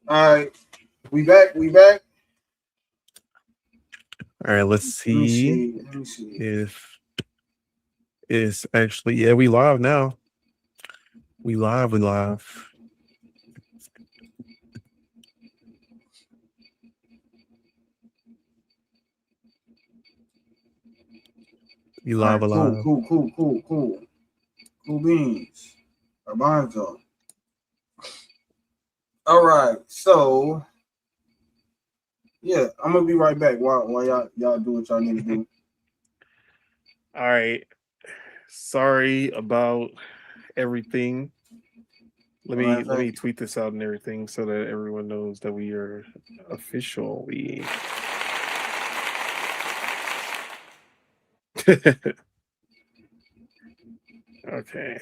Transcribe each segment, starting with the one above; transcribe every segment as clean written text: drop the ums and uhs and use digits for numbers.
All right, we back. We back. All right, let's see Let me see. if it's actually we live now. We live. We live. We All live right, alive. Cool beans. Garbanzo. All right, so yeah, I'm gonna be right back while y'all do what y'all need to do. All right. Sorry about everything. Let me tweet this out and everything so that everyone knows that we are officially. Okay.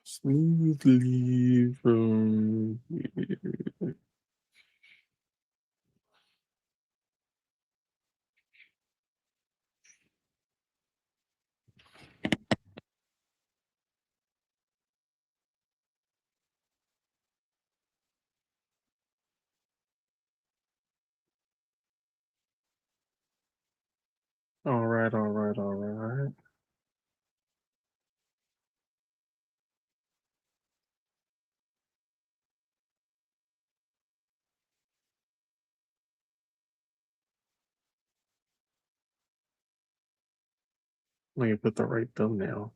Smoothly from here. All right, all right, all right. Let me put the right thumbnail.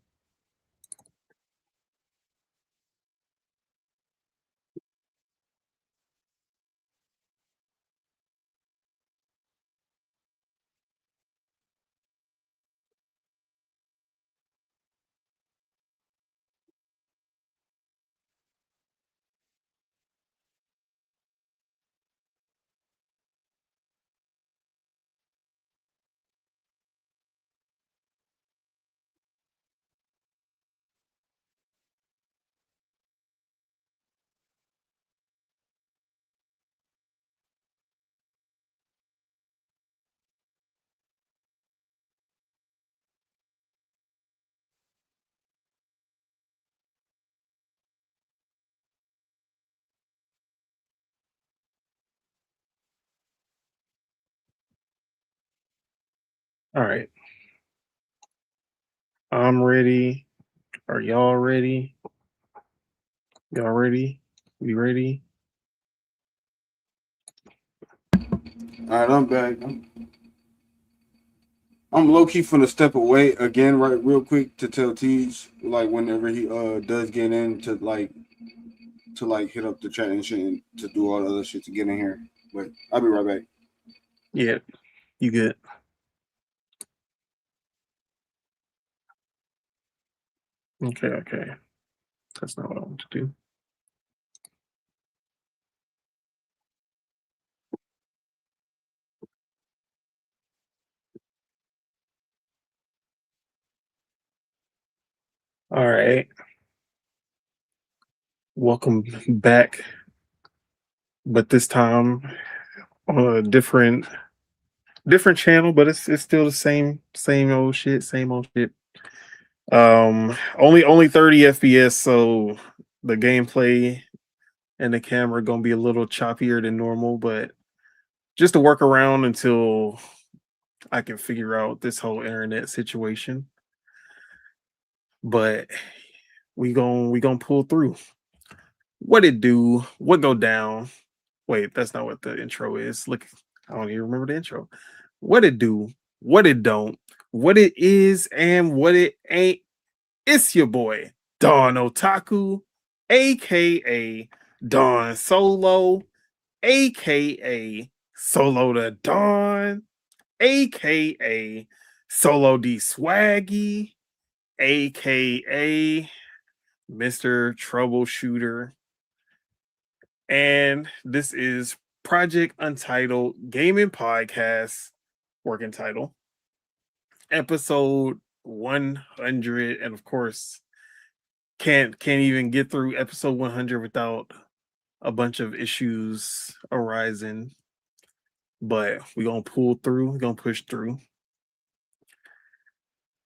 All right. I'm ready. Are y'all ready? Y'all ready? We ready? All right, I'm back. I'm low key finna step away again, right, real quick to tell Teach like whenever he does get in to hit up the chat and shit and to do all the other shit to get in here. But I'll be right back. Yeah, you good. Okay, okay. That's not what I want to do. All right. Welcome back. But this time on a different channel, but it's still the same old shit, same old shit. Only 30 FPS, so the gameplay and the camera gonna be a little choppier than normal, but just to work around until I can figure out this whole internet situation. But we gonna pull through. What it do? What go down? Wait, that's not what the intro is. Look, I don't even remember the intro. What it do? What it don't? What it is and what it ain't. It's your boy Don Otaku, aka Don Solo, aka Solo the Don, aka Solo D Swaggy, aka Mr. Troubleshooter. And this is Project Untitled Gaming Podcast, working title. episode 100, and of course, can't even get through episode 100 without a bunch of issues arising. But we're gonna pull through, we're gonna push through.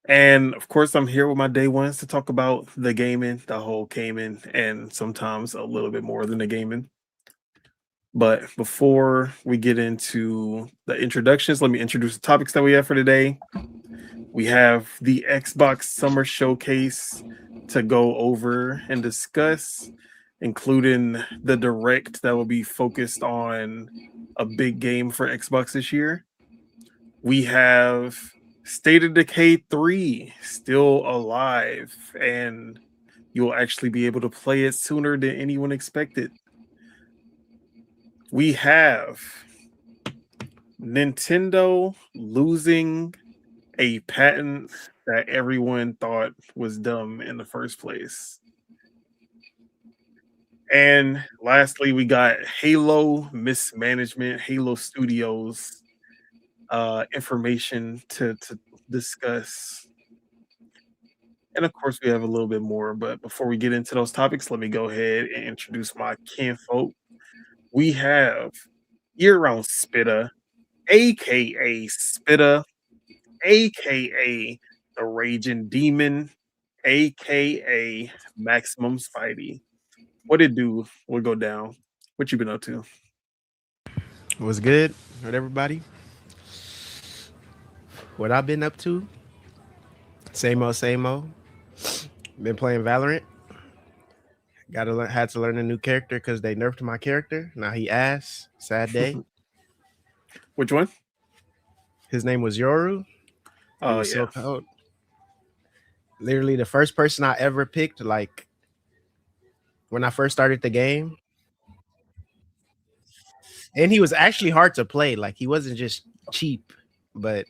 And of course, I'm here with my day ones to talk about the gaming, the whole gaming, and sometimes a little bit more than the gaming. But before we get into the introductions, let me introduce the topics that we have for today. We have the Xbox Summer Showcase to go over and discuss, including the direct that will be focused on a big game for Xbox this year. We have State of Decay 3 still alive, and you'll actually be able to play it sooner than anyone expected. We have Nintendo losing a patent that everyone thought was dumb in the first place. And lastly, we got Halo mismanagement, Halo Studios information to discuss. And of course, we have a little bit more. But before we get into those topics, let me go ahead and introduce my kinfolk. We have Year-Round Spitter, aka Spitter, aka the Raging Demon, aka Maximum Spidey. What it do? What go down? What you been up to? What's good with everybody? What I've been up to? Same old, same old. Been playing Valorant. Had to learn a new character because they nerfed my character. Now he ass. Sad day. Which one? His name was Yoru. Oh, was yeah. so cold. Literally the first person I ever picked, like when I first started the game. And he was actually hard to play. Like he wasn't just cheap, but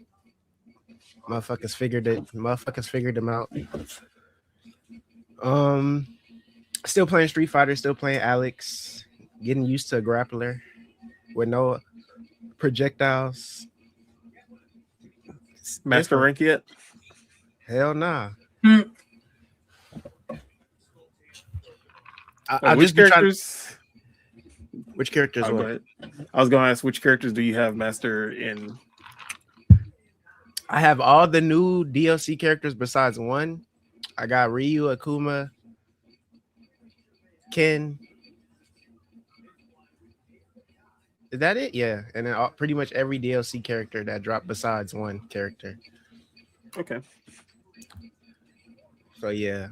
motherfuckers figured it. Motherfuckers figured him out. Still playing Street Fighter, still playing Alex, getting used to a grappler with no projectiles. Master rank yet? Hell nah. Which characters? Which characters? Oh, go ahead. I was gonna ask which characters do you have master in? I have all the new DLC characters besides one. I got Ryu, Akuma, Ken. Is that it? Yeah, and then pretty much every DLC character that dropped besides one character. Okay. So yeah,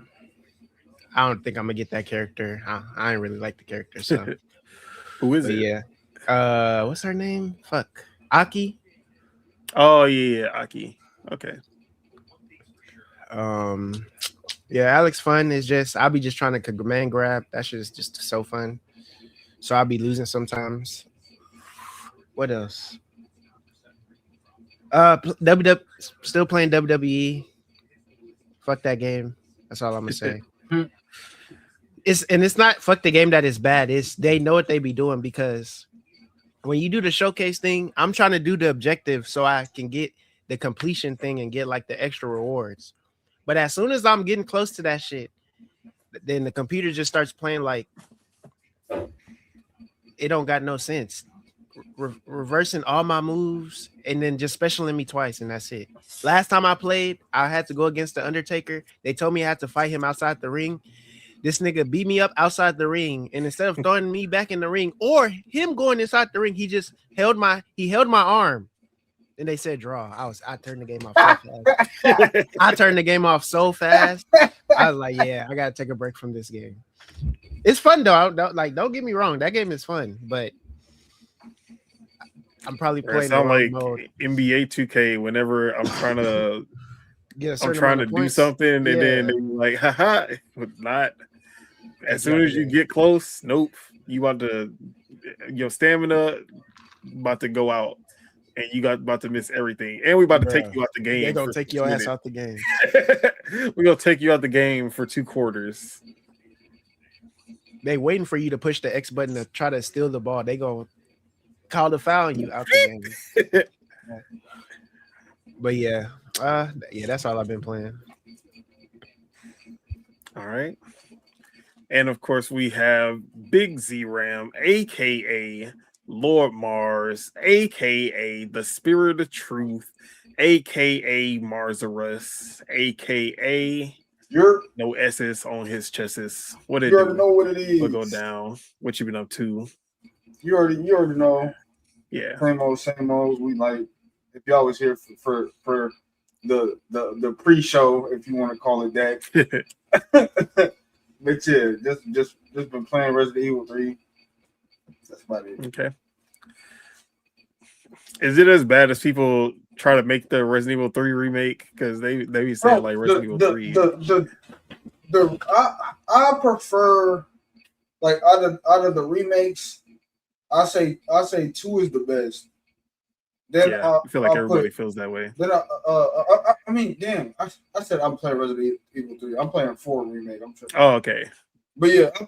I don't think I'm gonna get that character. I ain't really like the character. So who is it? Yeah. What's her name? Fuck. Aki. Oh yeah, Aki. Okay. Yeah, Alex fun is just I'll be just trying to command grab. That shit is just so fun. So I'll be losing sometimes. What else? Still playing WWE. Fuck that game. That's all I'm gonna say. It's not fuck the game that is bad. It's they know what they be doing because when you do the showcase thing, I'm trying to do the objective so I can get the completion thing and get like the extra rewards. But as soon as I'm getting close to that shit, then the computer just starts playing like it don't got no sense. Reversing all my moves and then just specialing me twice and that's it. Last time I played, I had to go against the Undertaker. They told me I had to fight him outside the ring. This nigga beat me up outside the ring, and instead of throwing me back in the ring or him going inside the ring, he just held my arm. And they said draw. I turned the game off so fast. I turned the game off so fast. I was like, yeah, I gotta take a break from this game. It's fun though. Don't get me wrong, that game is fun, but I'm probably playing the wrong mode. NBA 2K. Whenever I'm trying to, I'm trying to do something, and then they're like, haha, not. As soon as you get close, nope. You want to, your stamina about to go out. And you got about to miss everything. And we about to take you out the game. They're going to take your ass out the game. We're going to take you out the game for 2 quarters. They waiting for you to push the X button to try to steal the ball. They going to call the foul and you out the game. But yeah, Yeah, that's all I've been playing. All right. And of course, we have Big Z Ram, aka Lord Mars, aka the Spirit of Truth, aka Marzarus, aka You're no SS on his chest. What it you already do? know what it is. What go down? What you been up to? You already know. Yeah. Same old. We like if y'all was here for the pre-show, if you want to call it that. But yeah, just been playing Resident Evil 3. That's about it. Okay. Is it as bad as people try to make the Resident Evil 3 remake? Because they be saying like Resident Evil 3. I prefer like out of the remakes, I say 2 is the best. Then I feel like everybody feels that way. Then I mean, damn, I said I'm playing Resident Evil 3. I'm playing 4 remake. I'm tripping. Oh, okay. But yeah, I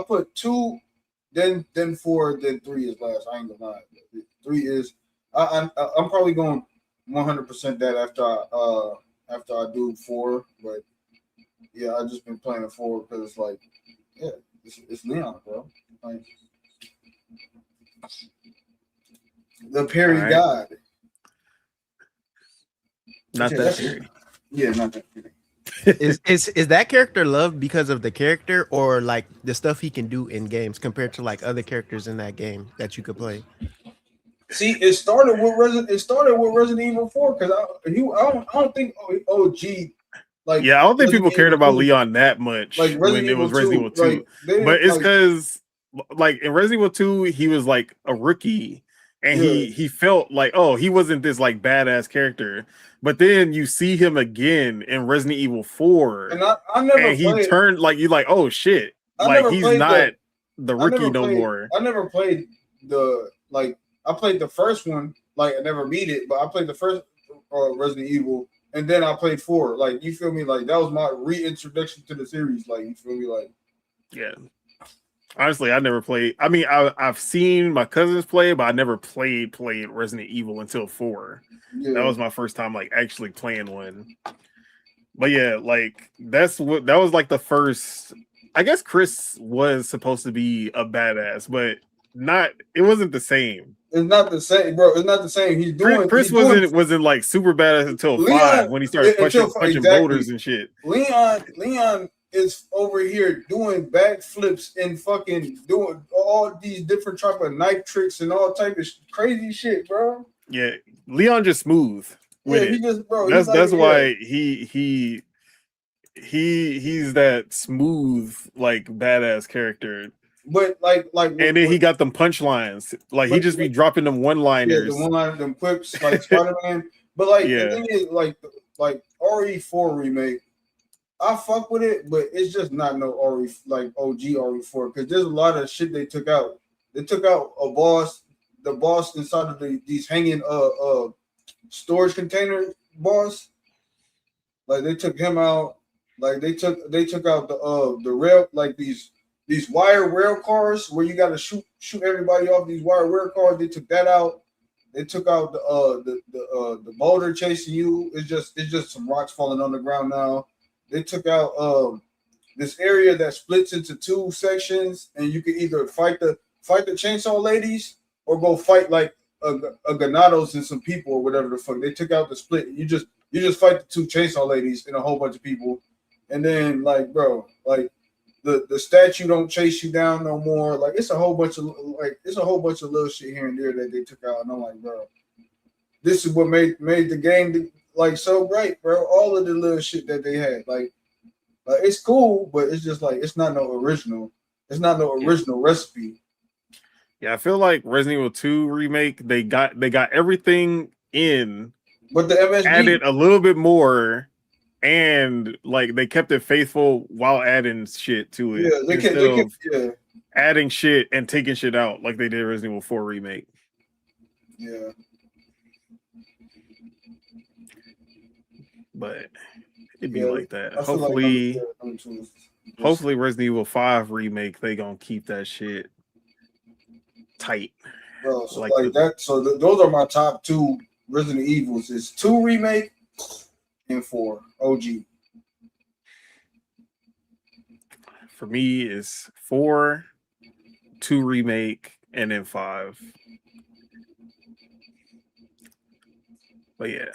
put 2, then 4, then 3 is last. I ain't gonna lie. 3 is I'm probably going 100% that after I do 4, but yeah, I just been playing 4 because it's like, yeah, it's Leon, bro. Like the Perry God. Not that Perry. Yeah, not that Perry. Is that character loved because of the character or like the stuff he can do in games compared to like other characters in that game that you could play? See, it started with Resident Evil 4 because I don't think OG like I don't think people cared about 2, Leon that much like when it was Resident Evil 2. Like, but it's because like in Resident Evil 2, he was like a rookie and he felt like, oh, he wasn't this like badass character. But then you see him again in Resident Evil 4, and I never he turned like you like, oh shit, like he's not the rookie no more. I never played I played the first one, like I never beat it, but I played the first Resident Evil, and then I played 4. Like you feel me? Like that was my reintroduction to the series. Like you feel me? Like yeah. Honestly, I never played. I mean, I've seen my cousins play, but I never played Resident Evil until 4. Yeah. That was my first time like actually playing one. But yeah, like that was like the first. I guess Chris was supposed to be a badass, but it wasn't the same. It's not the same, bro. It's not the same. Chris wasn't like super badass until Leon, 5 when he started punching boulders and shit. Leon is over here doing backflips and fucking doing all these different type of knife tricks and all type of crazy shit, bro. Yeah, Leon just smooth. He just, bro. That's why he's that smooth like badass character. But like, and then he got them punchlines. Like he just be dropping them one-liners. Yeah, the one-liner, them quips, like Spider-Man. But like the thing is, like RE4 remake, I fuck with it, but it's just not no RE like OG RE4 because there's a lot of shit they took out. They took out the boss inside of these hanging storage container boss. Like they took him out. Like they took out the rail, like these wire rail cars where you got to shoot everybody off these wire rail cars. They took that out. They took out the boulder chasing you. It's just some rocks falling on the ground now. They took out this area that splits into 2 sections, and you can either fight the chainsaw ladies or go fight like a Ganados and some people or whatever the fuck. They took out the split. You just fight the 2 chainsaw ladies and a whole bunch of people, and then like bro, like the statue don't chase you down no more. Like it's a whole bunch of little shit here and there that they took out, and I'm like, bro, this is what made the game like so great, bro. All of the little shit that they had, like it's cool, but it's just like it's not no original. It's not no original recipe. Yeah, I feel like Resident Evil 2 remake, they got everything in, but the MSG added a little bit more, and like they kept it faithful while adding shit to it. Yeah, they kept adding shit and taking shit out like they did Resident Evil 4 remake. Yeah. But it'd be like that. Hopefully Resident Evil 5 remake, they gonna keep that shit tight. Bro, so like that. So those are my top 2 Resident Evils is 2 remake and 4 OG. For me, it's 4, 2 remake, and then 5. But yeah.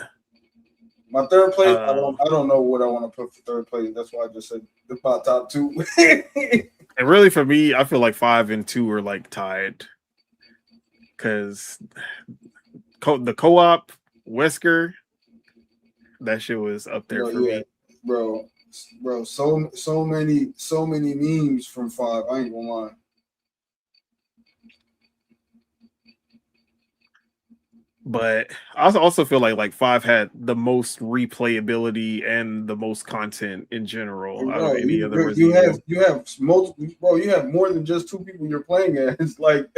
My third place, I don't know what I want to put for third place. That's why I just said my top 2. And really, for me, I feel like 5 and 2 are like tied. Because the co-op, Wesker, that shit was up there for me. Bro, so many memes from 5. I ain't gonna lie. But I also feel like 5 had the most replayability and the most content in general out of any other Resident Evil. You have multiple, bro. You have more than just 2 people you're playing as. Like,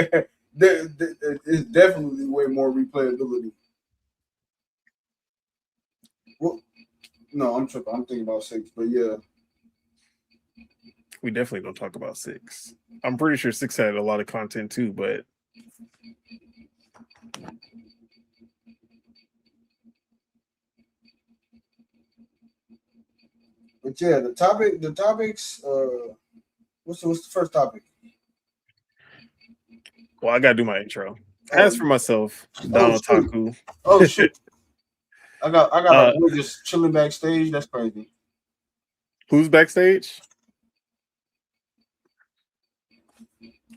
it's definitely way more replayability. Well, no, I'm tripping. I'm thinking about 6, but yeah. We definitely don't talk about 6. I'm pretty sure 6 had a lot of content too, but yeah, the topics. What's the first topic? Well, I gotta do my intro. As for myself, Donald Taku. Oh shit! I got a boy just chilling backstage. That's crazy. Who's backstage?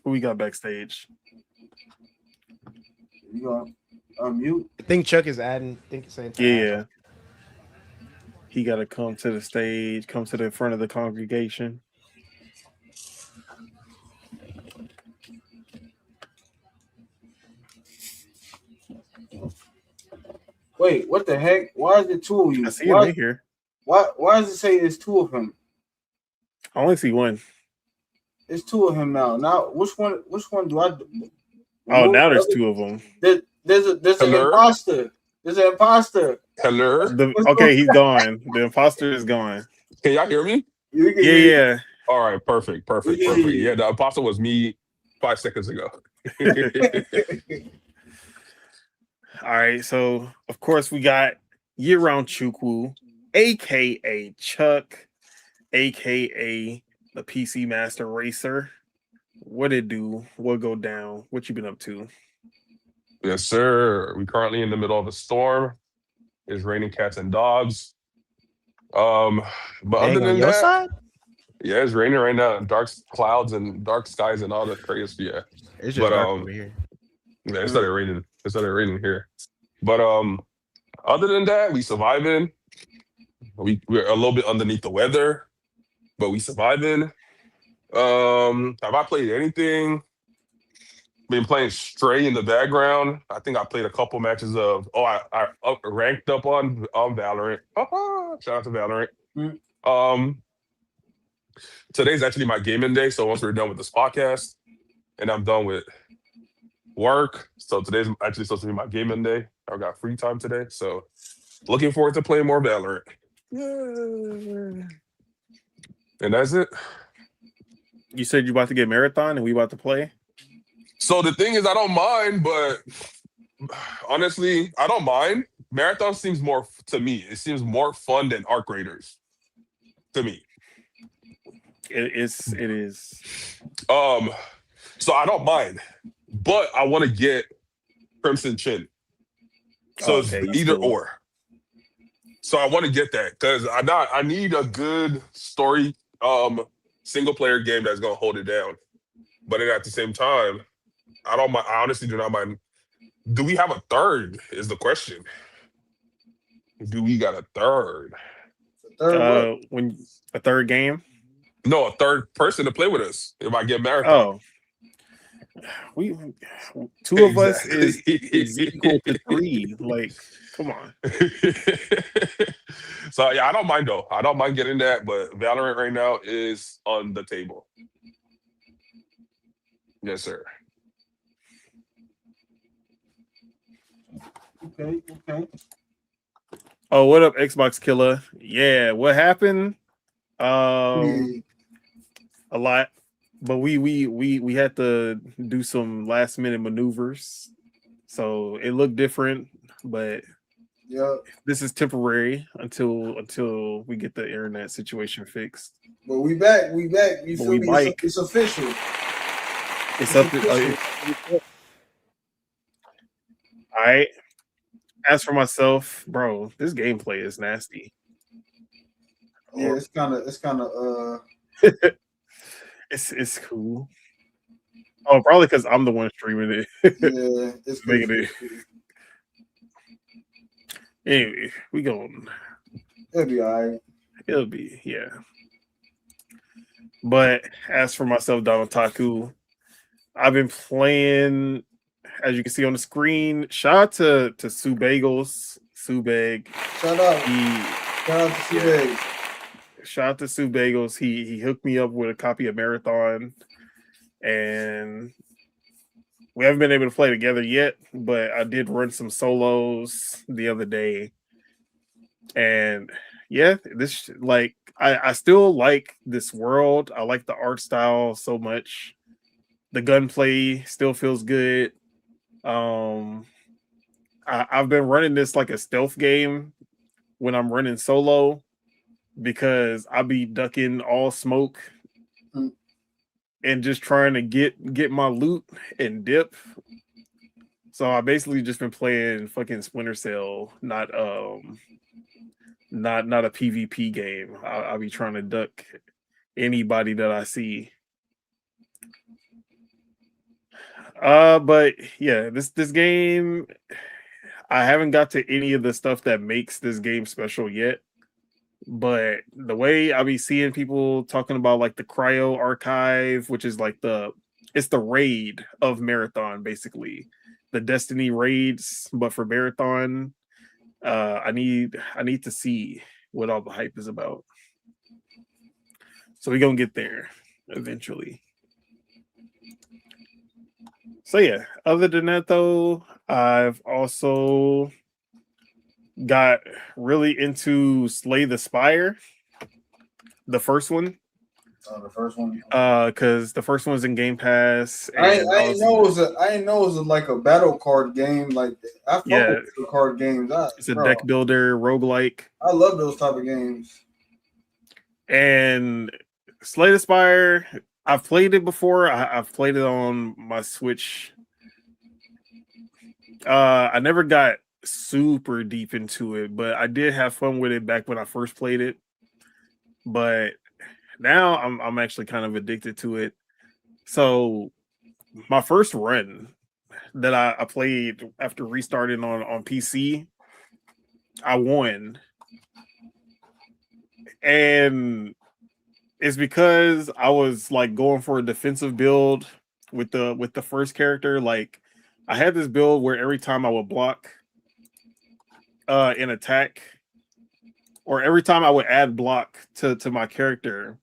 Who we got backstage? You gonna unmute? I think Chuck is adding. I think he's saying. Yeah. He got to come to the stage, come to the front of the congregation. Wait, what the heck? Why is it 2 of you? I see him in here. Why does it say it's 2 of him? I only see 1. It's 2 of him now. Now, which one do I? Oh, now there's 2 of them. There's an imposter. There's an imposter. Hello. Okay, he's gone. The imposter is gone. Can y'all hear me? Yeah. All right, perfect. Yeah, the imposter was me 5 seconds ago. All right, so of course we got Year-Round Chukwu, aka Chuck, aka the PC Master Racer. What it do? What go down? What you been up to? Yes, sir. We're currently in the middle of a storm. It's raining cats and dogs. But other than that, side? yeah, it's raining right now. Dark clouds and dark skies and all that crazy. Yeah. It's just dark over here. Yeah, it started raining. It started raining here. But other than that, we surviving. We're a little bit underneath the weather, but we surviving. Have I played anything? Been playing Stray in the background. I think I played a couple matches of. I ranked up on Valorant. Shout out to Valorant. Today's actually my gaming day. So once we're done with this podcast, and I'm done with work, so today's actually supposed to be my gaming day. I got free time today, so looking forward to playing more Valorant. Yeah. And that's it. You said you about to get Marathon and we about to play? So the thing is, I don't mind, but honestly, I don't mind. Marathon seems more, to me, it seems more fun than Arc Raiders. To me. It is. So I don't mind, but I want to get Crimson Chin. So it's either or. So I want to get that because I need a good story single player game that's gonna hold it down. But then at the same time, I don't mind. I honestly do not mind. Do we have a third? Is the question. Do we got a third? When a third game? No, a third person to play with us if I get Marathon. We 2 of us is equal to 3. Like, come on. So yeah, I don't mind though. I don't mind getting that, but Valorant right now is on the table. Yes, sir. Okay. Oh, what up, Xbox Killer? Yeah, what happened? A lot, but we had to do some last minute maneuvers, so it looked different, but Yeah, This is temporary until we get the internet situation fixed. but we back. You But feel we me? might. It's official. It's up to official. all right. As for myself, bro, this gameplay is nasty. Yeah, it's kind of It's cool. Oh, probably because I'm the one streaming it. yeah, it's Making pretty it. cool. Anyway, we going. It'll be all right. It'll be, yeah. But as for myself, Donald Taku, I've been playing, as you can see on the screen. Shout out to Sue Bagels, Subeg. Shout out to Yeah. CJ. Shout out to Sue Bagels. He hooked me up with a copy of Marathon, and we haven't been able to play together yet. But I did run some solos the other day, and yeah, this like I still like this world. I like the art style so much. The gunplay still feels good. I've been running this like a stealth game when I'm running solo because I'll be ducking all smoke Mm. and just trying to get my loot and dip. So I basically just been playing fucking Splinter Cell, not a PvP game. I'll be trying to duck anybody that I see. But yeah, this game, I haven't got to any of the stuff that makes this game special yet. But the way I be seeing people talking about like the Cryo Archive, which is like it's the raid of Marathon, basically. The Destiny raids, but for Marathon, I need to see what all the hype is about. So we're gonna get there eventually. So yeah, other than that though, I've also got really into Slay the Spire, the first one. The first one. Because the first one was in Game Pass. I didn't know it was like a battle card game. Like I fuck with the card games. It's a deck builder roguelike. I love those type of games. And Slay the Spire, I've played it before. I've played it on my Switch. I never got super deep into it, but I did have fun with it back when I first played it. But now I'm actually kind of addicted to it. So my first run that I played after restarting on PC, I won. And it's because I was like going for a defensive build with the first character. Like I had this build where every time I would block an attack, or every time I would add block to my character,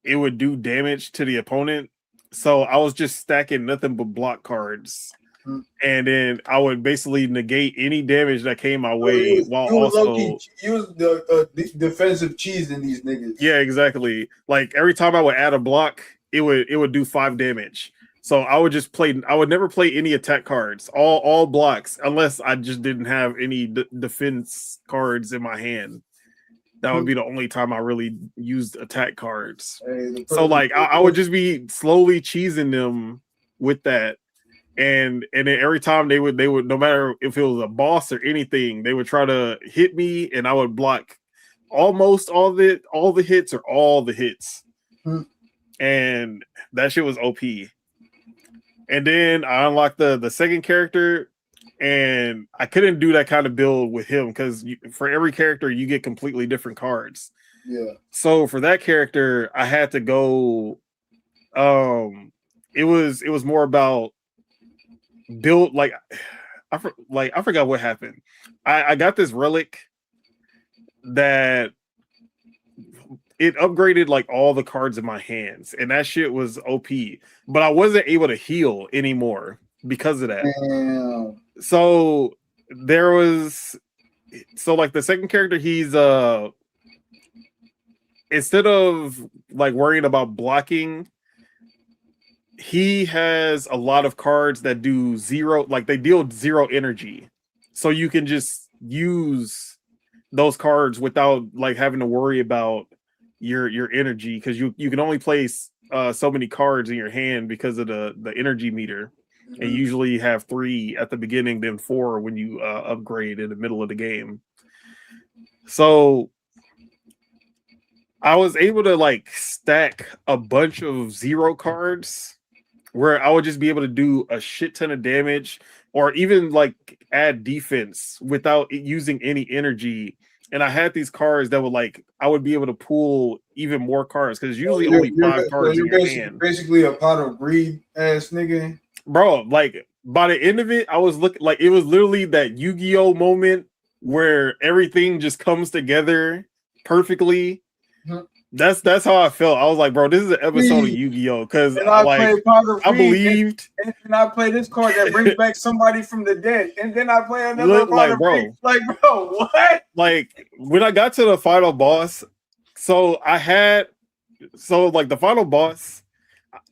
it would do damage to the opponent. So I was just stacking nothing but block cards. And then I would basically negate any damage that came my way You was the defensive cheese in these niggas. Yeah, exactly. Like every time I would add a block, it would do 5 damage. So I would just play. I would never play any attack cards. All blocks, unless I just didn't have any defense cards in my hand. That would be the only time I really used attack cards. So like I would just be slowly cheesing them with that. And then every time they would no matter if it was a boss or anything, they would try to hit me and I would block almost all the hits or all the hits. And that shit was OP. And then I unlocked the second character, and I couldn't do that kind of build with him because for every character you get completely different cards. Yeah. So for that character, I had to go. It was more about build like I forgot what happened. I got this relic that it upgraded like all the cards in my hands, and that shit was OP. But I wasn't able to heal anymore because of that. Damn. So like the second character, he's instead of like worrying about blocking, he has a lot of cards that do 0, like they deal 0 energy. So you can just use those cards without like having to worry about your energy, because you can only place so many cards in your hand because of the energy meter. And you usually have 3 at the beginning, then 4 when you upgrade in the middle of the game. So I was able to like stack a bunch of 0 cards where I would just be able to do a shit ton of damage, or even like add defense without using any energy. And I had these cards that would like, I would be able to pull even more cards, because usually only 5 cards in your hand. Basically a pot of greed ass nigga. Bro, like by the end of it, I was looking like it was literally that Yu-Gi-Oh moment where everything just comes together perfectly. That's how I felt. I was like, bro, this is an episode of Yu-Gi-Oh! Because like I believed, and I play this card that brings back somebody from the dead, and then I play another like, bro, what? Like when I got to the final boss, so the final boss,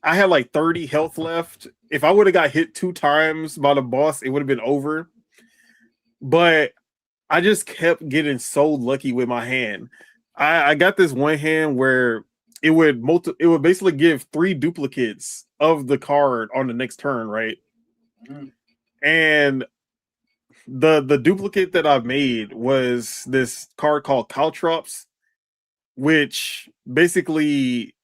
I had like 30 health left. If I would have got hit 2 times by the boss, it would have been over. But I just kept getting so lucky with my hand. I got this one hand where it would basically give 3 duplicates of the card on the next turn, right? And the duplicate that I made was this card called Caltrops, which basically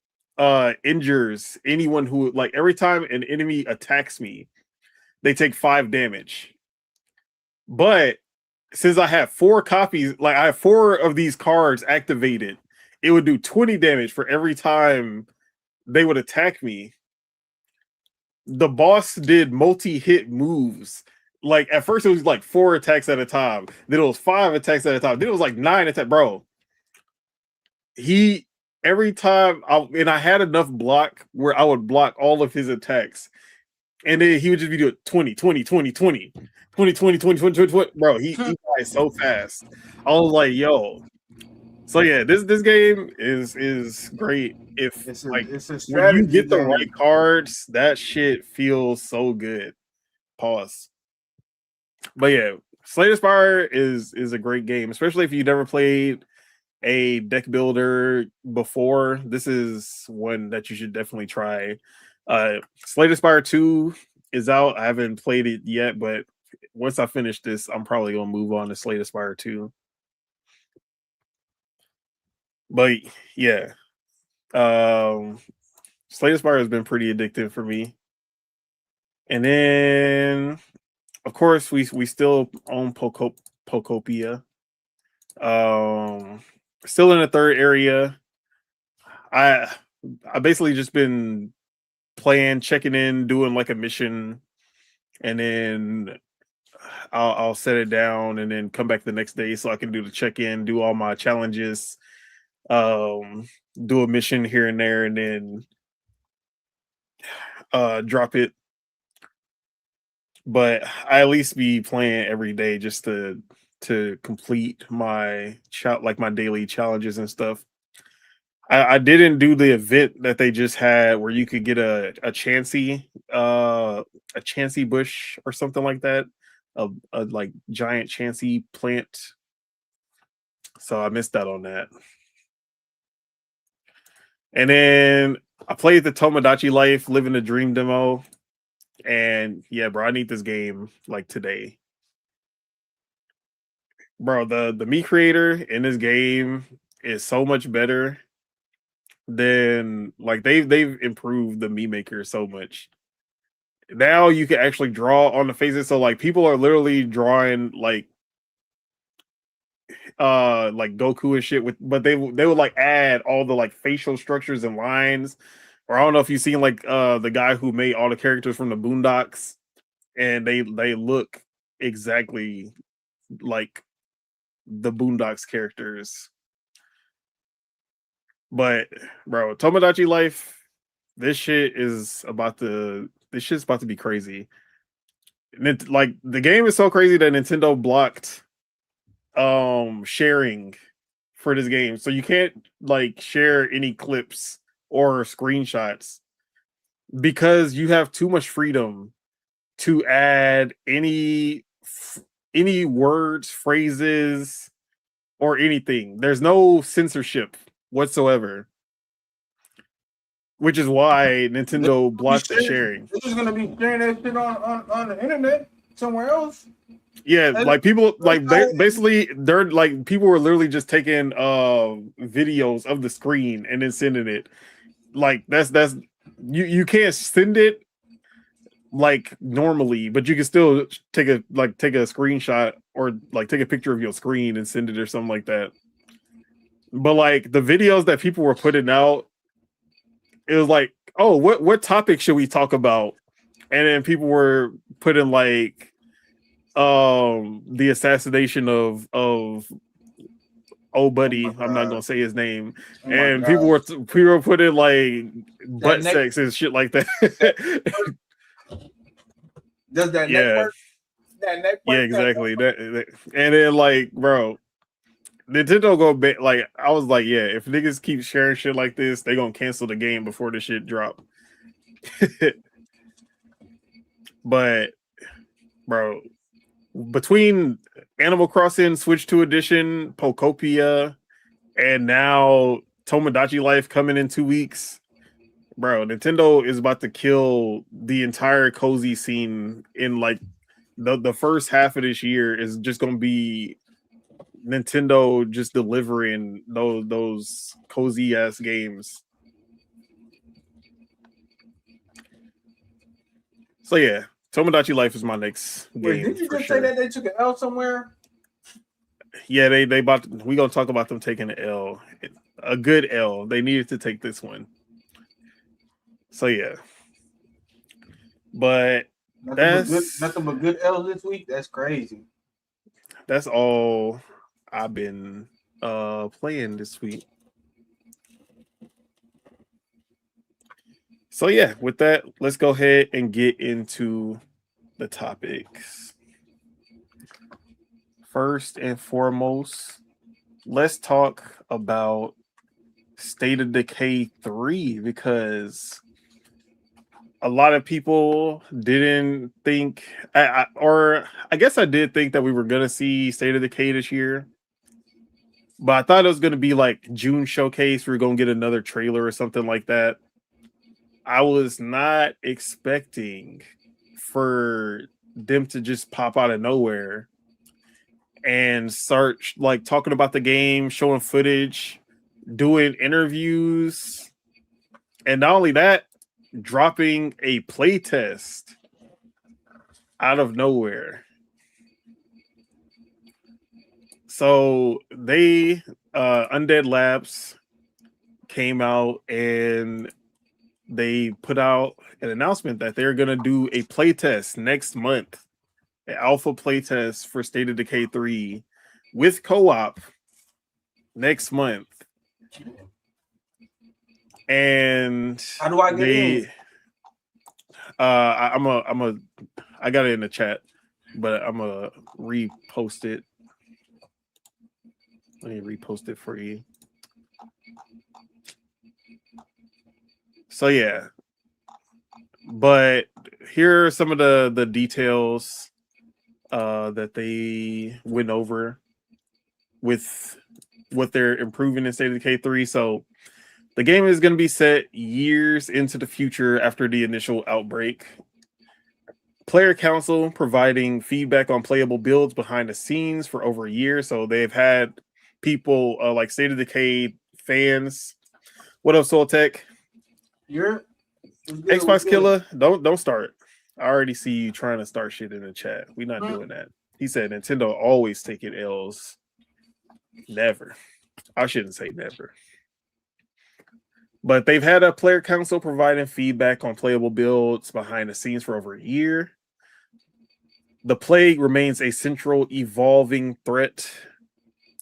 injures anyone who, like, every time an enemy attacks me, they take 5 damage. But since I have 4 copies, like I have 4 of these cards activated, it would do 20 damage for every time they would attack me. The boss did multi-hit moves. Like at first it was like 4 attacks at a time. Then it was 5 attacks at a time. Then it was like 9 attacks. Bro, every time I had enough block where I would block all of his attacks. And then he would just be doing 20, 20, 20, 20. 20, 20, 20, 20, 20, 20. Bro, he dies so fast. I was like, yo. So yeah, this game is great. If it's when you get the right cards, that shit feels so good. Pause. But yeah, Slay the Spire is a great game, especially if you never played a deck builder before. This is one that you should definitely try. Slay the Spire 2 is out. I haven't played it yet, but once I finish this, I'm probably gonna move on to Slay the Spire 2. But yeah, Slay the Spire has been pretty addictive for me. And then, of course, we still own Pokopia. Still in the 3rd area. I basically just been playing, checking in, doing like a mission, and then I'll set it down and then come back the next day so I can do the check-in, do all my challenges, do a mission here and there, and then drop it. But I at least be playing every day just to complete my my daily challenges and stuff. I didn't do the event that they just had where you could get a Chansey bush or something like that, a like giant Chansey plant. So I missed out on that. And then I played the Tomodachi Life Living the Dream demo. And yeah, bro, I need this game like today. Bro, the Mii creator in this game is so much better than, like, they've improved the Mii maker so much. Now you can actually draw on the faces. So like people are literally drawing like Goku and shit but they would like add all the like facial structures and lines. Or I don't know if you've seen like the guy who made all the characters from the Boondocks, and they look exactly like the Boondocks characters. But bro, Tomodachi Life, this shit's about to be crazy. And like the game is so crazy that Nintendo blocked sharing for this game. So you can't like share any clips or screenshots because you have too much freedom to add any any words, phrases, or anything. There's no censorship whatsoever, which is why Nintendo blocked the sharing. They're just gonna be sharing that shit on the internet somewhere else. Yeah, like people, like basically, they're like people were literally just taking videos of the screen and then sending it. Like that's you can't send it like normally, but you can still take a screenshot or like take a picture of your screen and send it or something like that. But like the videos that people were putting out, it was like, oh, what topic should we talk about? And then people were putting like the assassination of buddy, I'm not gonna say his name, and people were putting like butt sex and shit like that. Does that network? That network? Yeah, exactly. That and then like, bro, Nintendo like I was like, yeah, if niggas keep sharing shit like this, they gonna cancel the game before the shit drop. But bro, between Animal Crossing Switch 2 Edition, Pokopia, and now Tomodachi Life coming in 2 weeks, bro, Nintendo is about to kill the entire cozy scene in like the first half of this year is just gonna be Nintendo just delivering those cozy ass games. So yeah, Tomodachi Life is my next game. Wait, did you just say that they took an L somewhere? Yeah, they we gonna talk about them taking an L, a good L. They needed to take this one. So yeah, but nothing but good L this week. That's crazy. That's all I've been playing this week. So yeah, with that, let's go ahead and get into the topics. First and foremost, let's talk about State of Decay 3 because a lot of people didn't think, or I guess I did think that we were gonna see State of Decay this year, but I thought it was gonna be like June showcase. We were gonna get another trailer or something like that. I was not expecting for them to just pop out of nowhere and start like talking about the game, showing footage, doing interviews, and not only that, dropping a playtest out of nowhere. So they Undead Labs came out and they put out an announcement that they're gonna do a playtest next month, an alpha playtest for State of Decay 3 with co-op next month. And how do I get in? I got it in the chat, but I'm gonna repost it. Let me repost it for you. So yeah, but here are some of the details that they went over with what they're improving in State of Decay 3. So the game is going to be set years into the future after the initial outbreak. Player council providing feedback on playable builds behind the scenes for over a year. So they've had people like State of Decay fans. What up, Soul Tech? You're Xbox Killer. Don't start. I already see you trying to start shit in the chat. We're not doing that. He said Nintendo always taking L's. Never. I shouldn't say never. But they've had a player council providing feedback on playable builds behind the scenes for over a year. The plague remains a central evolving threat.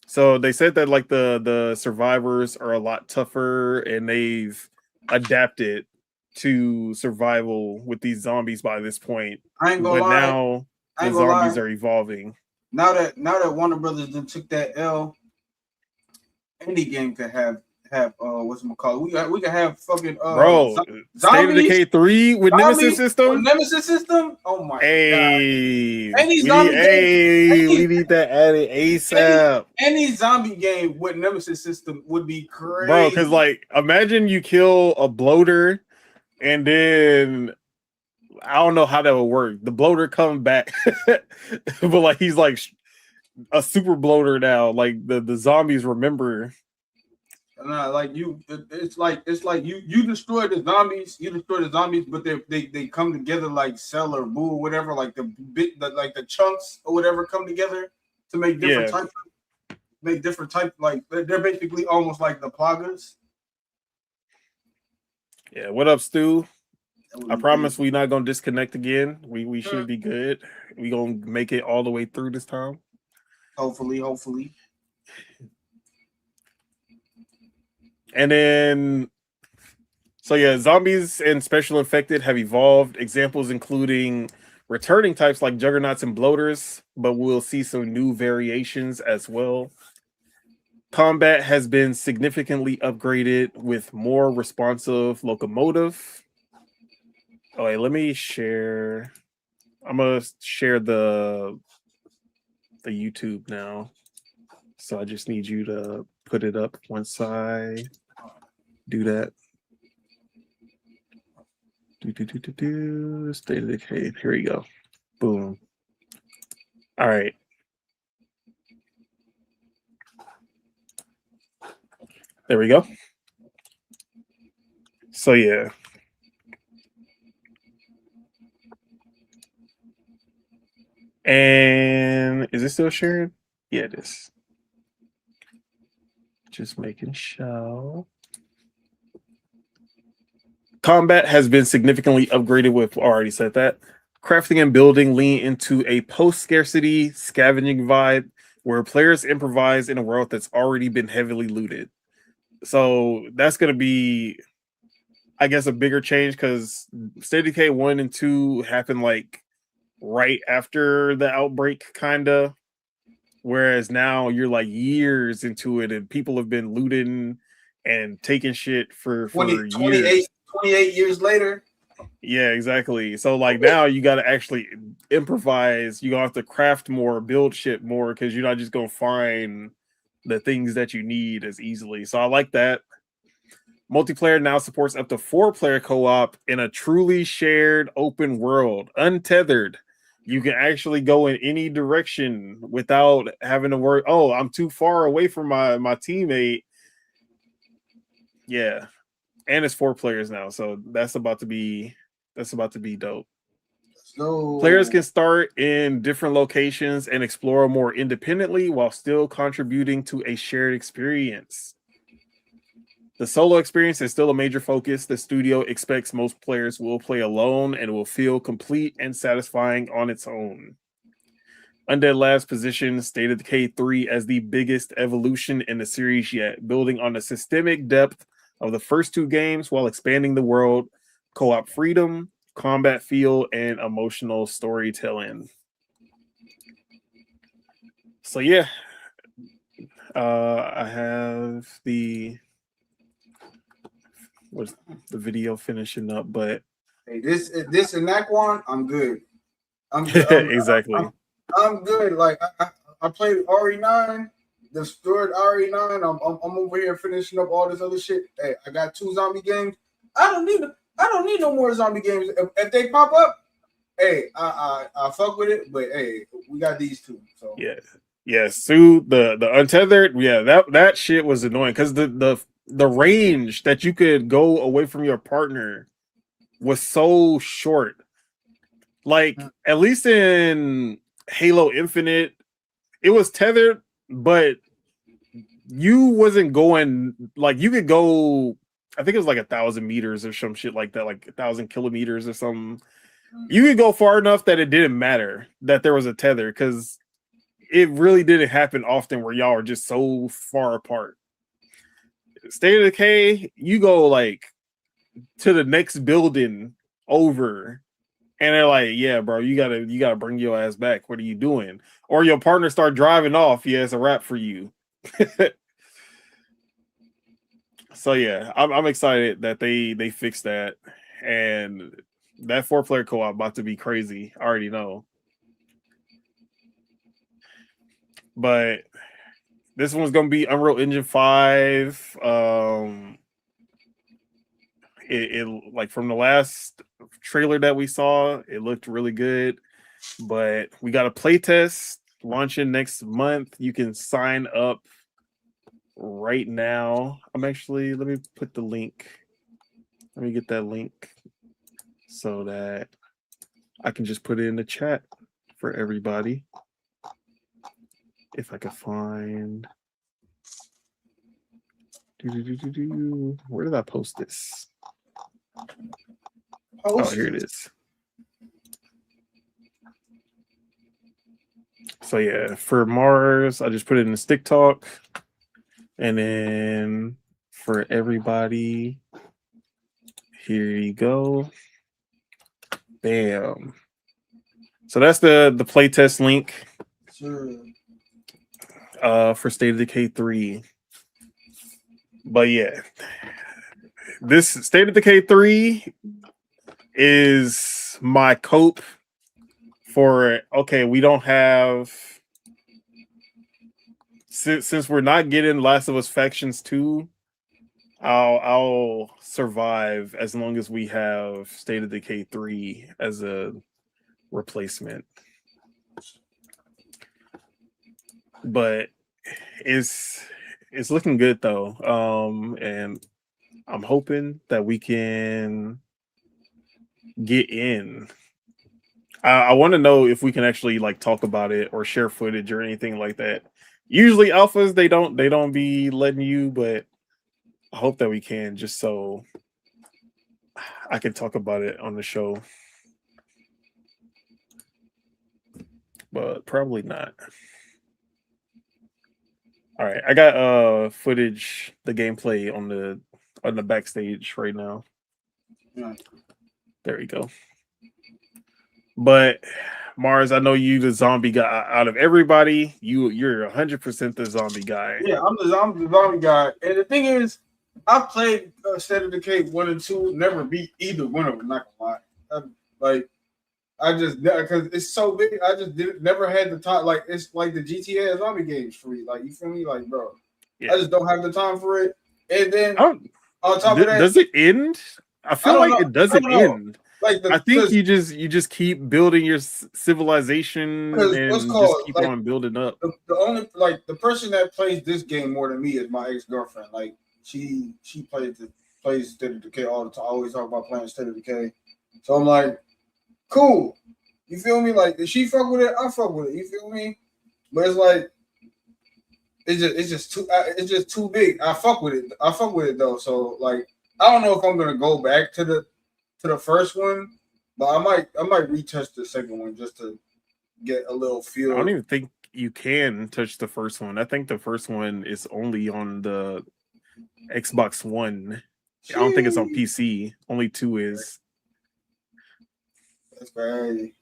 So they said that like the survivors are a lot tougher and they've adapted to survival with these zombies by this point. I ain't gonna but lie. Now the zombies are evolving. Now that Warner Brothers then took that L, any game could have have we can have fucking bro. State of zombies. Decay 3 with Nemesis system. Nemesis system. Oh my god! We need that added ASAP. Any zombie game with Nemesis system would be crazy, bro. Because like, imagine you kill a bloater, and then I don't know how that would work. The bloater come back, but like he's like a super bloater now. Like the zombies remember. It's like you destroy the zombies, but they come together like cell or boo or whatever, like the chunks or whatever come together to make different types. Like they're basically almost like the plagas. Yeah, what up, Stu? I promise we're not gonna disconnect again. We should be good. We gonna make it all the way through this time. Hopefully. And then, so yeah, zombies and special infected have evolved. Examples including returning types like juggernauts and bloaters, but we'll see some new variations as well. Combat has been significantly upgraded with more responsive locomotive. Oh, wait, let me share. I'm gonna share the YouTube now. So I just need you to put it up once I do that. State of Decay. Here we go. Boom. All right. There we go. So yeah. And is it still sharing? Yeah, it is. Just making sure. Combat has been significantly upgraded with, already said that. Crafting and building lean into a post-scarcity scavenging vibe where players improvise in a world that's already been heavily looted. So that's going to be, I guess, a bigger change because State of Decay 1 and 2 happened like right after the outbreak, kind of. Whereas now you're like years into it and people have been looting and taking shit for 28 years later. Yeah, exactly. So like now you got to actually improvise. You're going to have to craft more, build shit more because you're not just going to find the things that you need as easily. So I like that. Multiplayer now supports up to 4-player co-op in a truly shared open world, untethered. You can actually go in any direction without having to worry, oh, I'm too far away from my teammate. Yeah. And it's 4 players now, so that's about to be dope. So Players can start in different locations and explore more independently while still contributing to a shared experience. The solo experience is still a major focus. The studio expects most players will play alone and will feel complete and satisfying on its own. Undead Labs positions State of Decay 3 as the biggest evolution in the series yet, building on the systemic depth of the first 2 games while expanding the world, co-op freedom, combat feel, and emotional storytelling. So yeah, I have the video finishing up, but hey, this and that one, I'm good. I'm good. Exactly. I'm good. Like I played RE9, destroyed RE9. I'm over here finishing up all this other shit. Hey, I got 2 zombie games. I don't need no more zombie games. If they pop up, hey, I fuck with it. But hey, we got these 2. So yeah. Sue, the untethered, yeah, that shit was annoying because the range that you could go away from your partner was so short. Like at least in Halo Infinite, it was tethered, but you wasn't going, like you could go, I think it was like 1,000 meters or some shit like that, like 1,000 kilometers or something. You could go far enough that it didn't matter that there was a tether because it really didn't happen often where y'all are just so far apart. State of Decay, you go like to the next building over, and they're like, "Yeah, bro, you gotta bring your ass back. What are you doing?" Or your partner start driving off. Yeah, it's a wrap for you. So yeah, I'm excited that they fixed that, and that 4-player co-op about to be crazy. I already know. But this one's gonna be Unreal Engine 5. It like from the last trailer that we saw, it looked really good. But we got a playtest launching next month. You can sign up right now. Let me put the link. Let me get that link so that I can just put it in the chat for everybody. If I could find. Where did I post this? Oh, here it is. So yeah, for Mars, I just put it in the stick talk. And then for everybody, here you go. Bam. So that's the playtest link. Sure. For State of Decay 3. But yeah, this State of Decay 3 is my cope for okay, we don't have since we're not getting Last of Us Factions 2, I'll survive as long as we have State of Decay 3 as a replacement. But it's looking good though. And I'm hoping that we can get in. I want to know if we can actually like talk about it or share footage or anything like that. Usually alphas they don't be letting you, but I hope that we can just so I can talk about it on the show. But probably not. All right, I got footage, the gameplay on the backstage right now. Yeah. There we go. But Mars, I know you the zombie guy out of everybody. You're 100% the zombie guy. Yeah, I'm the zombie guy. And the thing is, I've played State of Decay 1 and 2, never beat either one of them, not gonna lie. I just because it's so big, I just never had the time. Like it's like the GTA zombie games for me. Like you feel me, like bro. Yeah. I just don't have the time for it. And then on top of that, does it end? I feel like it doesn't end. Like I think you just keep building your civilization and just keep on building up. The only like the person that plays this game more than me is my ex-girlfriend. Like she plays State of Decay all the time. I always talk about playing State of Decay. So I'm like, cool. You feel me? Like if she fuck with it, I fuck with it. You feel me? But it's like it's just too big. I fuck with it. I fuck with it though. So like I don't know if I'm gonna go back to the first one, but I might retest the second one just to get a little feel. I don't even think you can touch the first one. I think the first one is only on the Xbox One. Jeez. I don't think it's on PC. Only 2 is. That's crazy.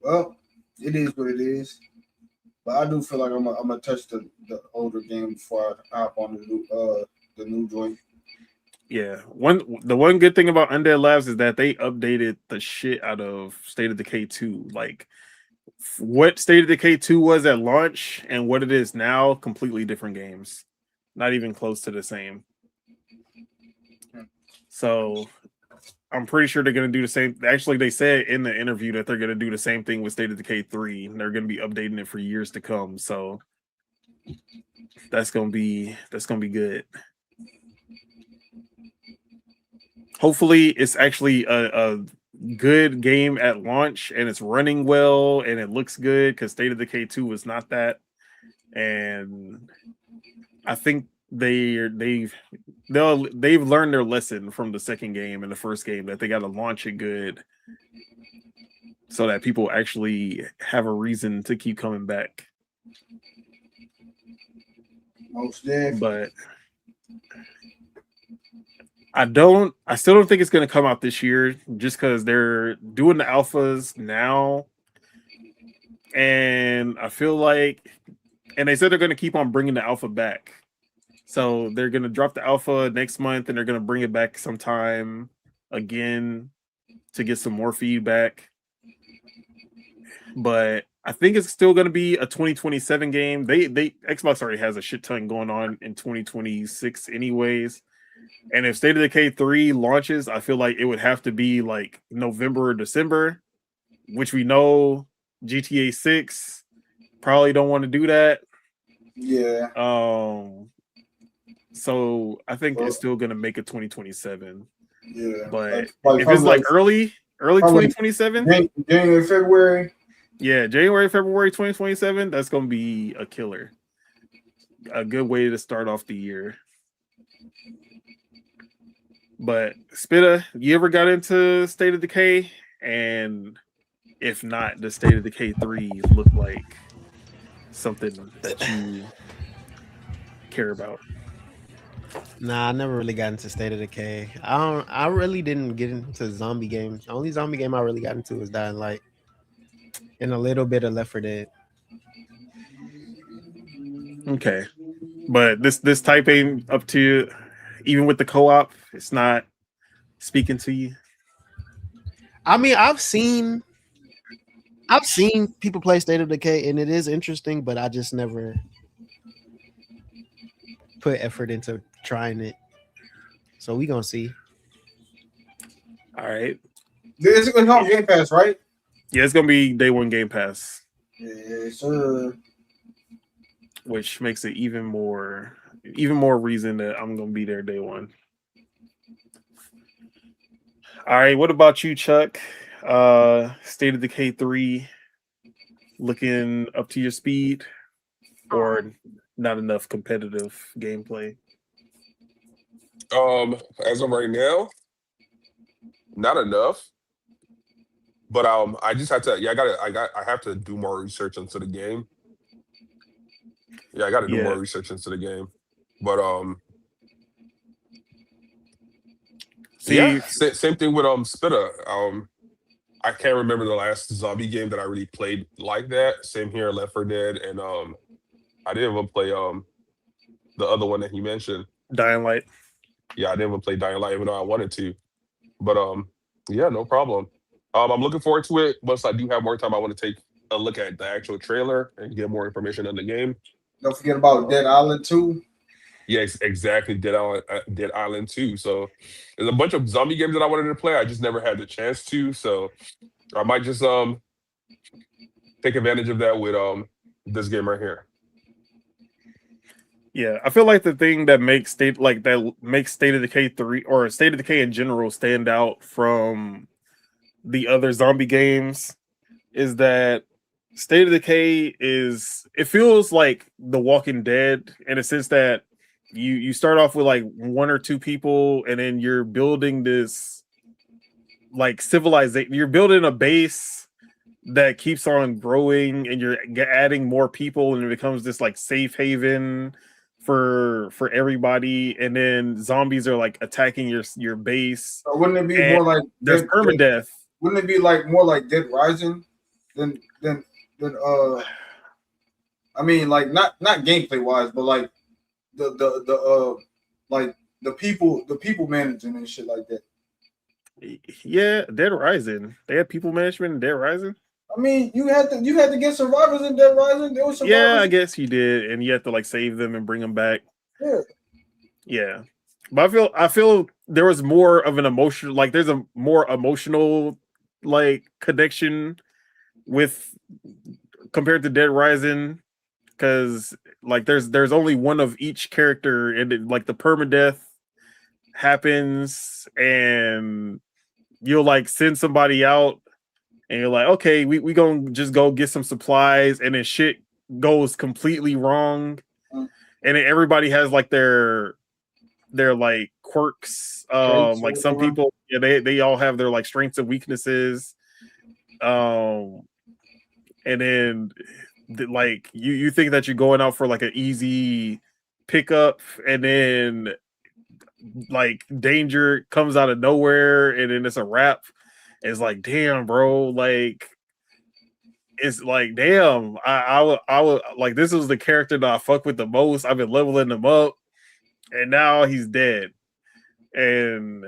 Well, it is what it is. But I do feel like I'm gonna touch the older game before I hop on the new joint. Yeah, the one good thing about Undead Labs is that they updated the shit out of State of Decay 2. Like what State of Decay 2 was at launch and what it is now, completely different games. Not even close to the same. So I'm pretty sure they're gonna do the same. Actually, they said in the interview that they're gonna do the same thing with State of Decay 3, and they're gonna be updating it for years to come. So that's gonna be good. Hopefully it's actually a good game at launch and it's running well and it looks good because State of Decay 2 was not that. And I think they've learned their lesson from the second game and the first game that they got to launch it good so that people actually have a reason to keep coming back. Most definitely. But I still don't think it's going to come out this year just because they're doing the alphas now. And I feel like, and they said they're going to keep on bringing the alpha back. So they're gonna drop the alpha next month, and they're gonna bring it back sometime again to get some more feedback. But I think it's still gonna be a 2027 game. They Xbox already has a shit ton going on in 2026 anyways. And if State of Decay 3 launches, I feel like it would have to be like November or December, which we know GTA 6 probably don't want to do that. Yeah. So I think it's still gonna make it 2027. Yeah. But Like, if it's like early 2027, January, February. yeah, January, February 2027, that's gonna be a killer. A good way to start off the year. But Spitta, you ever got into State of Decay? And if not, does State of Decay 3 look like something that you care about? Nah, I never really got into State of Decay. I really didn't get into zombie games. The only zombie game I really got into was Dying Light. And a little bit of Left 4 Dead. Okay. But this type ain't up to you. Even with the co-op, it's not speaking to you. I mean, I've seen people play State of Decay, and it is interesting, but I just never put effort into trying it. So we gonna see. All right. It's gonna come Game Pass, right? Yeah, it's gonna be day one Game Pass. Yes, sir. Which makes it even more reason that I'm gonna be there day one. All right, what about you, Chuck? State of Decay 3 looking up to your speed, or not enough competitive gameplay? As of right now, not enough. But I just had to. Yeah, I have to do more research into the game. Yeah, I got to do more research into the game. But same thing with Spitta. I can't remember the last zombie game that I really played like that. Same here, Left 4 Dead, and I didn't even play the other one that he mentioned, Dying Light. Yeah, I didn't even play Dying Light, even though I wanted to. But yeah, no problem. I'm looking forward to it. Once I do have more time, I want to take a look at the actual trailer and get more information on the game. Don't forget about Dead Island 2. Yes, exactly. Dead Island 2. So there's a bunch of zombie games that I wanted to play. I just never had the chance to. So I might just take advantage of that with this game right here. Yeah, I feel like the thing that makes State of Decay 3 or State of Decay in general stand out from the other zombie games is that State of Decay it feels like The Walking Dead in a sense that you start off with like one or two people, and then you're building this like civilization. You're building a base that keeps on growing, and you're adding more people, and it becomes this like safe haven for everybody. And then zombies are like attacking your base. So wouldn't it be more like there's permadeath? Wouldn't it be like more like Dead Rising than I mean, like not gameplay wise, but like the people managing and shit like that. Yeah, Dead Rising. They had people management in Dead Rising. I mean, you had to get survivors in Dead Rising. There was survivors. Yeah, I guess you did, and you have to like save them and bring them back. Yeah. But I feel there was more of an emotional, like there's a more emotional like connection with compared to Dead Rising, because like there's only one of each character, and like the permadeath happens, and you'll like send somebody out, and you're like, okay, we gonna just go get some supplies, and then shit goes completely wrong, and then everybody has like their like quirks. Like some people, yeah, they all have their like strengths and weaknesses. And then like you think that you're going out for like an easy pickup, and then like danger comes out of nowhere, and then it's a wrap. It's like, damn, bro, like it's like, damn, I would like, this was the character that I fuck with the most. I've been leveling them up, and now he's dead. And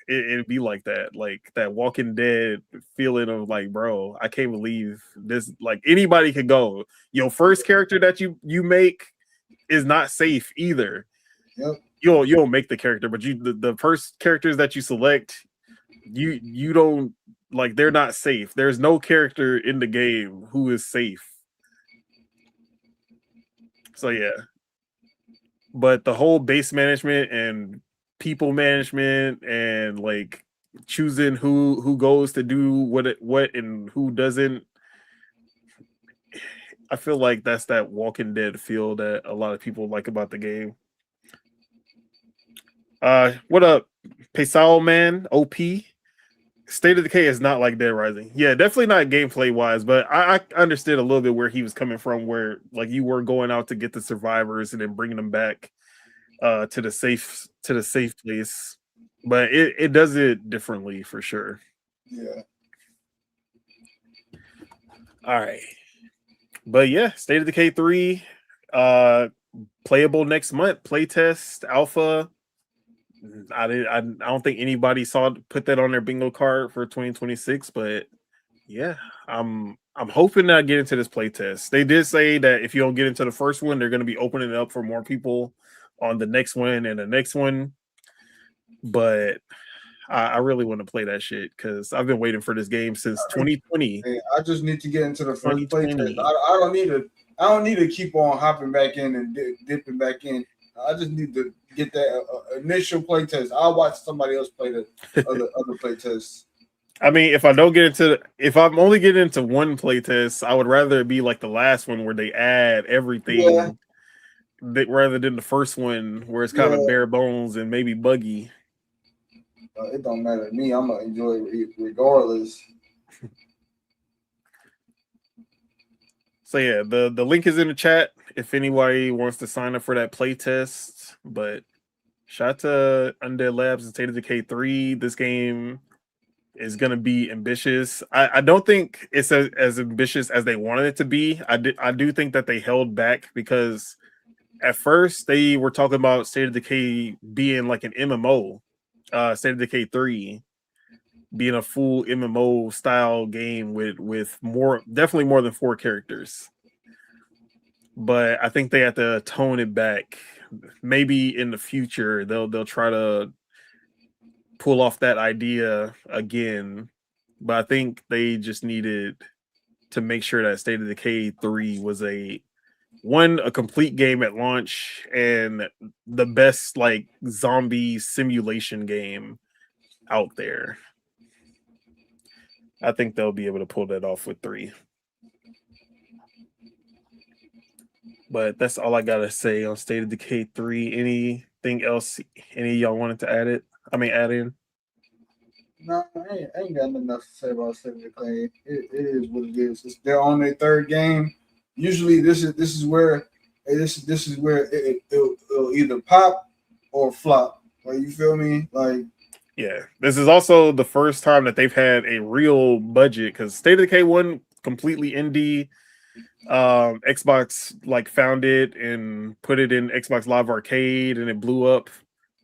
it'd be like that Walking Dead feeling of like, bro, I can't believe this. Like anybody could go. Your first character that you make is not safe either. Yep. You'll make the character, but the first characters that you select, you don't like, they're not safe. There's no character in the game who is safe. So yeah. But the whole base management and people management and like choosing who goes to do what and who doesn't, I feel like that's that Walking Dead feel that a lot of people like about the game. What up, Pesao man? OP. State of Decay is not like Dead Rising. Yeah, definitely not gameplay wise, but I understood a little bit where he was coming from, where like you were going out to get the survivors and then bringing them back to the safe place. But it does it differently for sure. Yeah. All right. But yeah, State of Decay 3, playable next month, playtest, alpha. I don't think anybody put that on their bingo card for 2026, but yeah, I'm hoping that I get into this playtest. They did say that if you don't get into the first one, they're going to be opening it up for more people on the next one and the next one. But I really want to play that shit because I've been waiting for this game since 2020. Hey, I just need to get into the first 2020. playtest. I don't need to keep on hopping back in and dipping back in. I just need to get that initial playtest. I'll watch somebody else play the other playtests. I mean, if I'm only getting into one playtest, I would rather it be like the last one where they add everything, rather than the first one where it's kind of bare bones and maybe buggy. It don't matter to me. I'm gonna enjoy it regardless. So yeah, the link is in the chat if anybody wants to sign up for that playtest. But shout out to Undead Labs and State of Decay 3. This game is gonna be ambitious. I don't think it's as ambitious as they wanted it to be. I do think that they held back because at first they were talking about State of Decay being like an MMO, State of Decay 3 being a full MMO style game with definitely more than 4 characters. But I think they have to tone it back. Maybe in the future they'll try to pull off that idea again. But I think they just needed to make sure that State of Decay 3 was a complete game at launch and the best like zombie simulation game out there. I think they'll be able to pull that off with 3. But that's all I gotta say on State of Decay 3. Anything else any of y'all wanted to add in? No, I ain't got nothing else to say about State of Decay. It is what it is. They're on their third game. Usually, this is where it'll either pop or flop. Like, you feel me? Like, yeah, this is also the first time that they've had a real budget because State of Decay 1 completely indie. Xbox like found it and put it in Xbox Live Arcade and it blew up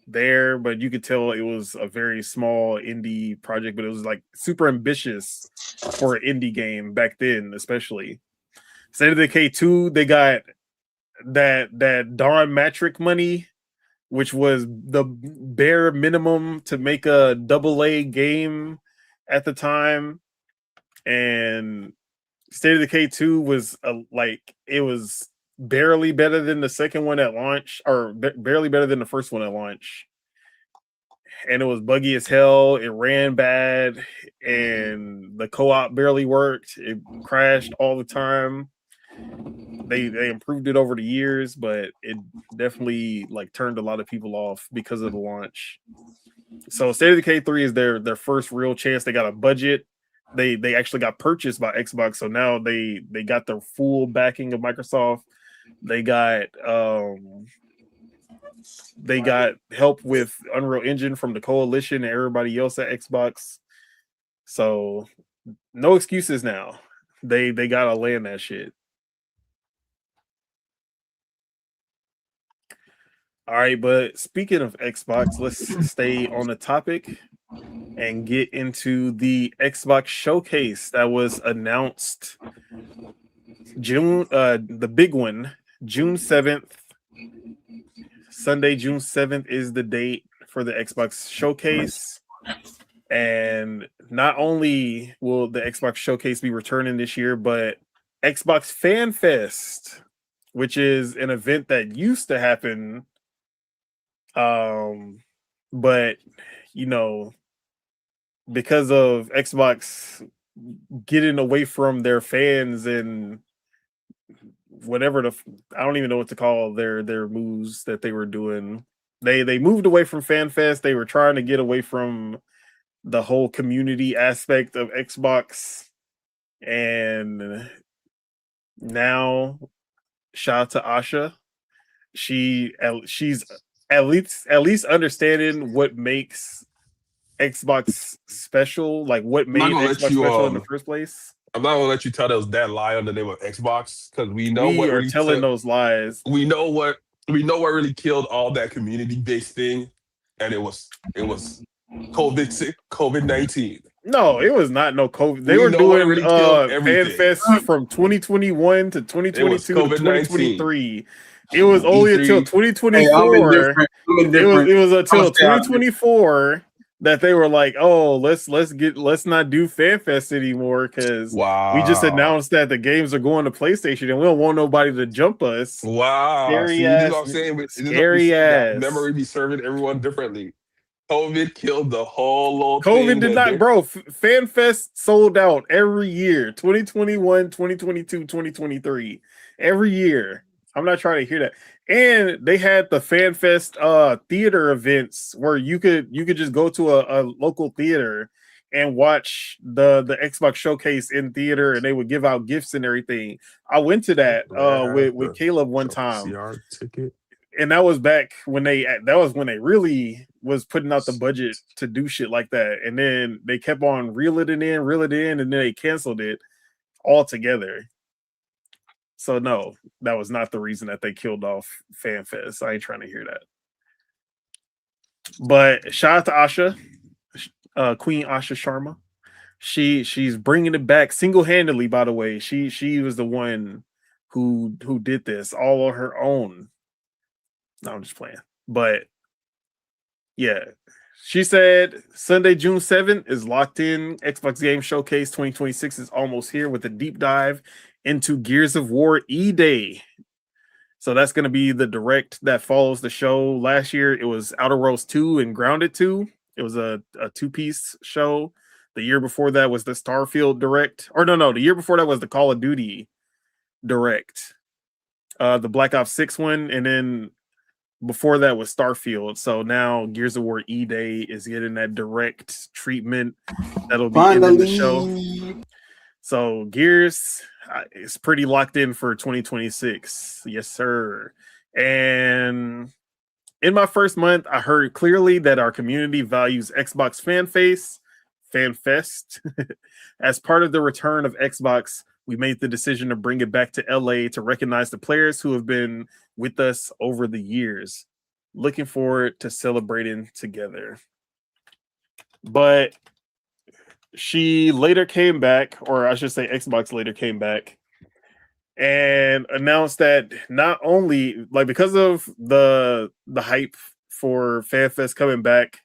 there, but you could tell it was a very small indie project, but it was like super ambitious for an indie game back then, especially. State of Decay 2, they got that darn metric money, which was the bare minimum to make a AA game at the time. And State of Decay 2 was it was barely better than the second one at launch, or barely better than the first one at launch. And it was buggy as hell. It ran bad, and the co-op barely worked. It crashed all the time. They improved it over the years, but it definitely like turned a lot of people off because of the launch. So State of Decay 3 is their first real chance. They got a budget. They actually got purchased by Xbox, so now they got the full backing of Microsoft. They got help with Unreal Engine from the Coalition and everybody else at Xbox. So no excuses now. They gotta land that shit. All right, but speaking of Xbox, let's stay on the topic and get into the Xbox showcase that was announced the big one, June 7th. Sunday, June 7th is the date for the Xbox showcase. And not only will the Xbox showcase be returning this year, but Xbox Fan Fest, which is an event that used to happen. But because of Xbox getting away from their fans and whatever I don't even know what to call their moves that they were doing. They moved away from Fan Fest. They were trying to get away from the whole community aspect of Xbox. And now, shout out to Asha. She's at least understanding what makes Xbox special, like what made Xbox special in the first place. I'm not gonna let you tell us that lie on the name of Xbox, because we know we what are really telling those lies. We know what really killed all that community-based thing, and it was COVID-19. No, it was not no COVID. They were doing really Fan Fest from 2021 to 2022 to 2023. It was only until 2024. It was until 2024 that they were like, "Oh, let's not do Fan Fest anymore because we just announced that the games are going to PlayStation and we don't want nobody to jump us." Wow, scary see, ass, you know what I'm saying? Scary ass. Memory be serving everyone differently. COVID killed the whole little COVID thing. did not, bro. Fan Fest sold out every year. 2021, 2022, 2023. Every year. I'm not trying to hear that. And they had the Fan Fest theater events where you could just go to a local theater and watch the Xbox showcase in theater, and they would give out gifts and everything. I went to that with Caleb one time. CR ticket. And that was back when they really was putting out the budget to do shit like that. And then they kept on reel it in, and then they canceled it altogether. So no, that was not the reason that they killed off Fan Fest. I ain't trying to hear that. But shout out to Asha, Queen Asha Sharma. She's bringing it back single-handedly. By the way, she was the one who did this all on her own. No, I'm just playing. But yeah, she said Sunday, June 7th is locked in. Xbox Game Showcase 2026 is almost here with a deep dive into Gears of War E-Day. So that's going to be the direct that follows the show. Last year, it was Outer Worlds 2 and Grounded 2. It was a two-piece show. The year before that was the Starfield direct. Or no, the year before that was the Call of Duty direct. The Black Ops 6 one, and then before that was Starfield. So now Gears of War E-Day is getting that direct treatment that'll be in the show. So Gears is pretty locked in for 2026. Yes, sir. And in my first month, I heard clearly that our community values Xbox Fan Fest. As part of the return of Xbox, we made the decision to bring it back to LA to recognize the players who have been with us over the years. Looking forward to celebrating together. But she later came back, or I should say Xbox later came back and announced that not only, like, because of the hype for FanFest coming back,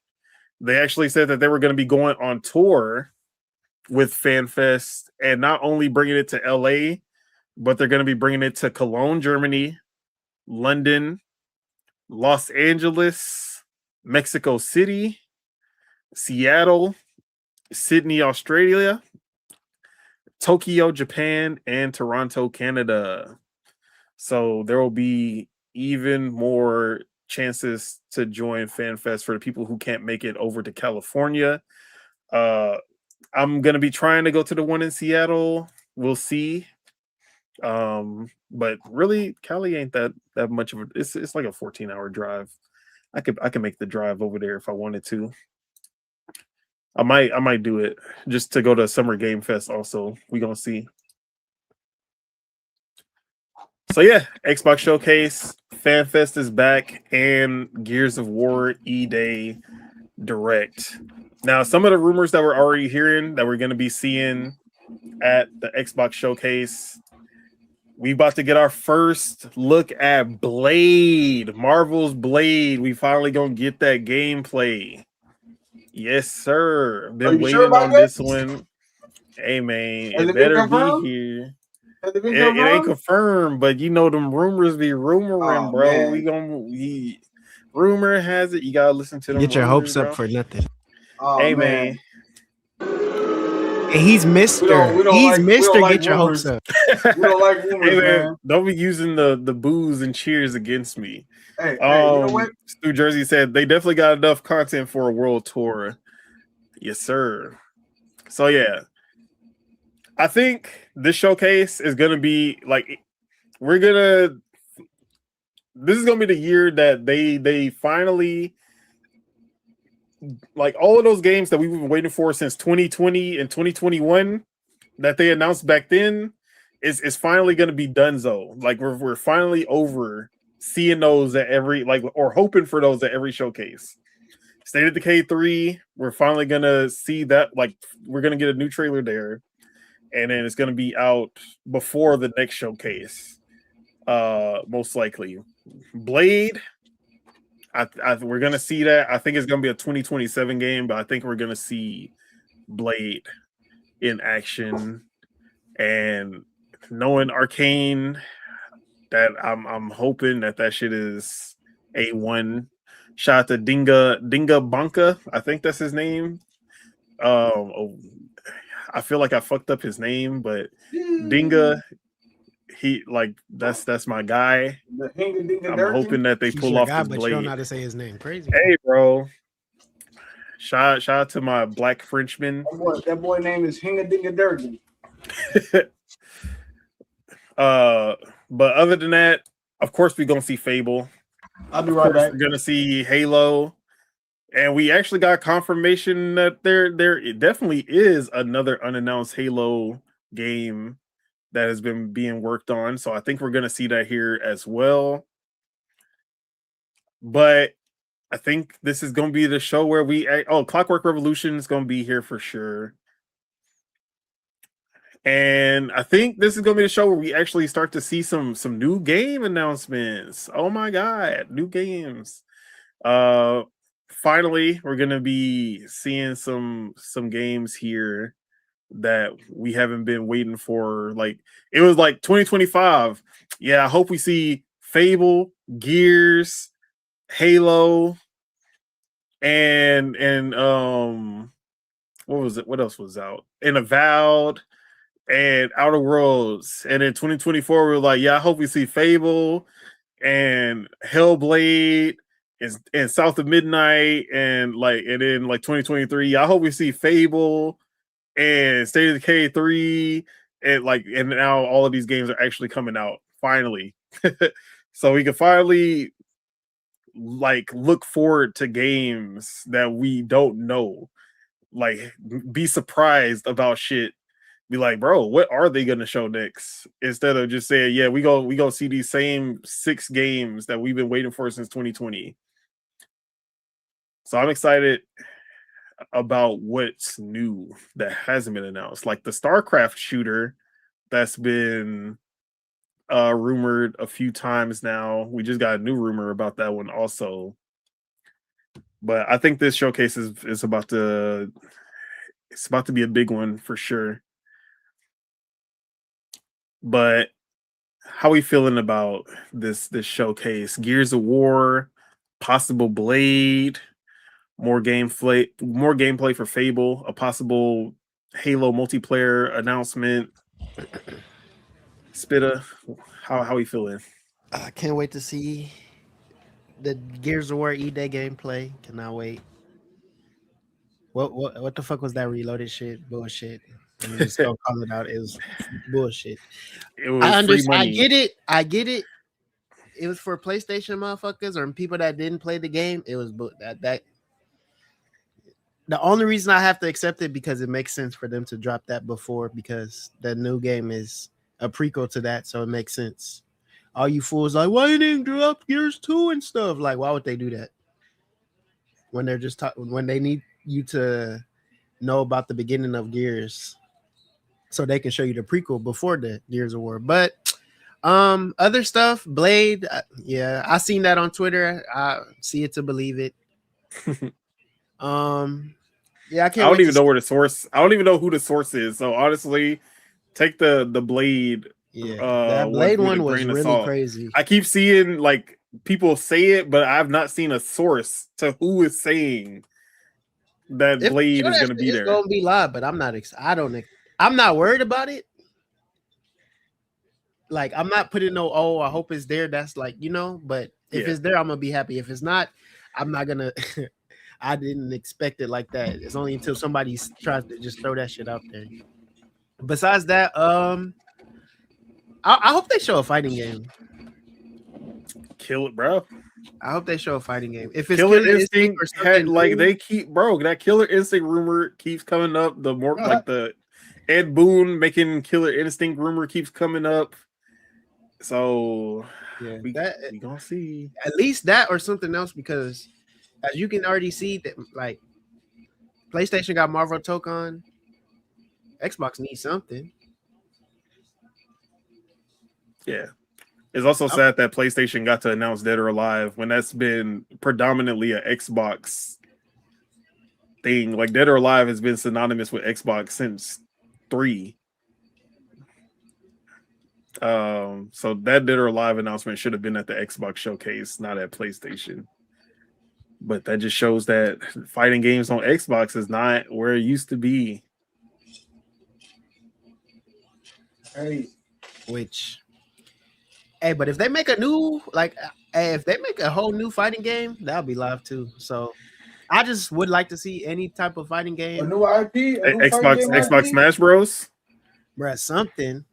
they actually said that they were going to be going on tour with FanFest and not only bringing it to LA, but they're going to be bringing it to Cologne, Germany, London, Los Angeles, Mexico City, Seattle, Sydney, Australia, Tokyo, Japan, and Toronto, Canada. So there will be even more chances to join FanFest for the people who can't make it over to California. I'm going to be trying to go to the one in Seattle. We'll see. But really, Cali ain't that much of a. It's like a 14-hour drive. I could make the drive over there if I wanted to. I might do it just to go to Summer Game Fest. Also, we gonna see. So yeah, Xbox Showcase, FanFest is back and Gears of War E-Day Direct. Now, some of the rumors that we're already hearing that we're going to be seeing at the Xbox Showcase, we about to get our first look at Blade, Marvel's Blade. We finally going to get that gameplay. Yes, sir. Been waiting on this one. Hey, man, it better be here. It ain't confirmed, but you know them rumors be rumoring, bro. Man. Rumor has it. You gotta listen to them. Get your rumors, hopes up bro. for nothing. Hey, man. And he's Mr. Get your hopes up. We don't like rumors, Hey, man. Don't be using the boos and cheers against me. Hey, you know what? Stu Jersey said they definitely got enough content for a world tour. Yes, sir. So yeah. I think this showcase is gonna be like this is gonna be the year that they finally, like, all of those games that we've been waiting for since 2020 and 2021 that they announced back then is finally gonna be donezo. Like we're finally over seeing those at every, like, or hoping for those at every showcase. State of Decay 3, we're finally gonna see that, like, we're gonna get a new trailer there. And then it's going to be out before the next showcase, most likely. Blade, we're going to see that. I think it's going to be a 2027 game, but I think we're going to see Blade in action. And knowing Arcane, that I'm hoping that shit is A1. Shout out to Dinga Banka, I think that's his name. I feel like I fucked up his name, but Dinga, that's my guy. I'm hoping that they pull off this Blade. But you don't know how to say his name. Crazy. Hey, bro. Shout out to my black Frenchman. That boy name is Hinga Dinga Durgan. But other than that, of course we're gonna see Fable. I'll be right back. We're gonna see Halo. And we actually got confirmation that there definitely is another unannounced Halo game that has been being worked on. So I think we're going to see that here as well. But I think this is going to be the show where Clockwork Revolution is going to be here for sure. And I think this is going to be the show where we actually start to see some new game announcements. Oh my God, new games. Finally, we're gonna be seeing some games here that we haven't been waiting for. Like, it was like 2025. Yeah, I hope we see Fable, Gears, Halo, and what was it? What else was out? And Avowed and Outer Worlds. And in 2024, we were like, yeah, I hope we see Fable and Hellblade and South of Midnight, and then 2023, I hope we see Fable and State of Decay 3, and now all of these games are actually coming out finally. So we can finally look forward to games that we don't know, be surprised about shit. Be like, bro, what are they gonna show next? Instead of just saying, yeah, we go see these same 6 games that we've been waiting for since 2020. So I'm excited about what's new that hasn't been announced. Like the StarCraft shooter that's been rumored a few times now. We just got a new rumor about that one also. But I think this showcase is about to be a big one for sure. But how are we feeling about this showcase? Gears of War, possible Blade, more gameplay for Fable, a possible Halo multiplayer announcement. Spitta, how are we feeling? I can't wait to see the Gears of War E-Day gameplay. Cannot wait. What the fuck was that reloaded shit? Bullshit. I'm just gonna call it out. It was bullshit. It was free money. I get it. It was for PlayStation motherfuckers or people that didn't play the game. It was that. The only reason I have to accept it because it makes sense for them to drop that before, because the new game is a prequel to that, so it makes sense. all you fools like, why you didn't drop Gears 2 and stuff? Like, why would they do that when they're just when they need you to know about the beginning of Gears so they can show you the prequel before the Gears of War? But other stuff, Blade, yeah, I seen that on Twitter. I see it to believe it. Yeah, I can't. I don't even know where the source. I don't even know who the source is. So honestly, take the Blade. Yeah, that Blade one was really crazy. I keep seeing like people say it, but I've not seen a source to who is saying that Blade is going to be there. It's going to be live, but I'm not. I'm not worried about it. Like, I'm not putting no. Oh, I hope it's there. That's like, you know. But if it's there, I'm gonna be happy. If it's not, I'm not gonna. I didn't expect it like that. It's only until somebody tries to just throw that shit out there. Besides that, I hope they show a fighting game. Kill it, bro. I hope they show a fighting game. If it's Killer Instinct, like they keep, bro, that Killer Instinct rumor keeps coming up. The more like the Ed Boon making Killer Instinct rumor keeps coming up. So yeah, we gonna see at least that or something else, because as you can already see that like PlayStation got Marvel Tokon, Xbox needs something. Yeah. It's also sad that PlayStation got to announce Dead or Alive when that's been predominantly an Xbox thing. Like Dead or Alive has been synonymous with Xbox since 3. So that Dead or Alive announcement should have been at the Xbox showcase, not at PlayStation. But that just shows that fighting games on Xbox is not where it used to be. Hey, but if they make a new, if they make a whole new fighting game, that'll be live too. So I just would like to see any type of fighting game. A new IP, Xbox Smash Bros. Bruh, something.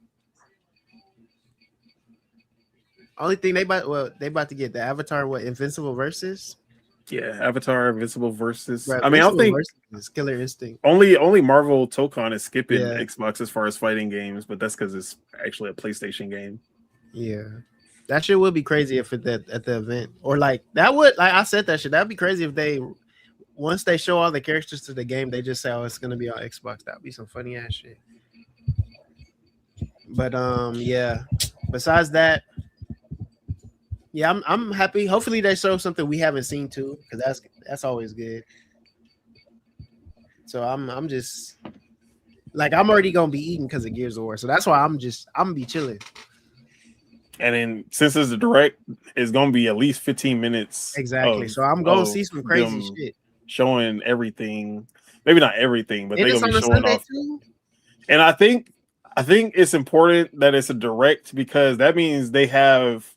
Only thing they about to get the Avatar, Invincible Versus? Yeah, Avatar, Invincible Versus. Bruh, I mean, I don't think Killer Instinct. Only Marvel Tokon is skipping Xbox as far as fighting games, but that's because it's actually a PlayStation game. Yeah, that shit would be crazy if at the event, or like that would, like I said, that shit that'd be crazy if they once they show all the characters to the game, they just say, oh, it's gonna be on Xbox. That'd be some funny ass shit. But yeah. Besides that, yeah, I'm happy. Hopefully they show something we haven't seen too, because that's always good. So I'm just like I'm already gonna be eating because of Gears of War, so that's why I'm gonna be chilling. And then since it's a direct, it's gonna be at least 15 minutes. Exactly. So I'm gonna see some crazy shit. Showing everything. Maybe not everything, but they're gonna be showing off. Too? And I think it's important that it's a direct because that means they have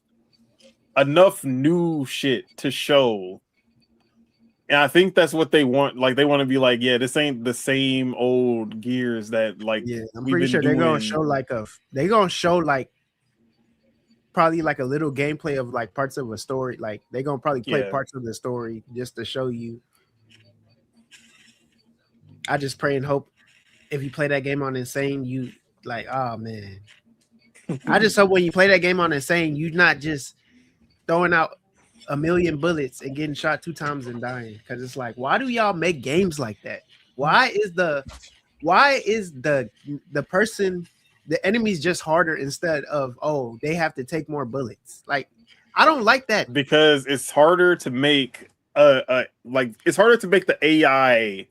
enough new shit to show. And I think that's what they want. Like they want to be like, yeah, this ain't the same old Gears that like. Yeah, I'm pretty sure they're gonna show like probably like a little gameplay of like parts of a story. Like they're gonna probably play parts of the story just to show you. I just pray and hope if you play that game on Insane, you like, oh man. I just hope when you play that game on Insane, you're not just throwing out a million bullets and getting shot 2 times and dying. Because it's like, why do y'all make games like that? Why is the person, the enemy's just harder instead of, oh, they have to take more bullets? Like, I don't like that. Because it's harder to make it's harder to make the AI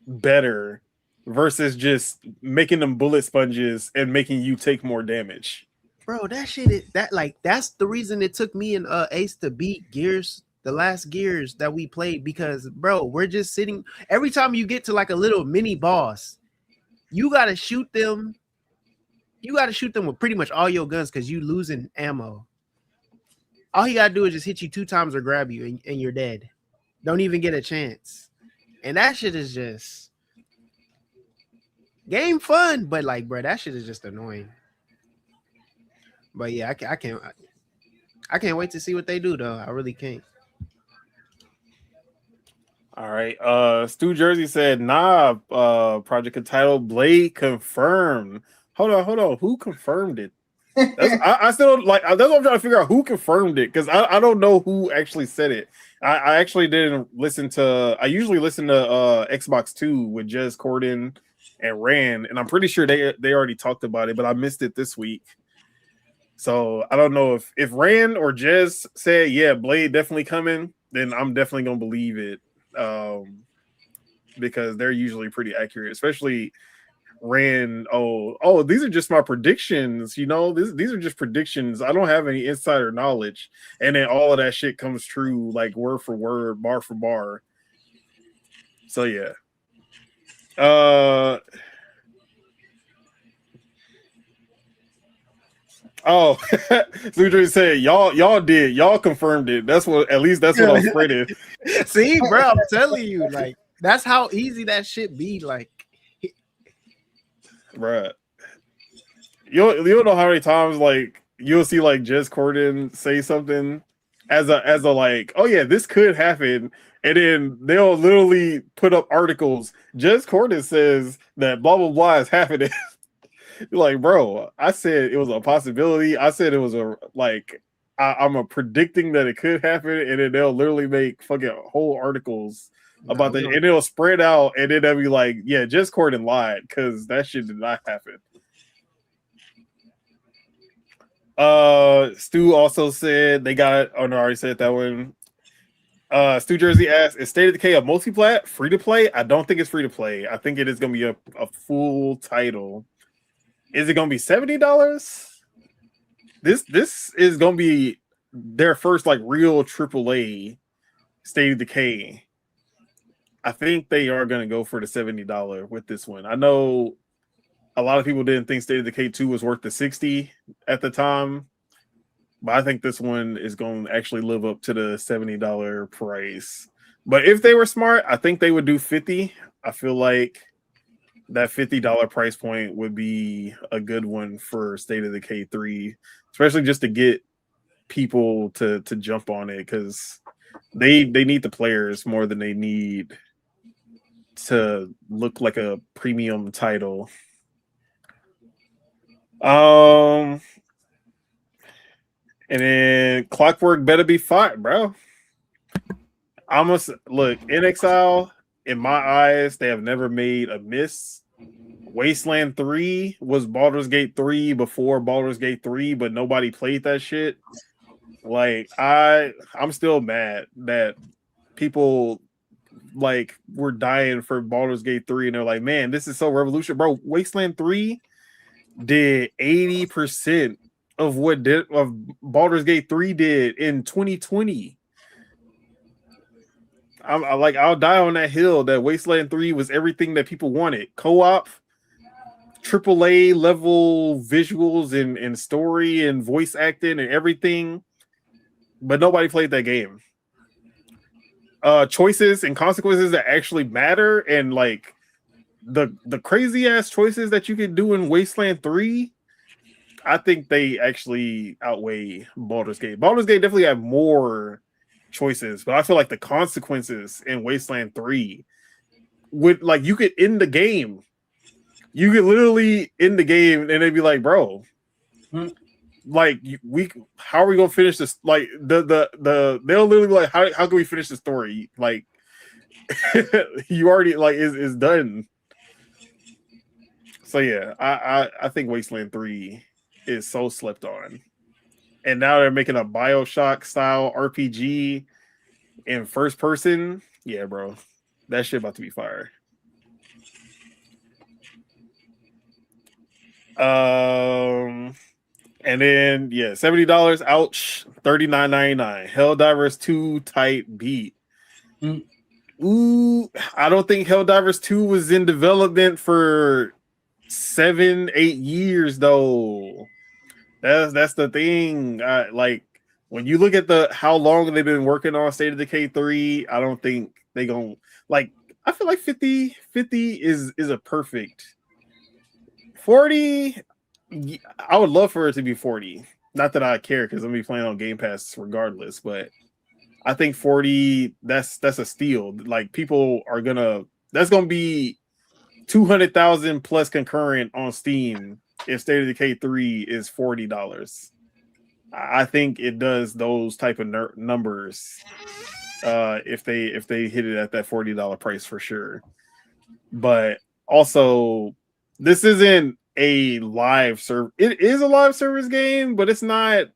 better versus just making them bullet sponges and making you take more damage. Bro, that shit is that's the reason it took me and Ace to beat Gears, the last Gears that we played, because bro, we're just sitting every time you get to like a little mini boss, you gotta shoot them. You gotta shoot them with pretty much all your guns because you losing ammo. All he gotta do is just hit you 2 times or grab you and you're dead. Don't even get a chance. And that shit is just game fun, but like, bro, that shit is just annoying. But yeah, I can't wait to see what they do though. I really can't. All right. Stu Jersey said, nah, Project Untitled Blade confirmed. Hold on. Who confirmed it? I still like that's what I'm trying to figure out who confirmed it because I don't know who actually said it. I actually didn't listen to. I usually listen to Xbox 2 with Jez Corden and Rand, and I'm pretty sure they already talked about it, but I missed it this week. So I don't know if Rand or Jez said, yeah, Blade definitely coming, then I'm definitely gonna believe it. Because they're usually pretty accurate, especially Rand. Oh, these are just my predictions, these are just predictions. I don't have any insider knowledge. And then all of that shit comes true, like word for word, bar for bar. So yeah. Oh, Sudre said y'all confirmed it. That's what I'm spreading. See, bro, I'm telling you, like that's how easy that shit be. Like, bruh, you'll know how many times like you'll see like Jez Corden say something as a like, oh yeah, this could happen, and then they'll literally put up articles. Jez Corden says that blah blah blah is happening. Like, bro, I said it was a possibility. I said it was I'm predicting that it could happen, and then they'll literally make fucking whole articles about that, and it'll spread out, and then they'll be like, yeah, Jez Corden lied because that shit did not happen. Stu also said they got. Oh no, I already said that one. Stu Jersey asked, "Is State of Decay a multi-plat free to play?" I don't think it's free to play. I think it is going to be a full title. Is it going to be $70? This is going to be their first like real AAA State of Decay. I think they are going to go for the $70 with this one. I know a lot of people didn't think State of Decay 2 was worth the $60 at the time, but I think this one is going to actually live up to the $70 price. But if they were smart, I think they would do $50. I feel like that $50 price point would be a good one for State of Decay 3, especially just to get people to jump on it because they need the players more than they need to look like a premium title. And then Clockwork better be fire, bro. I must look in Exile. In my eyes, they have never made a miss. Wasteland 3 was Baldur's Gate 3 before Baldur's Gate 3, but nobody played that shit. Like I'm still mad that people like were dying for Baldur's Gate 3 and they're like, man, this is so revolutionary. Bro, Wasteland 3 did 80% of what Baldur's Gate 3 did in 2020. I'll die on that hill that Wasteland 3 was everything that people wanted. Co-op, AAA level visuals and story and voice acting and everything, but nobody played that game. Choices and consequences that actually matter, and like the crazy ass choices that you can do in Wasteland 3, I think they actually outweigh Baldur's Gate. Baldur's Gate definitely have more choices, but I feel like the consequences in Wasteland 3 would, like, you could end the game. You could literally end the game and they'd be like, bro, like how are we gonna finish this? Like they'll literally be like, how can we finish the story? Like you already like is done. So yeah, I think Wasteland 3 is so slept on. And now they're making a BioShock style RPG in first person. Yeah, bro. That shit about to be fire. And then yeah, $70. Ouch. $39.99. Helldivers 2 type beat. Ooh, I don't think Helldivers 2 was in development for 7-8 years though. That's the thing. Like when you look at how long they've been working on State of Decay 3, I don't think they gonna like. I feel like 50 is a perfect 40. I would love for it to be 40. Not that I care because I'm gonna be playing on Game Pass regardless, but I think 40. That's a steal. Like people are gonna. That's gonna be 200,000 plus concurrent on Steam if State of Decay 3 is $40. I think it does those type of numbers if they hit it at that $40 price for sure. But also, this isn't a live serve. It is a live service game, but it's not.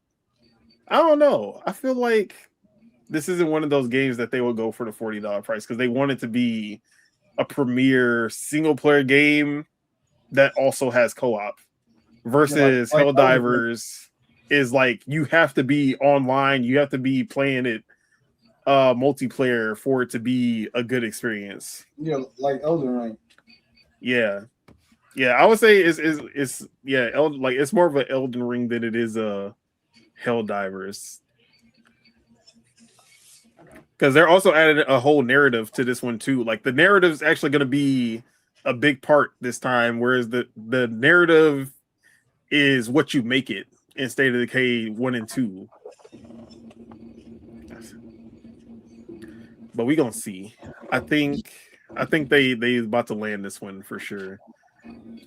I don't know. I feel like this isn't one of those games that they will go for the $40 price because they want it to be a premier single player game that also has co-op versus Helldivers is like you have to be online, you have to be playing it multiplayer for it to be a good experience. Yeah, like Elden Ring. Yeah. Yeah, I would say it's it's more of an Elden Ring than it is a Helldivers. Because they're also added a whole narrative to this one too. Like the narrative is actually going to be a big part this time, whereas the narrative is what you make it in State of Decay 1 and 2. But we gonna see. I think they about to land this one for sure.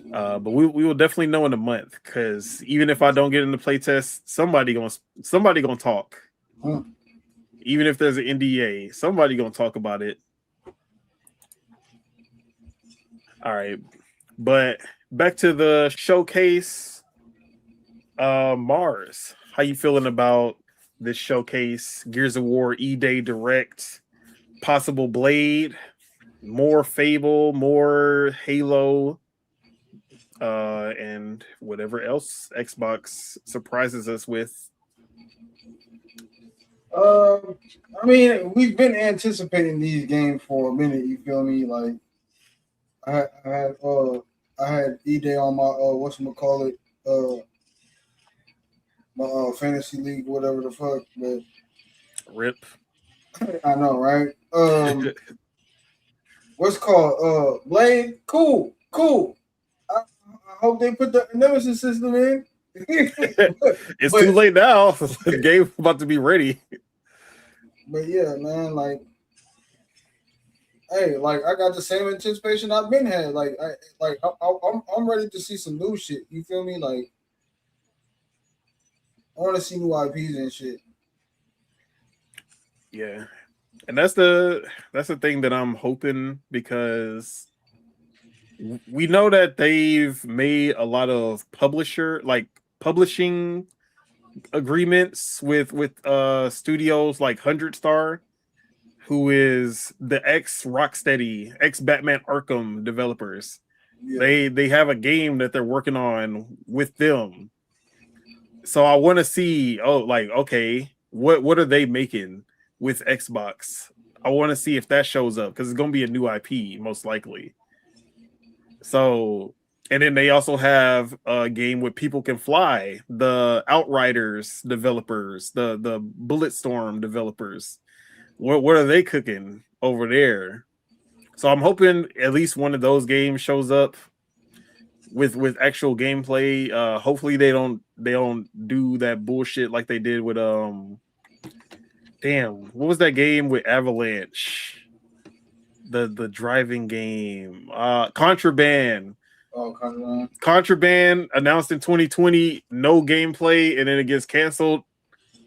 But we will definitely know in a month because even if I don't get in the playtest, somebody gonna talk. Even if there's an NDA, somebody gonna talk about it. All right, but back to the showcase. Mars, how you feeling about this showcase? Gears of War E-Day Direct, possible Blade, more Fable, more Halo, and whatever else Xbox surprises us with. I mean, we've been anticipating these games for a minute. You feel me? Like, I had E-Day on my whatchamacallit, my fantasy league, whatever the fuck. But Rip. I know, right? What's called Blade? Cool. I hope they put the Nemesis system in. It's too late now. The game's about to be ready. But yeah, man, like, hey, like I got the same anticipation I've been had. I'm ready to see some new shit. You feel me? Like, I want to see new IPs and shit. Yeah, and that's the thing that I'm hoping because we know that they've made a lot of publishing agreements with studios like 100 Star, who is the ex Rocksteady, ex Batman Arkham developers. Yeah. They have a game that they're working on with them. So I want to see, okay, what are they making with Xbox? I want to see if that shows up because it's going to be a new IP most likely. So, and then they also have a game where People Can Fly, the Outriders developers, the Bulletstorm developers. What are they cooking over there? So I'm hoping at least one of those games shows up with actual gameplay. Hopefully they don't do that bullshit like they did with what was that game with Avalanche? The driving game. Contraband. Oh, Contraband announced in 2020, no gameplay, and then it gets canceled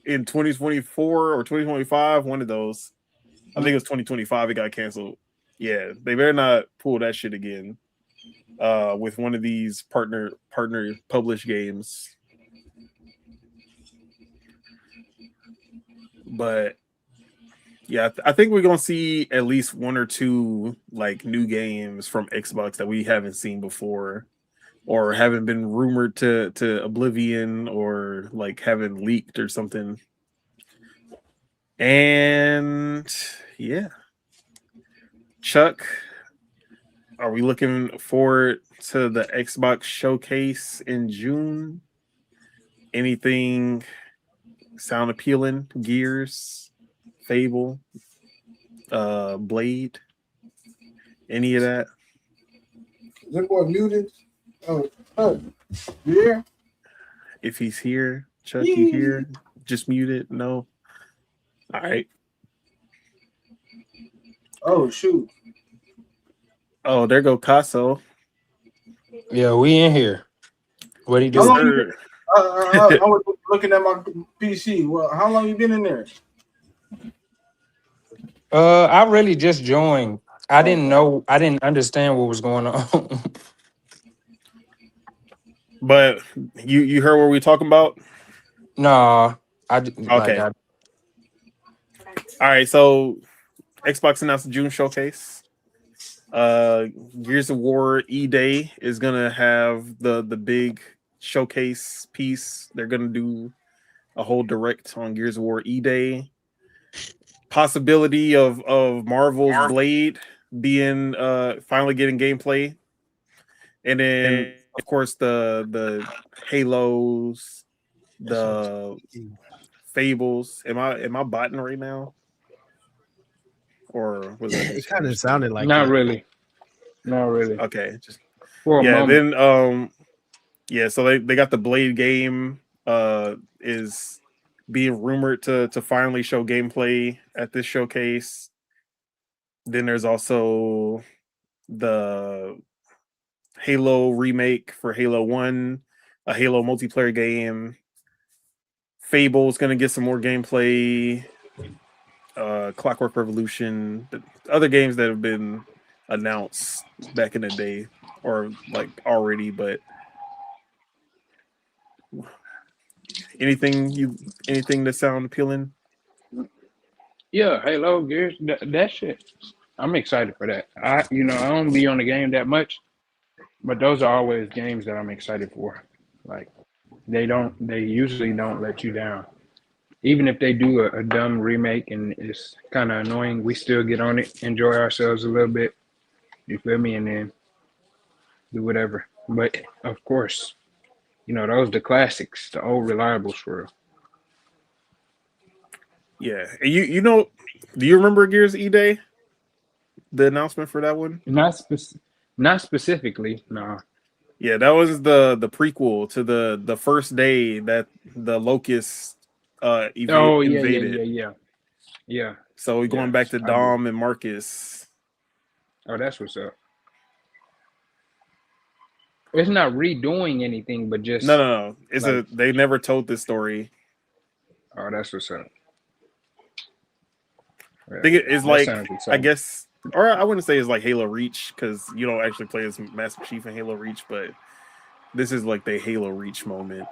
in 2024 or 2025. One of those. I think it was 2025. It got canceled. Yeah, they better not pull that shit again. With one of these partner published games. But yeah, I think we're gonna see at least one or two like new games from Xbox that we haven't seen before, or haven't been rumored to oblivion, or like haven't leaked or something. And yeah, Chuck, are we looking forward to the Xbox showcase in June? Anything sound appealing? Gears, Fable, Blade, any of that? Is that boy muted? Oh, yeah. If he's here, Chuck, you here? Just muted? No. All right. Oh shoot. Oh, there go Casso. Yeah, we in here. What he How do? long Sir. I was looking at my PC. Well, how long you been in there? I really just joined. I didn't know. I didn't understand what was going on. But you heard what we talking about? Nah, like Okay. All right. So Xbox announced the June showcase. Gears of War E-Day is gonna have the big showcase piece. They're gonna do a whole direct on Gears of War E-Day. Possibility of Marvel's Blade being finally getting gameplay. And then of course the Halos, the Fables. Am I botting right now? Or was that It kind of sounded like Not that. really. Not really. okay? Just For a moment. then so they got the Blade game is being rumored to finally show gameplay at this showcase. Then there's also the Halo remake for Halo 1, a Halo multiplayer game. Fable's gonna get some more gameplay. Clockwork Revolution, the other games that have been announced back in the day or like already, but anything that sound appealing? Yeah, Halo, Gears, that shit. I'm excited for that. I don't be on the game that much, but those are always games that I'm excited for. Like they usually don't let you down. Even if they do a dumb remake and it's kind of annoying, we still get on it, enjoy ourselves a little bit. You feel me? And then do whatever. But of course, those the classics, the old reliables for real. Yeah, and do you remember Gears E-Day? The announcement for that one? Not specifically, no. Yeah, that was the prequel to the first day that the Locusts invaded. Yeah. So we're going back to Dom and Marcus. Oh, that's what's up. It's not redoing anything, but just no. It's they never told this story. Oh, that's what's up. I think it's like, I guess, or I wouldn't say it's like Halo Reach because you don't actually play as Master Chief in Halo Reach, but this is like the Halo Reach moment.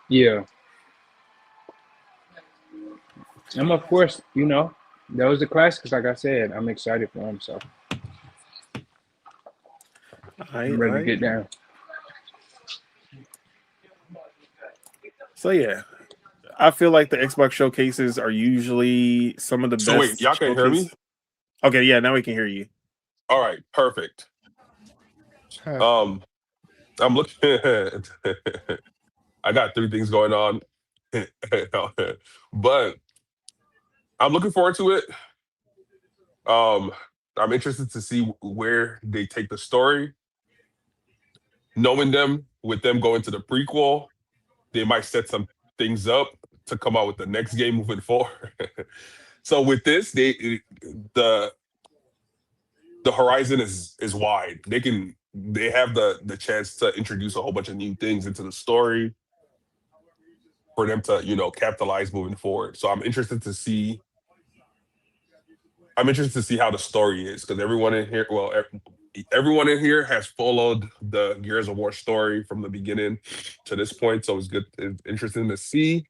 Yeah. And of course, those are classics. Like I said, I'm excited for them, so I'm ready to get down. So yeah, I feel like the Xbox showcases are usually some of the best. So wait, y'all can hear me? Okay, yeah, now we can hear you. All right, perfect. I'm looking. I got 3 things going on, but I'm looking forward to it. I'm interested to see where they take the story. Knowing them, with them going to the prequel, they might set some things up to come out with the next game moving forward. So with this, the horizon is wide. They have the chance to introduce a whole bunch of new things into the story for them to capitalize moving forward. So I'm interested to see how the story is, because everyone in here has followed the Gears of War story from the beginning to this point. So it's interesting to see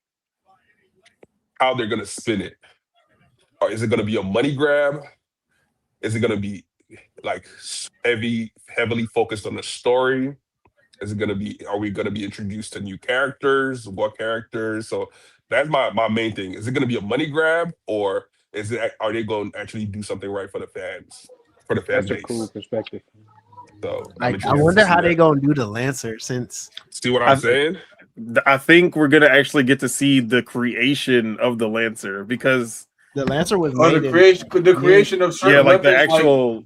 how they're gonna spin it. Or is it gonna be a money grab? Is it gonna be like heavily focused on the story? Are we gonna be introduced to new characters? What characters? So that's my main thing. Is it gonna be a money grab, or are they going to actually do something right for the fans, for the fan That's base? a cool perspective. So I wonder how they gonna do the Lancer, since see what I'm saying? I think we're gonna actually get to see the creation of the Lancer, because the Lancer was the creation of certain like the weapons,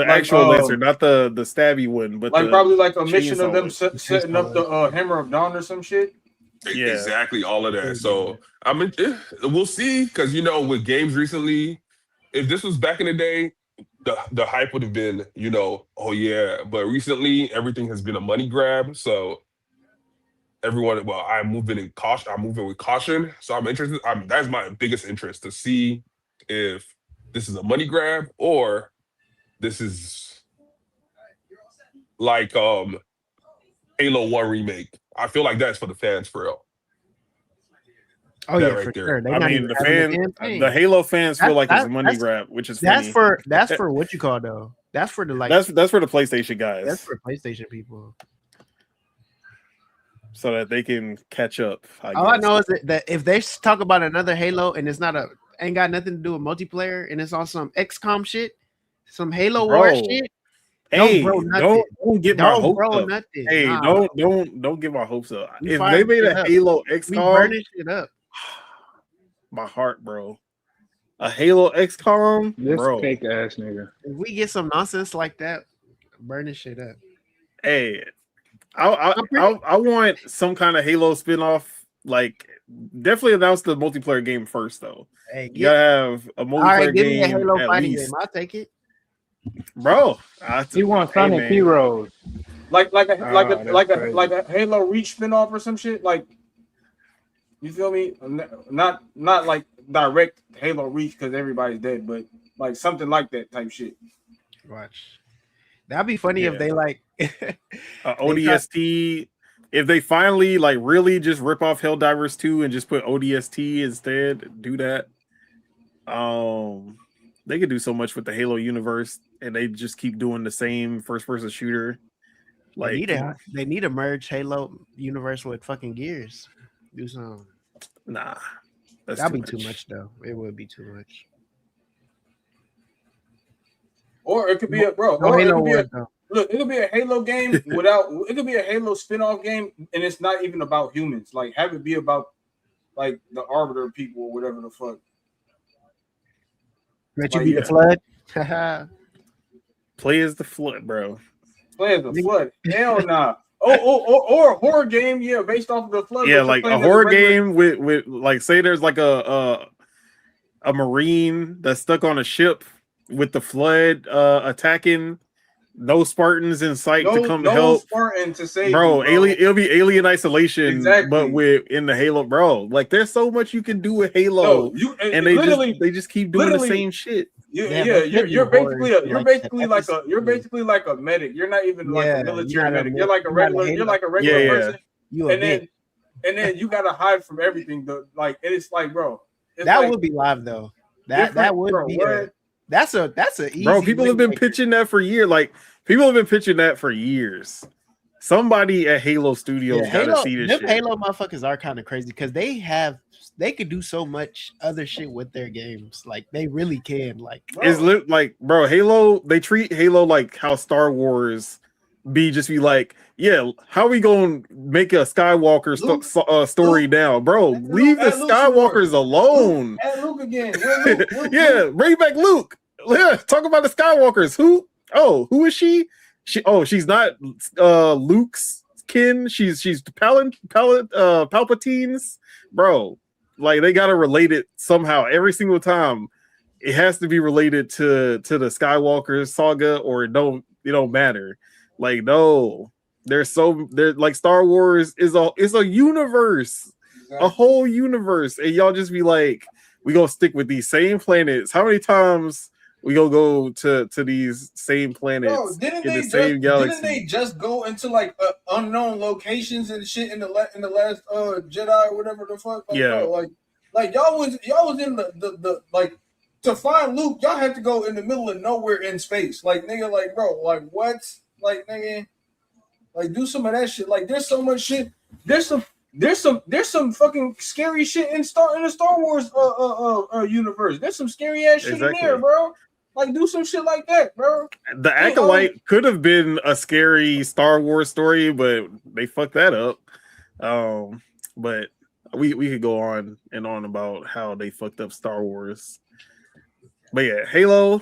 actual Lancer, not the stabby one, but like probably like a mission of them chainsaw setting up the Hammer of Dawn or some shit. Yeah, exactly, all of that. So we'll see, because with games recently, if this was back in the day, the hype would have been, oh yeah, but recently everything has been a money grab. So everyone, well, I'm moving with caution. So I'm interested. That's my biggest interest, to see if this is a money grab or this is like Halo 1 remake. I feel like that's for the fans for real. Oh That yeah, right for there. sure. They I not mean, even the having a fan, campaign. the Halo fans feel like it's a money that's- grab, which is That's funny. that's for what you call though. That's for the like. That's for the PlayStation guys, That's for PlayStation people. so that they can catch up. All I know is that if they talk about another Halo and it's ain't got nothing to do with multiplayer and it's on some XCOM shit, some Halo War shit. Hey, Don't bro nothing. don't get my hopes bro up. nothing. Hey, Nah. don't get my hopes up. We If they firing made shit a up. Halo We XCOM, burning shit up. my heart, bro. A Halo XCOM, This bro. fake ass nigga. If we get some nonsense like that, burning shit up. Hey, I want some kind of Halo spinoff. Like, definitely announce the multiplayer game first, though. Hey, You gotta have a all right, multiplayer give me a game Halo at fighting least, game. I'll take it. bro. He wants Sonic man. Heroes. Like a That's Halo Reach spinoff or some shit. Like, you feel me? Not like direct Halo Reach because everybody's dead, but like something like that type shit. Watch. That'd be funny if they like ODST. If they finally like really just rip off Helldivers 2 and just put ODST instead, do that. They could do so much with the Halo universe, and they just keep doing the same first-person shooter. Like, they need to merge Halo universe with fucking Gears. Do something. nah, that'd be too much though. It would be too much. Or it could be a bro. No Or it Halo could be Wars, a, though. look, it could be a Halo game without. It could be a Halo spinoff game, and it's not even about humans. Like, have it be about like the Arbiter people or whatever the fuck. Let you Like, be yeah. the flood. Play as the Flood, bro. Play as the Flood. Hell nah. Or a horror game, yeah, based off of the Flood. Yeah, but like you're a playing as horror regular- game with like, say there's like a Marine that's stuck on a ship with the Flood attacking. No Spartans in sight to come help. Spartan to save Bro, you, bro. it'll be Alien Isolation, Exactly. but in the Halo, bro. Like, there's so much you can do with Halo, and they just keep doing the same shit. You're basically like a medic. You're not even like a military medic. You're like a regular person. And then you gotta hide from everything. Like, and it's like, bro, that would be live though. That would be. That's a easy. Bro, people have been pitching that for years. Like, people have been pitching that for years. Somebody at Halo Studios gotta see this shit. Halo motherfuckers are kind of crazy because they could do so much other shit with their games. Like, they really can. Like, bro, Halo, they treat Halo like how Star Wars be like, yeah, how we gonna make a Skywalker story now, bro? Leave the Skywalkers alone. And Luke again. Yeah, bring back Luke. Yeah, talk about the Skywalkers. Who is she? She's not Luke's kin. She's Palpatine's, bro. Like, they gotta relate it somehow every single time. It has to be related to the Skywalker saga, or it don't matter. Like, no, there's like, Star Wars is a universe, a whole universe, and y'all just be like, we gonna stick with these same planets. How many times we gonna go to these same planets? Bro, same galaxy? Didn't they just go into like unknown locations and shit in the last Jedi or whatever the fuck? Like, yeah, bro, like y'all was in the like, to find Luke, y'all had to go in the middle of nowhere in space. Like, nigga, like, bro, like, what? Like, nigga, like, do some of that shit. Like, there's so much shit. There's some fucking scary shit in the Star Wars universe. There's some scary ass shit in there, bro. Like, do some shit like that, bro. The Acolyte could have been a scary Star Wars story, but they fucked that up. But we could go on and on about how they fucked up Star Wars. But yeah, Halo,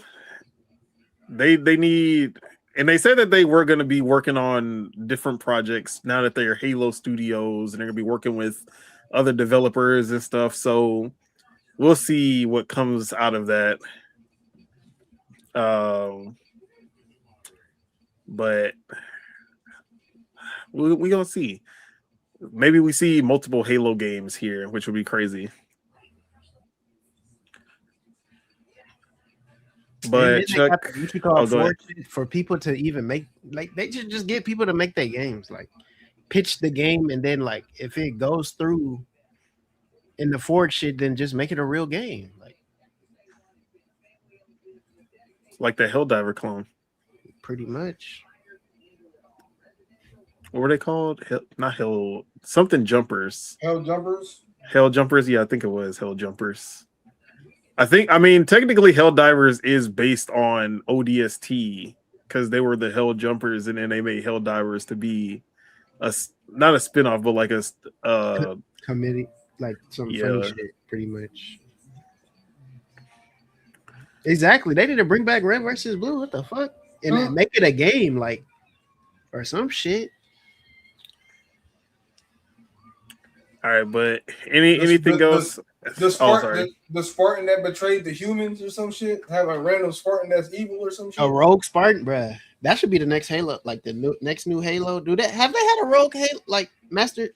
they need, and they said that they were going to be working on different projects now that they're Halo Studios, and they're going to be working with other developers and stuff. So we'll see what comes out of that. But we gonna see. Maybe we see multiple Halo games here, which would be crazy. But Chuck, you should call for people to even make they should just get people to make their games, like pitch the game, and then like if it goes through in the Forge shit, then just make it a real game, like the Helldiver clone. Pretty much. What were they called? Not Hell something Jumpers. Hell Jumpers. Hell Jumpers. Yeah, I think it was Hell Jumpers. I mean, technically, Helldivers is based on ODST because they were the Hell Jumpers, and then they made Helldivers to be not a spinoff, but like a committee, like some funny shit, pretty much. Exactly. They need to bring back Red versus Blue. What the fuck? And then make it a game, like, or some shit. All right, but anything else? The Spartan that betrayed the humans or some shit. Have a random Spartan that's evil or some shit. A rogue Spartan, bruh. That should be the next Halo, like the next new Halo. Have they had a rogue Halo, like Master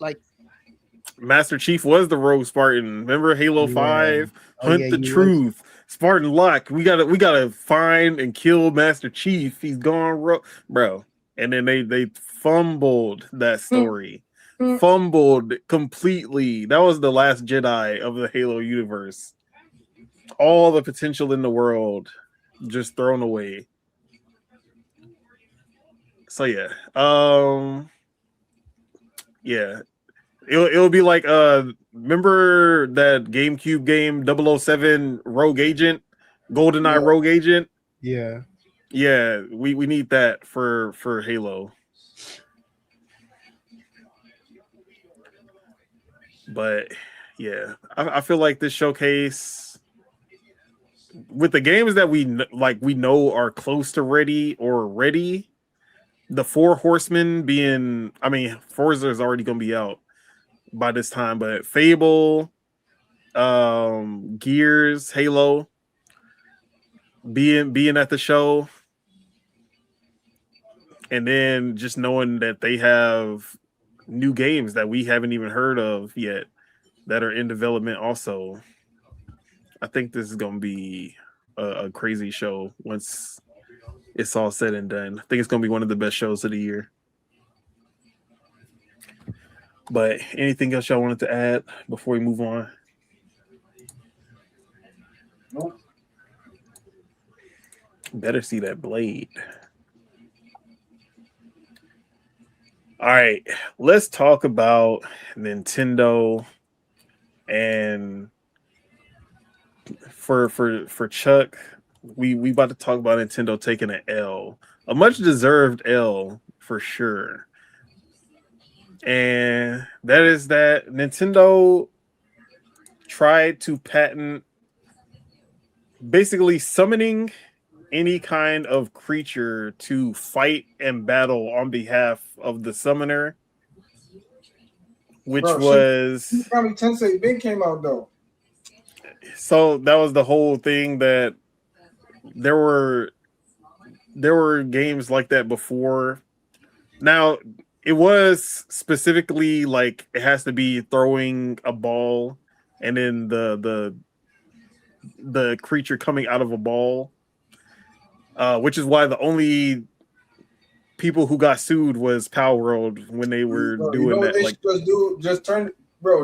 Chief was the rogue Spartan. Remember Halo 5? Hunt the truth. Spartan Lock. We gotta find and kill Master Chief. He's gone bro. And then they fumbled that story. Fumbled completely. That was the last Jedi of the Halo universe. All the potential in the world just thrown away. So yeah. Yeah. It'll be like remember that GameCube game 007 Rogue Agent, GoldenEye Rogue Agent? Yeah. Yeah, we need that for Halo. But yeah, I feel like this showcase with the games that we know are close to ready or ready, the 4 Horsemen being, I mean, Forza is already going to be out by this time, but Fable, Gears, Halo being at the show, and then just knowing that they have new games that we haven't even heard of yet that are in development also. I think this is going to be a crazy show once it's all said and done. I think it's going to be one of the best shows of the year. But anything else y'all wanted to add before we move on? Nope. Better see that blade. All right, let's talk about Nintendo, and for Chuck, we about to talk about Nintendo taking an L, a much deserved L for sure, and that is that Nintendo tried to patent basically summoning any kind of creature to fight and battle on behalf of the summoner, which was probably Tensei Big came out though. So that was the whole thing, that there were games like that before. Now it was specifically like it has to be throwing a ball and then the creature coming out of a ball. Which is why the only people who got sued was Power World when they were doing that.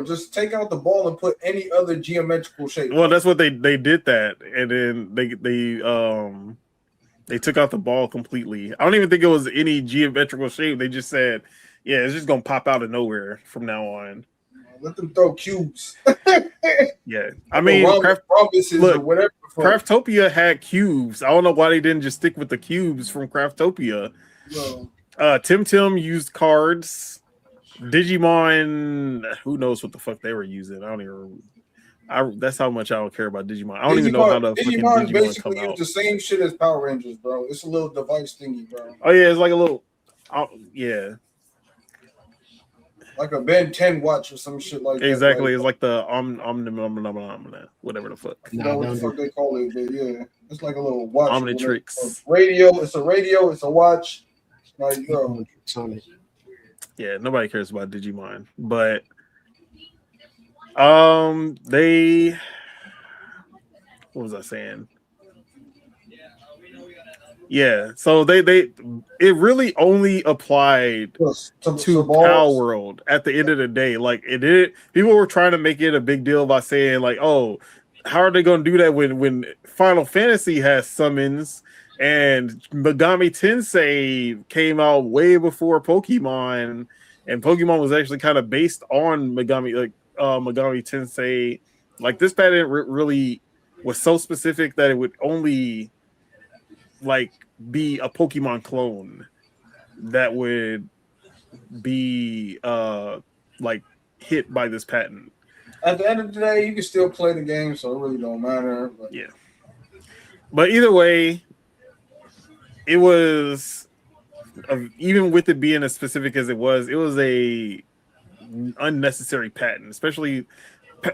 Just take out the ball and put any other geometrical shape. Well, that's what they did that, and then they took out the ball completely. I don't even think it was any geometrical shape. They just said, yeah, it's just gonna pop out of nowhere from now on. Let them throw cubes. Yeah, I mean, Craftopia had cubes. I don't know why they didn't just stick with the cubes from Craftopia. No. Tim used cards. Digimon, who knows what the fuck they were using? I don't even. That's how much I don't care about Digimon. I don't even know how the Digimon basically use the same shit as Power Rangers, bro. It's a little device thingy, bro. Oh yeah, it's like a little. Yeah. like a Ben 10 watch or some shit like Exactly, that. it's like the whatever the fuck. What the fuck they call it, but yeah, it's like a little watch. Omnitrix. Radio. It's a radio. It's a watch. Like, yo. Yeah, nobody cares about Digimon, but they. What was I saying? Yeah, so they it really only applied to Power World at the end of the day. Like people were trying to make it a big deal by saying like, oh, how are they going to do that when Final Fantasy has summons and Megami Tensei came out way before Pokemon, and Pokemon was actually kind of based on Megami Tensei. Like this pattern really was so specific that it would only like be a Pokemon clone that would be like hit by this patent. At the end of the day, you can still play the game, so it really don't matter. But. Yeah. But either way, it was even with it being as specific as it was a unnecessary patent, especially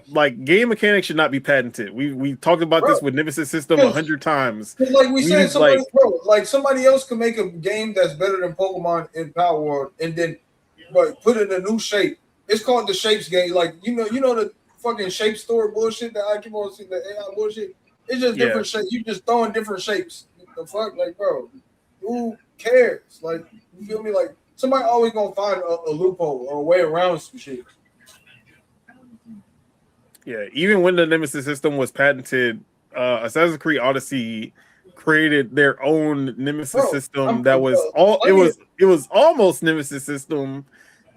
like game mechanics should not be patented. We talked about this with Nemesis System 100 times. Like we said, somebody else can make a game that's better than Pokemon in Power World, and then put it in a new shape. It's called the Shapes game. Like you know the fucking shape store bullshit that I keep on seeing, the AI bullshit. It's just different shapes. You just throwing different shapes. The fuck, like, bro, who cares? Like, you feel me? Like somebody always gonna find a loophole or a way around some shit. Yeah, even when the Nemesis system was patented, Assassin's Creed Odyssey created their own Nemesis system that was it was almost Nemesis system,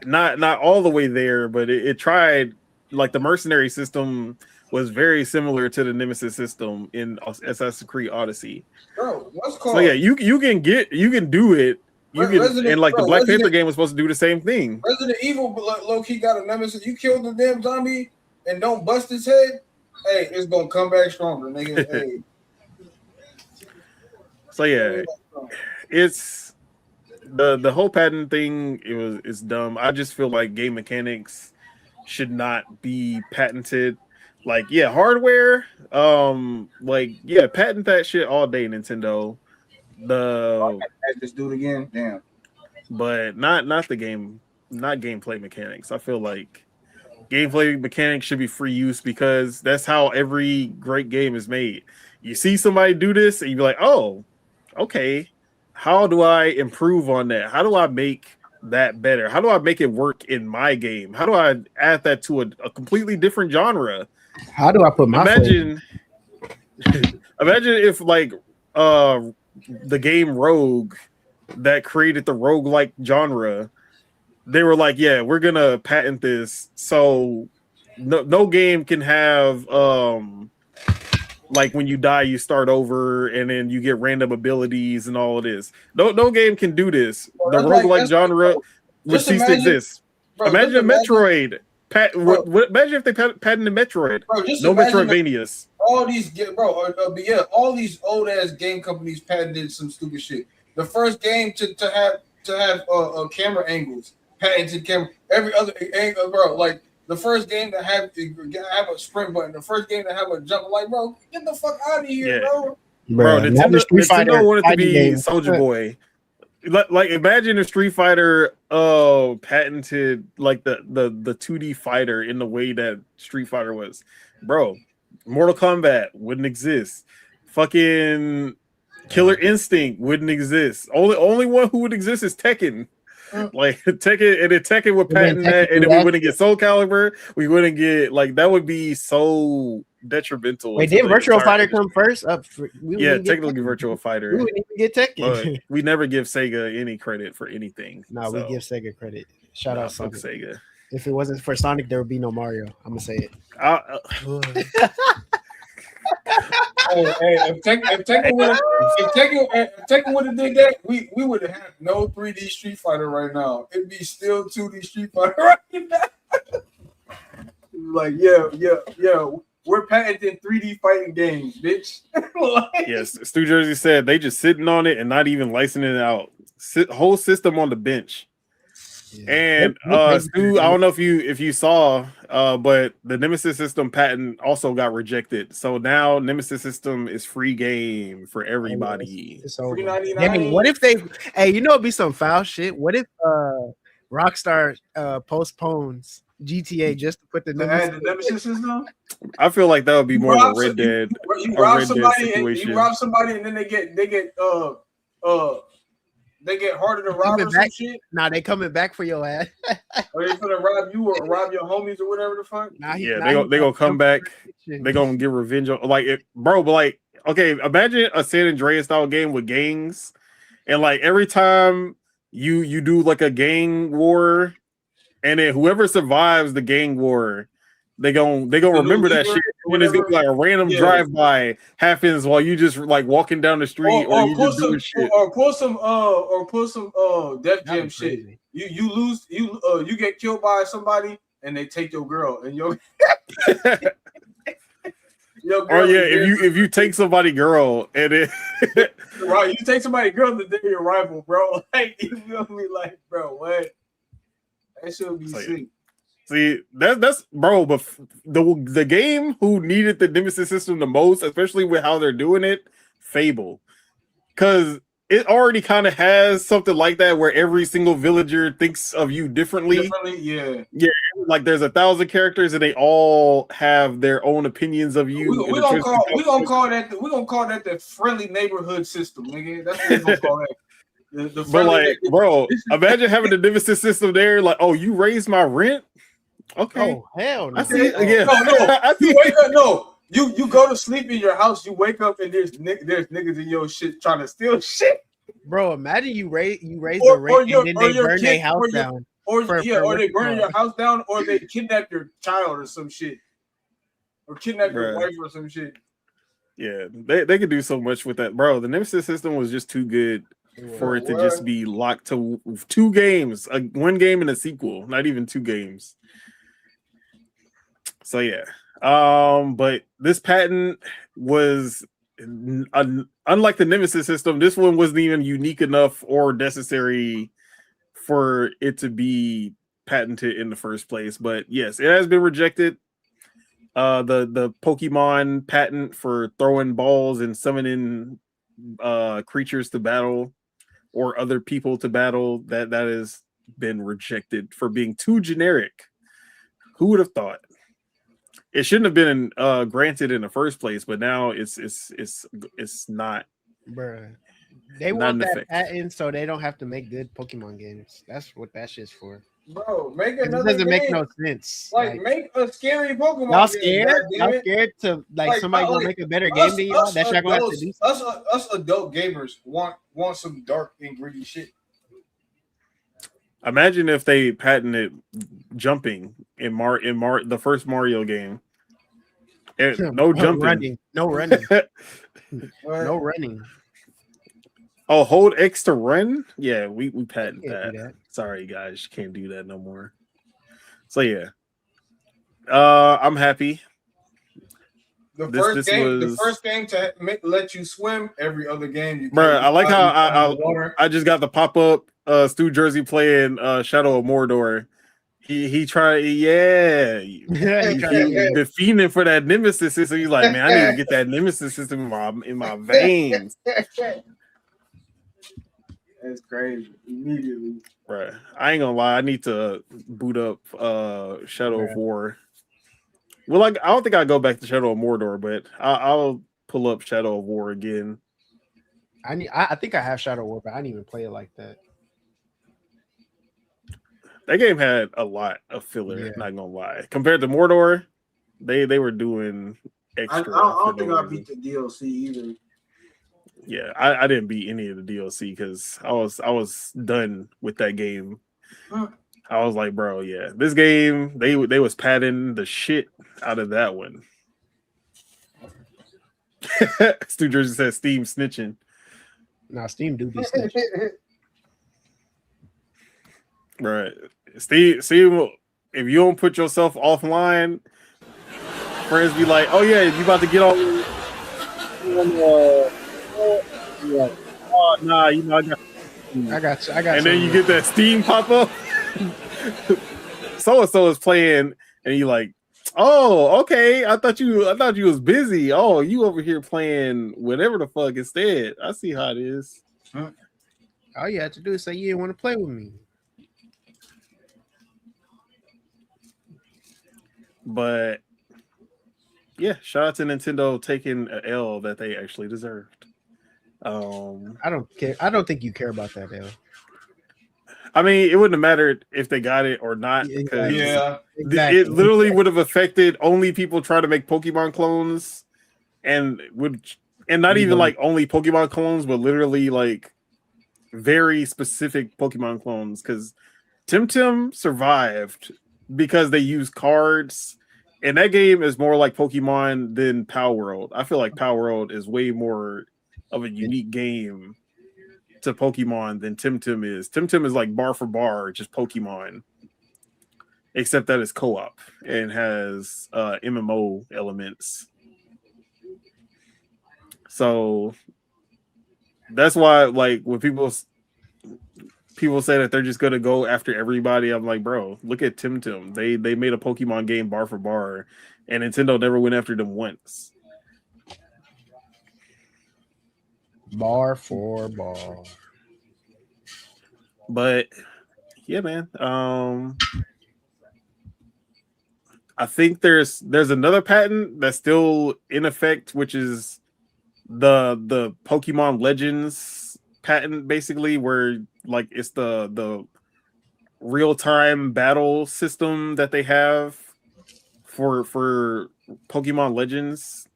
not all the way there, but it tried. Like the mercenary system was very similar to the Nemesis system in Assassin's Creed Odyssey. Bro, what's called? So yeah, you can do it. The Black Panther game was supposed to do the same thing. Resident Evil low key got a Nemesis. You kill the damn zombie and don't bust his head, hey, it's gonna come back stronger, nigga. Hey. So yeah, it's the whole patent thing. It's dumb. I just feel like game mechanics should not be patented. Like hardware. Patent that shit all day, Nintendo. Just do it again, damn. But not the game, not gameplay mechanics. I feel like gameplay mechanics should be free use because that's how every great game is made. You see somebody do this and you're like, oh, okay, how do I improve on that? How do I make that better? How do I make it work in my game? How do I add that to a completely different genre? How do I put my imagine if like the game Rogue that created the roguelike genre, they were like, yeah, we're gonna patent this so no game can have like when you die you start over and then you get random abilities and all of this. No game can do this. The roguelike genre would cease to exist. Imagine a Metroid. Imagine if they patented Metroid. Bro, no Metroidvanias. All these old ass game companies patented some stupid shit. The first game to have camera angles, patented camera. Every other angle, bro. Like the first game to have a sprint button. The first game to have a jump. Like, bro, get the fuck out of here, bro. Bro, Nintendo wanted to be Soldier Boy. Like imagine if Street Fighter patented like the 2D fighter in the way that Street Fighter was. Bro, Mortal Kombat wouldn't exist. Fucking Killer Instinct wouldn't exist. Only one who would exist is Tekken. Like Tekken, and then Tekken would patent that, and then we wouldn't get Soul Calibur. We wouldn't get like that would be so detrimental. Wait, did Virtual Fighter come first? Technically Virtual Fighter. We wouldn't even get Tekken. We never give Sega any credit for anything. No, we give Sega credit. Shout out Sonic. Sega. If it wasn't for Sonic, there would be no Mario. I'm gonna say it. If Tekken would have did that, we would have had no 3D Street Fighter right now. It'd be still 2D Street Fighter right now. Like, yeah. We're patenting 3D fighting games, bitch. Yes, Stu Jersey said they just sitting on it and not even licensing it out. Whole system on the bench. And Stu, I don't know if you saw, but the Nemesis system patent also got rejected. So now Nemesis system is free game for everybody. It's over. $3.99. Dang, what if they? Hey, you know, it'd be some foul shit. What if Rockstar postpones GTA just to put the To add the Nemesis system? I feel like that would be more of a Red Dead. You rob somebody, and then they get harder to rob or some shit. Nah, they coming back for your ass. Or they gonna rob you or rob your homies or whatever the fuck. They gonna come back. They gonna get revenge on but like, okay, imagine a San Andreas style game with gangs, and like every time you do like a gang war, and then whoever survives the gang war, they gonna remember that shit. When it's gonna be like a random drive-by happens while you just like walking down the street, or you just doing shit, or pull some Def Jam shit. You lose, you get killed by somebody, and they take your girl, and your girl. Or if you take somebody girl and it right, you take somebody girl, then they're your rival, bro. Like you feel me, like bro, what? That should be sick. See, that's bro, but the game who needed the Nemesis system the most, especially with how they're doing it, Fable, because it already kind of has something like that where every single villager thinks of you differently. Yeah. Like there's 1,000 characters and they all have their own opinions of you. We gonna call that the friendly neighborhood system, nigga. That's what we gonna call that. But like, bro, imagine having the Nemesis system there. Like, oh, you raised my rent. Okay. Oh hell no. I see it again. You wake up. No, you go to sleep in your house. You wake up and there's niggas in your shit trying to steal shit. Bro, imagine you raise the rent and then they burn their house down. Or they burn your house down, or they kidnap your child or some shit, or kidnap your wife or some shit. Yeah, they could do so much with that, bro. The Nemesis system was just too good for it to just be locked to 2 games, 1 game and a sequel, not even 2 games. So yeah, but this patent was unlike the Nemesis system. This one wasn't even unique enough or necessary for it to be patented in the first place. But yes, it has been rejected. The Pokemon patent for throwing balls and summoning creatures to battle or other people to battle, that has been rejected for being too generic. Who would have thought? It shouldn't have been granted in the first place, but now it's not. Bruh. They want that patent so they don't have to make good Pokemon games. That's what that shit's for. Bro, make another It doesn't game. make no sense. Like make a scary Pokemon y'all game. scared? Y'all scared to like somebody gonna make a better game than y'all? That y'all gonna have to do. Us adult gamers want some dark and gritty shit. Imagine if they patented jumping in the first Mario game. No jumping. No running. No running. Oh, hold X to run? Yeah, we patent that. Sorry, guys, you can't do that no more. So yeah, I'm happy. The first game to let you swim. Every other game, you bro. I like how I just got the pop up. Stu Jersey playing Shadow of Mordor. He tried, he been fiending for that Nemesis system. He's like, man, I need to get that Nemesis system in my veins. That's crazy. Immediately, right? I ain't gonna lie. I need to boot up Shadow of War. Well, like I don't think I'll go back to Shadow of Mordor, but I'll pull up Shadow of War again. I think I have Shadow of War, but I didn't even play it like that. That game had a lot of filler, not gonna lie. Compared to Mordor, they were doing extra. I don't think I beat the DLC either. Yeah, I didn't beat any of the DLC because I was done with that game. I was like, bro, yeah, this game they was padding the shit out of that one. Stu Jersey says Steam snitching. Nah, Steam do be snitching. Right. Steve, if you don't put yourself offline, friends be like, oh yeah, you about to get on nah, you know, I got you. And then you get that Steam pop up. so and so is playing, and you like, oh, okay. I thought you was busy. Oh, you over here playing whatever the fuck instead. I see how it is. All you have to do is say you didn't want to play with me. But yeah, shout out to Nintendo taking an L that they actually deserved. I don't care. I don't think you care about that, L. I mean, it wouldn't have mattered if they got it or not because Exactly. it literally would have affected only people trying to make Pokemon clones, and not even like only Pokemon clones, but literally like very specific Pokemon clones. Because Temtem survived because they used cards, and that game is more like Pokemon than Power World. I feel like Power World is way more of a unique game to Pokemon than Temtem is. Temtem is like bar for bar, just Pokemon, except that it's co-op and has MMO elements. So that's why, like, when people say that they're just gonna go after everybody, I'm like, bro, look at Temtem. They made a Pokemon game bar for bar, and Nintendo never went after them once. Bar for bar. But yeah, man. I think there's another patent that's still in effect, which is the Pokemon Legends patent, basically, where like it's the real-time battle system that they have for Pokemon Legends.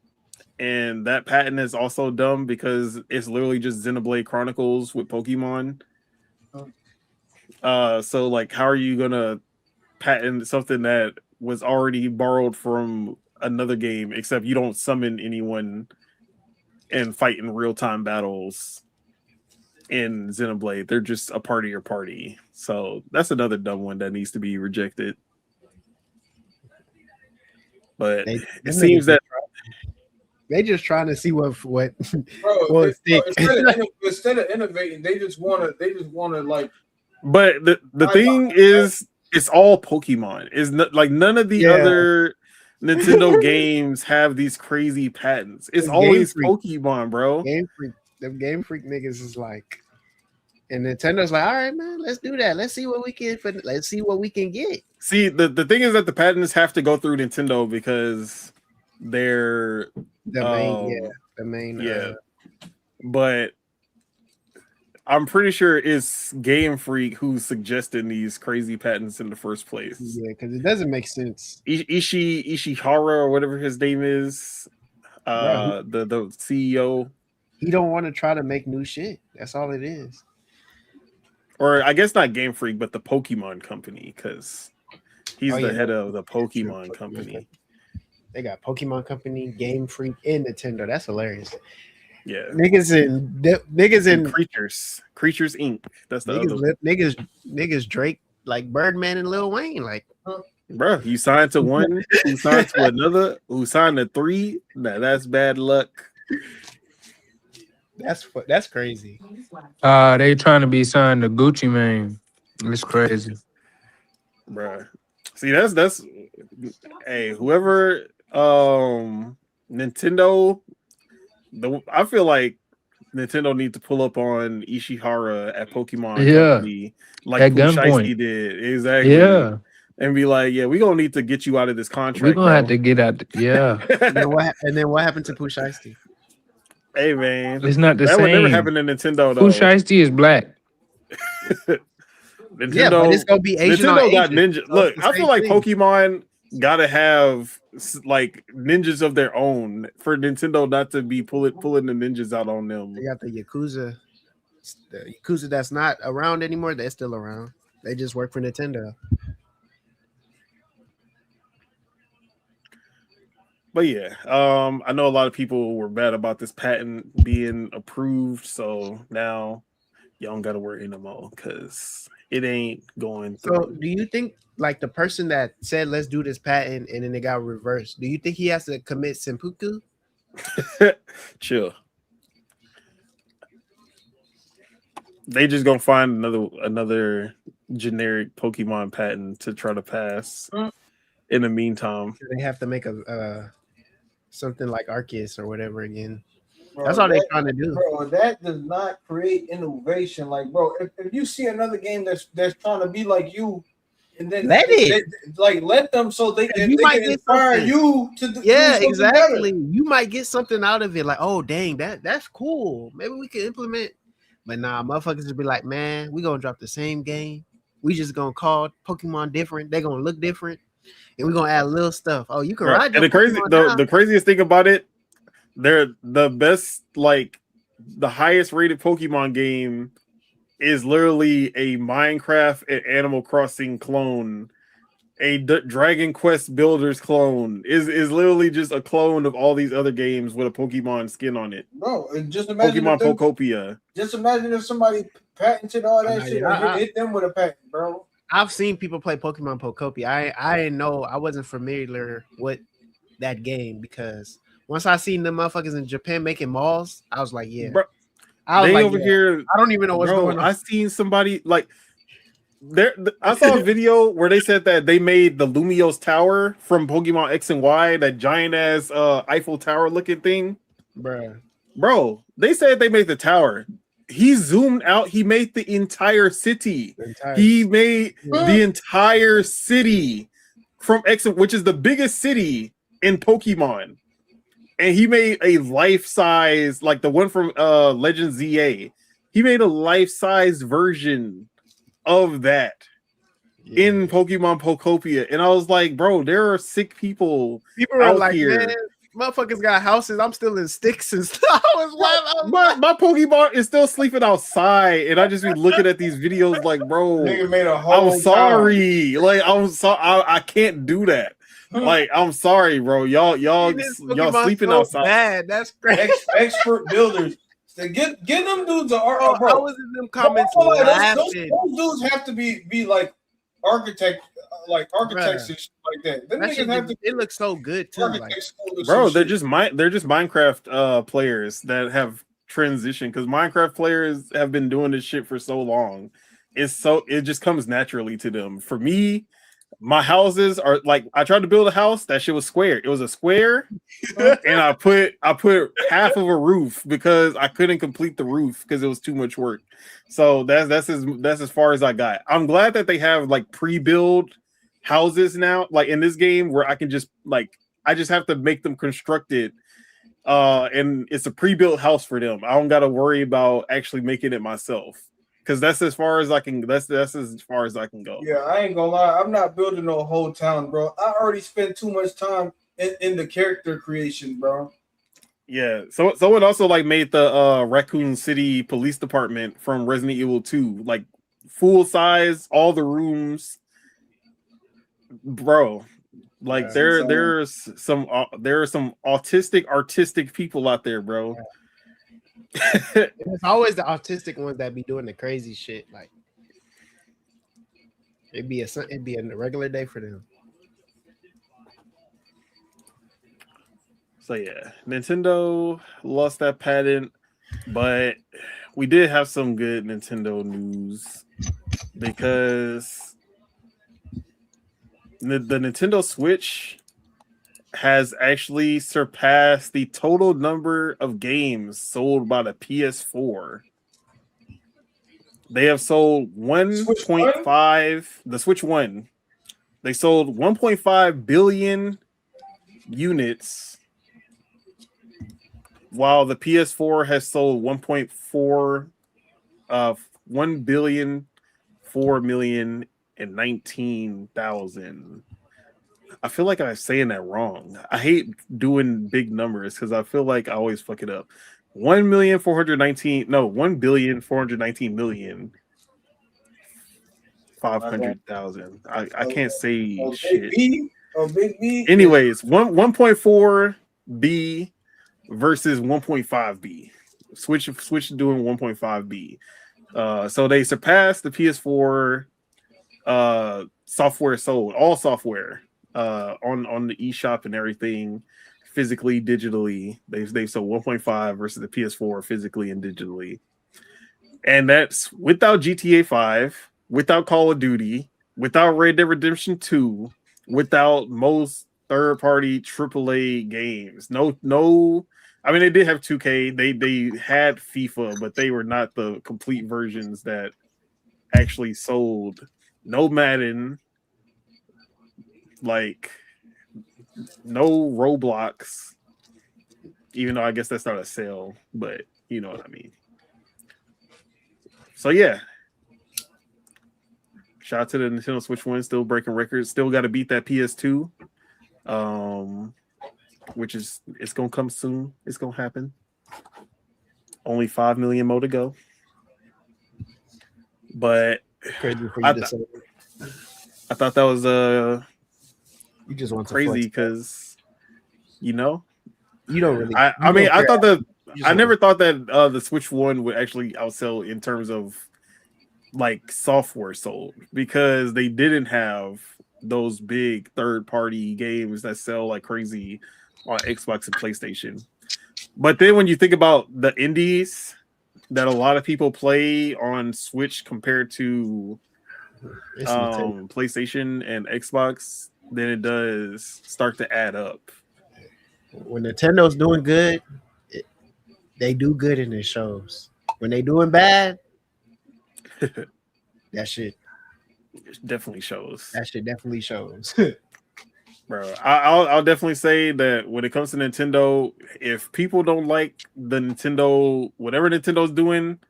And that patent is also dumb because it's literally just Xenoblade Chronicles with Pokemon. So like, how are you gonna patent something that was already borrowed from another game, except you don't summon anyone and fight in real-time battles in Xenoblade? They're just a part of your party. So that's another dumb one that needs to be rejected. But it seems that they just trying to see what instead of innovating, they just want to like. But the thing is, it's all Pokemon. Is like none of the other Nintendo games have these crazy patents. It's always Pokemon, bro. Game Freak, them Game Freak niggas is like, and Nintendo's like, all right, man, let's do that. Let's see what we can get. See, the thing is that the patents have to go through Nintendo because they're the main. But I'm pretty sure it's Game Freak who's suggesting these crazy patents in the first place. Yeah, because it doesn't make sense. Ishihara or whatever his name is, the CEO. He don't want to try to make new shit. That's all it is. Or I guess not Game Freak, but the Pokemon Company, because he's the head of the Pokemon Company. They got Pokemon Company, Game Freak, and Nintendo. That's hilarious. Yeah, niggas in Creatures Inc. That's the other niggas Drake, like Birdman and Lil Wayne, like, bro. You signed to one, who signed to another, who signed to three. Nah, that's bad luck. That's crazy. They trying to be signed to Gucci Mane. It's crazy, bro. See, that's hey, whoever Nintendo. I feel like Nintendo need to pull up on Ishihara at Pokemon Company, like at gunpoint did exactly, and be like, yeah, we gonna need to get you out of this contract. We're gonna have to get out. and then what happened to Pooh Shiesty? Hey man, it's not the that same. would never happen to Nintendo though. Pooh Shiesty is black. Nintendo, but it's gonna be Asian. Nintendo got ninja. Look, I feel like Pokemon gotta have like ninjas of their own for Nintendo not to be pulling the ninjas out on them. They got the Yakuza that's not around anymore. They're still around. They just work for Nintendo. But yeah, I know a lot of people were bad about this patent being approved, so now y'all don't gotta worry no more because it ain't going through. So do you think like the person that said let's do this patent and then it got reversed, do you think he has to commit seppuku? Chill. They just gonna find another generic Pokemon patent to try to pass. In the meantime, They have to make a something like Arceus or whatever again. Bro, That's all they're trying to do. Bro, that does not create innovation. Like, bro, if you see another game that's trying to be like you, and then let them so they can inspire something. You to do exactly. Better. You might get something out of it. Like, oh dang, that's cool. Maybe we can implement. But nah, motherfuckers just be like, man, we gonna drop the same game. We just gonna call Pokemon different. They gonna look different, and we gonna add little stuff. Oh, you can ride. And the craziest thing about it, they're the best, like the highest rated Pokemon game is literally a Minecraft and Animal Crossing clone. A Dragon Quest Builders clone is literally just a clone of all these other games with a Pokemon skin on it. Bro, and just imagine Pokemon Pokopia. Just imagine if somebody patented all that shit and hit them with a patent, bro. I've seen people play Pokemon Pokopia. I didn't know. I wasn't familiar with that game because once I seen the motherfuckers in Japan making malls, I was like, yeah. Bro, I was they like, over here. I don't even know what's going on. I seen somebody like I saw a video where they said that they made the Lumiose Tower from Pokemon X and Y, that giant ass Eiffel Tower looking thing. Bro, they said they made the tower. He zoomed out. He made the entire city. He made the entire city from X, which is the biggest city in Pokemon. And he made a life-size, like the one from Legend ZA. He made a life-size version of that in Pokemon Pokopia. And I was like, bro, there are sick people are like, here. Man, motherfuckers got houses. I'm still in sticks and stuff. My Pokemon is still sleeping outside, and I just be looking at these videos like, bro, I'm sorry. Town. Like, I'm sorry. I can't do that. Like, I'm sorry, bro. Y'all sleeping so outside. Bad. That's great. Expert builders. Get them dudes to art. Bro, I was in them comments laughing. Those dudes have to be like architects and shit like that. Them niggas have to. It looks so good too. Like, bro, they're just Minecraft players that have transitioned, because Minecraft players have been doing this shit for so long. It just comes naturally to them. For me, my houses are like, I tried to build a house, that shit was square. It was a square, and I put half of a roof because I couldn't complete the roof because it was too much work. So that's as far as I got. I'm glad that they have like pre-built houses now, like in this game, where I can just I just have to make them constructed, and it's a pre-built house for them. I don't got to worry about actually making it myself. Because that's as far as I can. That's as far as I can go. Yeah, I ain't gonna lie. I'm not building no whole town, bro. I already spent too much time in the character creation, bro. Yeah. So someone also made the Raccoon City Police Department from Resident Evil 2, like full size, all the rooms, bro. Like there are some artistic people out there, bro. Yeah. It's always the autistic ones that be doing the crazy shit. Like it'd be a regular day for them. So yeah, Nintendo lost that patent, but we did have some good Nintendo news, because the Nintendo Switch has actually surpassed the total number of games sold by the PS4. They have sold 1.5. The Switch 1. They sold 1.5 billion units, while the PS4 has sold 1.419,000. I feel like I'm saying that wrong. I hate doing big numbers because I feel like I always fuck it up. 1,419,500,000. I can't say shit. Big B. Anyways, 1.4 B versus 1.5 B. Switch doing 1.5 B. So they surpassed the PS4 software sold, all software. On the eShop and everything, physically, digitally, they sold 1.5 versus the PS4 physically and digitally, and that's without GTA 5, without Call of Duty, without Red Dead Redemption 2, without most third-party AAA games. No. I mean, they did have 2K. They had FIFA, but they were not the complete versions that actually sold. No Madden, like no Roblox. Even though I guess that's not a sale, but you know what I mean. So yeah. Shout out to the Nintendo Switch 1, still breaking records. Still got to beat that PS2, which is it's gonna come soon. It's gonna happen. Only 5 million more to go. But Crazy for you to say. I thought that was You just want crazy because you know you don't really. I mean I thought that I never thought that the Switch 1 would actually outsell in terms of like software sold, because they didn't have those big third-party games that sell like crazy on Xbox and PlayStation. But then when you think about the indies that a lot of people play on Switch compared to PlayStation and Xbox, then it does start to add up. When Nintendo's doing good, they do good and it shows. When they doing bad, that shit definitely shows. That shit definitely shows. Bro, I'll definitely say that when it comes to Nintendo, if people don't like the Nintendo, whatever Nintendo's doing,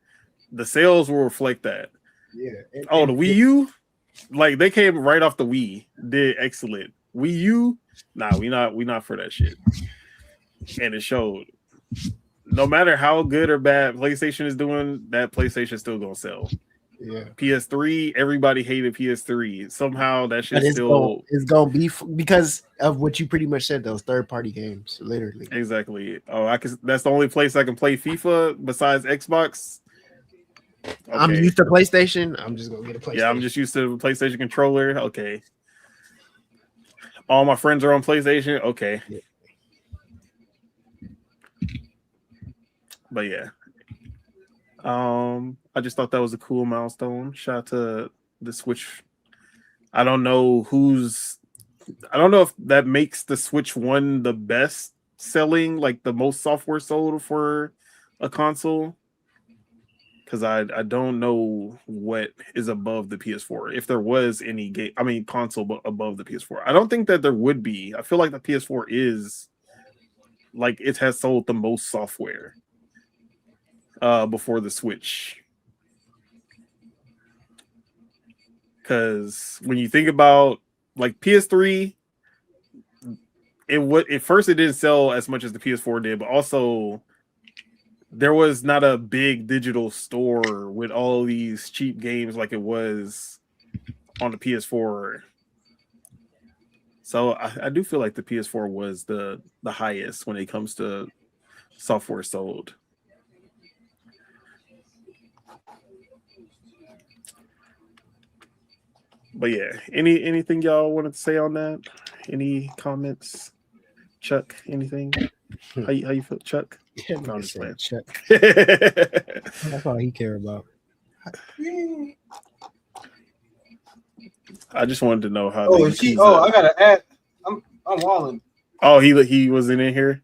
the sales will reflect that. Yeah. The Wii U, like they came right off the Wii, did excellent. Wii U, nah, we not for that shit. And it showed. No matter how good or bad PlayStation is doing, that PlayStation still gonna sell. Yeah. PS3, everybody hated PS3. Somehow that shit it's still gonna be because of what you pretty much said. Those third-party games, literally. Exactly. Oh, that's the only place I can play FIFA besides Xbox. Okay. I'm used to PlayStation. I'm just gonna get a PlayStation. Yeah, I'm just used to the PlayStation controller. Okay. All my friends are on PlayStation. Okay. Yeah. But yeah. I just thought that was a cool milestone. Shout out to the Switch. I don't know if that makes the Switch 1 the best selling, like the most software sold for a console. Because I don't know what is above the PS4. If there was any console above the PS4. I don't think that there would be. I feel like the PS4 is like it has sold the most software before the Switch. Because when you think about like PS3, at first it didn't sell as much as the PS4 did, but also there was not a big digital store with all these cheap games like it was on the PS4. So I do feel like the PS4 was the highest when it comes to software sold. But yeah, anything y'all wanted to say on that? Any comments? Chuck, anything? How you feel, Chuck? Yeah, no, I'm just playing. Chuck. That's all he care about. I just wanted to know how. I gotta add. I'm walling. Oh, he wasn't in here.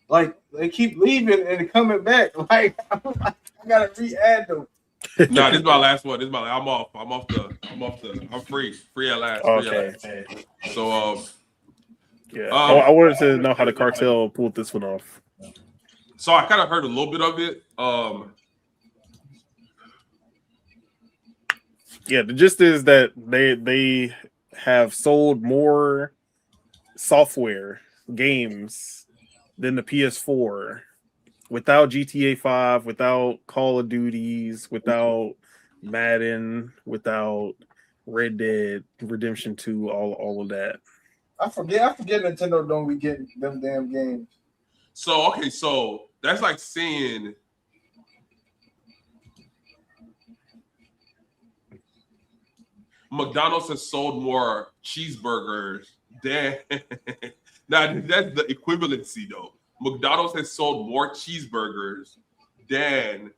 Like they keep leaving and coming back. Like I gotta re-add them. Nah, this is my last one. I'm free at last. Okay. So yeah, I wanted to know how the cartel pulled this one off. So I kind of heard a little bit of it. Yeah, the gist is that they have sold more software games than the PS4 without GTA 5, without Call of Duties, without Madden, without Red Dead Redemption 2, all of that. I forget Nintendo don't be getting them damn games. So that's like saying McDonald's has sold more cheeseburgers than now that's the equivalency though. McDonald's has sold more cheeseburgers than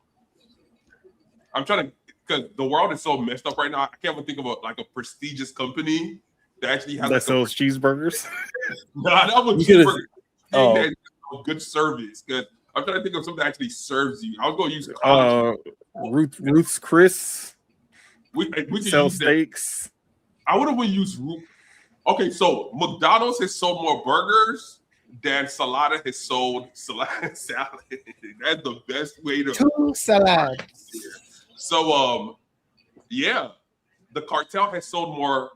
because the world is so messed up right now. I can't even think of a prestigious company that actually has that sells cheeseburgers. Nah, that was You could've- cheaper. That good service. Because I'm trying to think of something that actually serves you. I was going to use Ruth's Chris we could sell use that. steaks. I would have used Ruth. Okay, so McDonald's has sold more burgers than Salada has sold salad. That's the best way to 2 salads. So yeah, the cartel has sold more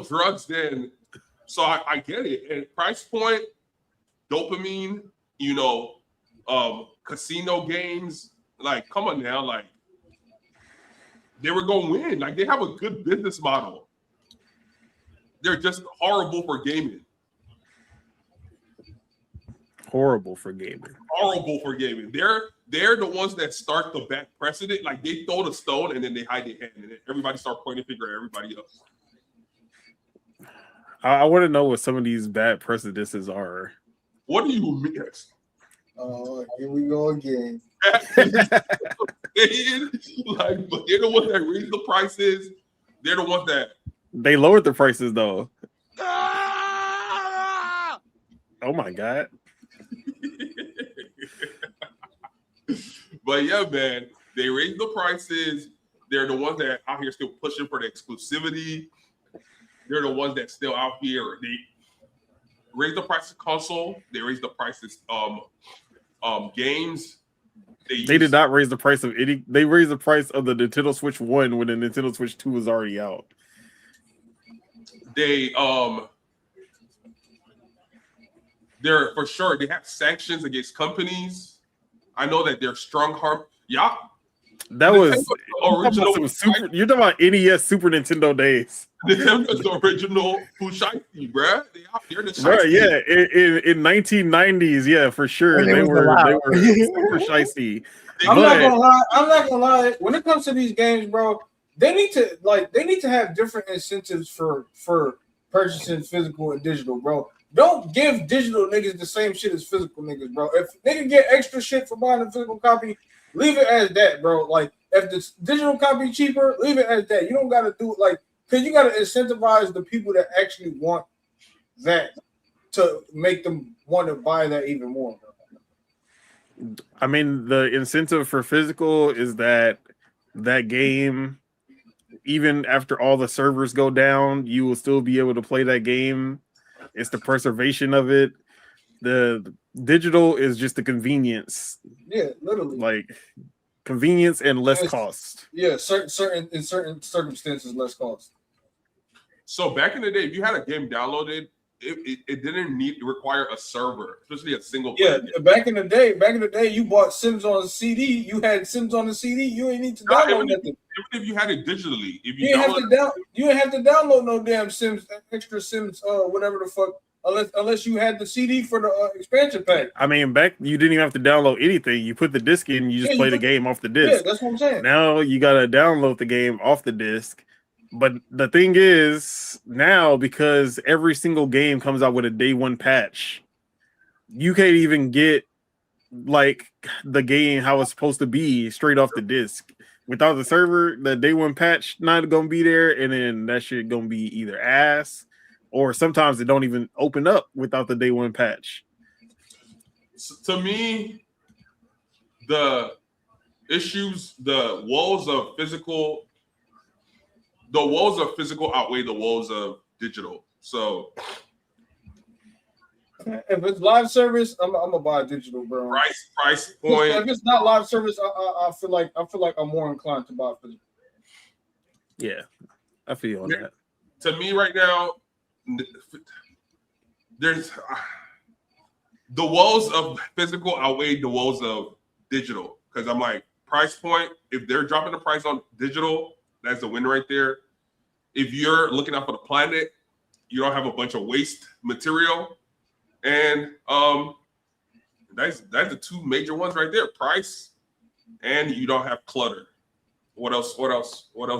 drugs than, so I get it. And price point, dopamine, casino games, like come on now, like they were gonna win. Like they have a good business model. They're just horrible for gaming. Horrible for gaming. Horrible for gaming. They're the ones that start the bad precedent. Like they throw the stone and then they hide their hand, and then everybody start pointing finger at everybody else. I want to know what some of these bad precedences are. What do you mean? Oh, here we go again. Like, but they're the ones that raise the prices. They're the ones that They lowered the prices though. Oh my god. But yeah, man, they raise the prices. They're the ones that out here still pushing for the exclusivity. They're the ones that still out here. They raise the price of console. They raise the prices games. They did not raise the price of any. They raised the price of the Nintendo Switch 1 when the Nintendo Switch 2 was already out. They're for sure. They have sanctions against companies. I know that they're strong harm. Yeah, That was original. You're talking about NES Super Nintendo days. Nintendo's the original Fushaiki, bruh. They out here to Right, yeah, in 1990s, yeah, for sure. They were super shiesty. I'm not gonna lie. When it comes to these games, bro, they need to have different incentives for purchasing physical and digital, bro. Don't give digital niggas the same shit as physical niggas, bro. If they can get extra shit for buying a physical copy, leave it as that, bro. Like, if the digital copy cheaper, leave it as that. You don't gotta do because you gotta incentivize the people that actually want that to make them want to buy that even more, bro. I mean, the incentive for physical is that game, even after all the servers go down, you will still be able to play that game. It's the preservation of it. The digital is just the convenience. Yeah, literally. Like convenience and less cost. Yeah, in certain circumstances, less cost. So back in the day, if you had a game downloaded, it didn't require a server, especially a single player. Yeah, back in the day, you bought Sims on a CD. You had Sims on the CD. You ain't need to download nothing. Even if you had it digitally, if you didn't have to download no damn Sims, extra Sims, whatever the fuck, unless you had the CD for the expansion pack. I mean, back you didn't even have to download anything. You put the disc in, you just play the game off the disc. Yeah, that's what I'm saying. Now you gotta download the game off the disc. But the thing is, now because every single game comes out with a day one patch, you can't even get like the game how it's supposed to be straight off the disc. Without the server, the day one patch not gonna be there, and then that shit gonna be either ass, or sometimes it don't even open up without the day one patch. To me, the issues, the woes of physical outweigh the woes of digital. So if it's live service, I'm gonna buy digital, bro. Price point. If it's not live service, I feel like I'm more inclined to buy physical. Yeah, I feel that. To me, right now, there's the woes of physical outweigh the woes of digital, because I'm like, price point. If they're dropping the price on digital, that's the win right there. If you're looking out for the planet, you don't have a bunch of waste material. And that's the two major ones right there: price, and you don't have clutter. What else? Do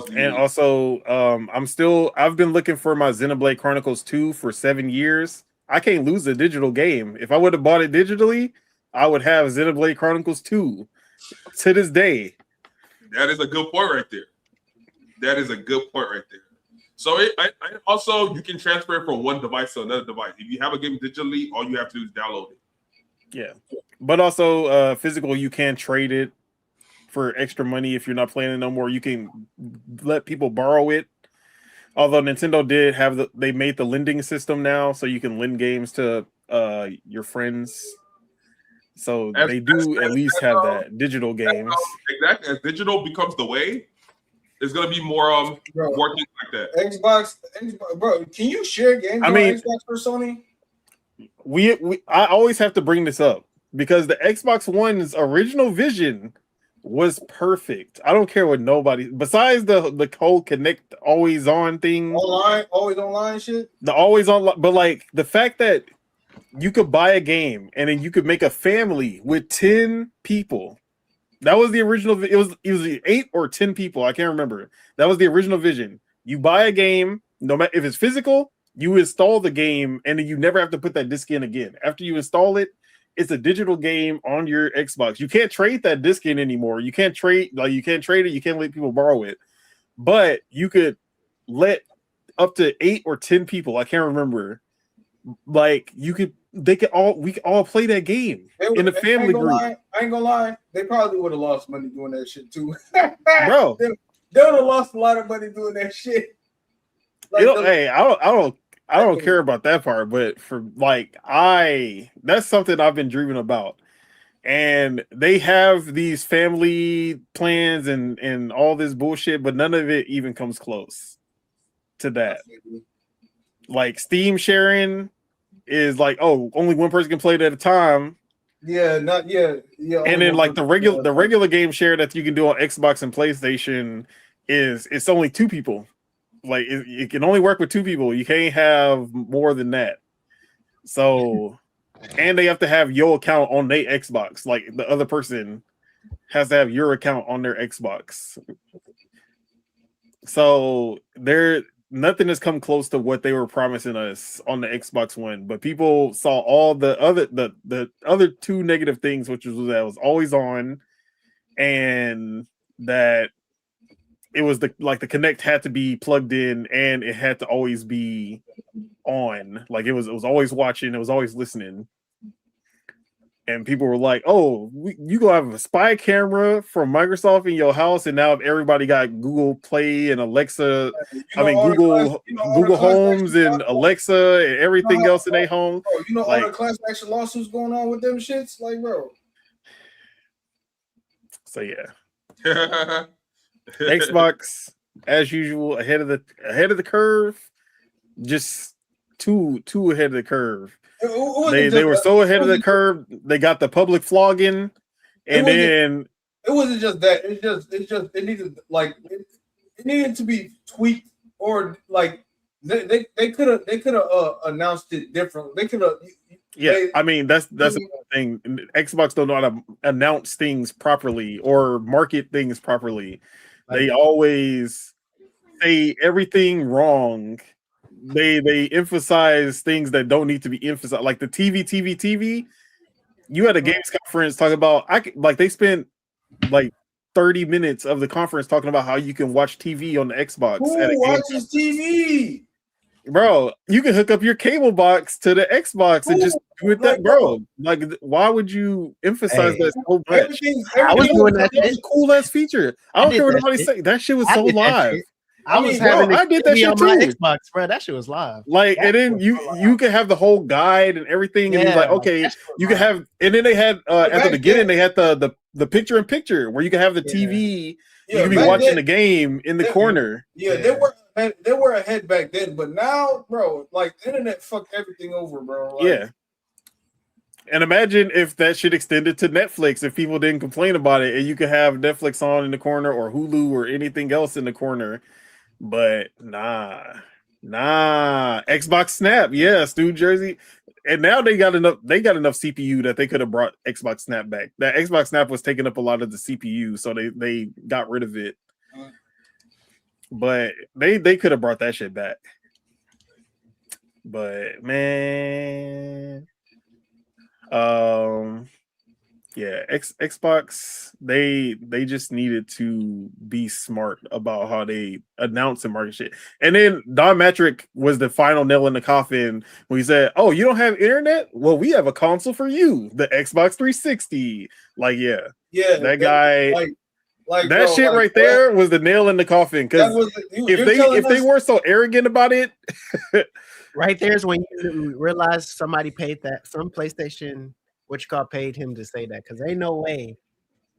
you need? Also, I've been looking for my Xenoblade Chronicles 2 for 7 years. I can't lose a digital game. If I would have bought it digitally, I would have Xenoblade Chronicles 2 to this day. That is a good point right there. That is a good point right there. So also you can transfer it from one device to another device. If you have a game digitally, all you have to do is download it. Yeah, but also physical, you can trade it for extra money if you're not playing it no more. You can let people borrow it. Although Nintendo did have they made the lending system now, so you can lend games to your friends. So they do at least have that digital games. Exactly. As digital becomes the way, it's gonna be more working like that. Xbox, bro. Can you share games on Xbox or Sony? I always have to bring this up because the Xbox One's original vision was perfect. I don't care what nobody besides the whole Connect always on thing. Always online shit. The always on, but like the fact that you could buy a game and then you could make a family with 10 people. That was the original. It was 8 or 10 people. I can't remember. That was the original vision. You buy a game, no matter if it's physical, you install the game, and then you never have to put that disc in again. After you install it, it's a digital game on your Xbox. You can't trade that disc in anymore. You can't trade it. You can't let people borrow it. But you could let up to 8 or 10 people. I can't remember. We could all play that game in the family group. I ain't gonna lie. They probably would have lost money doing that shit too. Bro, they would have lost a lot of money doing that shit. I don't care about that part, but that's something I've been dreaming about. And they have these family plans and all this bullshit, but none of it even comes close to that. Like Steam sharing is like, only one person can play it at a time. Yeah. And then like the regular game share that you can do on Xbox and PlayStation it's only 2 people. Like it can only work with 2 people. You can't have more than that. So, and they have to have your account on their Xbox. Like the other person has to have your account on their Xbox. So nothing has come close to what they were promising us on the Xbox One. But people saw all the other 2 negative things, which was that it was always on, and that it was the Kinect had to be plugged in and it had to always be on. Like it was always watching, it was always listening. And people were like, you gonna have a spy camera from Microsoft in your house, and now everybody got Google Play and Alexa, Google Homes and Alexa and everything else in their home. All the class action lawsuits going on with them shits? Like, bro. So yeah. Xbox, as usual, ahead of the curve, just too ahead of the curve. They were so ahead of the curve. They got the public flogging, and then it wasn't just that. It needed to be tweaked, or like they could have announced it differently. They could have. Yeah, I mean that's the thing. Xbox don't know how to announce things properly or market things properly. They always say everything wrong. They emphasize things that don't need to be emphasized, like the TV. You had a games conference talking about they spent like 30 minutes of the conference talking about how you can watch TV on the Xbox. Who watches TV? Bro, you can hook up your cable box to the Xbox and just do it that, bro. Like, why would you emphasize that so much? I was doing that. That was a cool ass feature. I don't care what nobody say. That shit was so live. I did that shit on my Xbox, bro. That shit was live. Like, and then you could have the whole guide and everything, and like, okay, you could have, and then they had at the beginning they had the picture in picture where you could have the TV. You could be watching the game in the corner. Yeah, they were ahead back then, but now, bro, like the internet fucked everything over, bro. Like, yeah. And imagine if that shit extended to Netflix, if people didn't complain about it, and you could have Netflix on in the corner or Hulu or anything else in the corner. But nah. Xbox Snap, yes, New Jersey. And now they got enough CPU that they could have brought Xbox Snap back. That Xbox Snap was taking up a lot of the CPU, so they got rid of it. But they could have brought that shit back. But man, Yeah, Xbox, they just needed to be smart about how they announce and market shit. And then Don Matrick was the final nail in the coffin when he said, "Oh, you don't have internet? Well, we have a console for you, the Xbox 360." Like, yeah, that guy, like that bro, shit like, right there was the nail in the coffin. Because if they weren't so arrogant about it, Right there's when you realize somebody paid that, some PlayStation, paid him to say that, because ain't no way.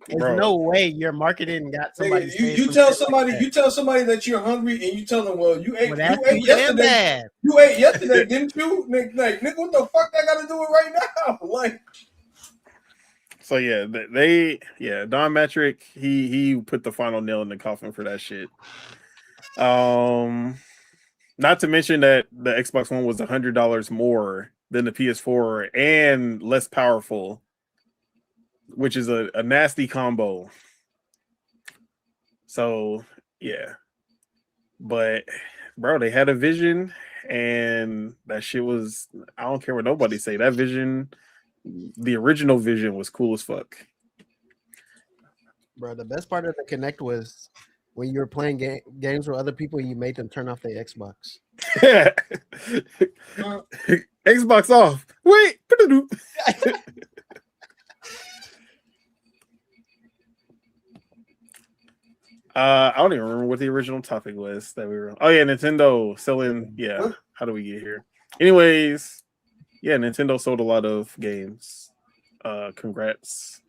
There's bro, no way your marketing got somebody. Nigga, you tell somebody that you're hungry and you tell them, well, you ate yesterday. You ate yesterday, didn't you? Like, nigga, what the fuck I got to do it right now? Like, so yeah, Don Matrick, he put the final nail in the coffin for that shit. Not to mention that the Xbox One was $100 more than the PS4 and less powerful, which is a nasty combo. So yeah, but bro, they had a vision, and that shit was, I don't care what nobody say, that vision, the original vision, was cool as fuck. Bro, the best part of the Connect was when you were playing games with other people, you made them turn off their Xbox. Xbox off. Wait. I don't even remember what the original topic was that we were. Oh yeah, Nintendo selling. Yeah, how do we get here? Anyways, yeah, Nintendo sold a lot of games. Congrats.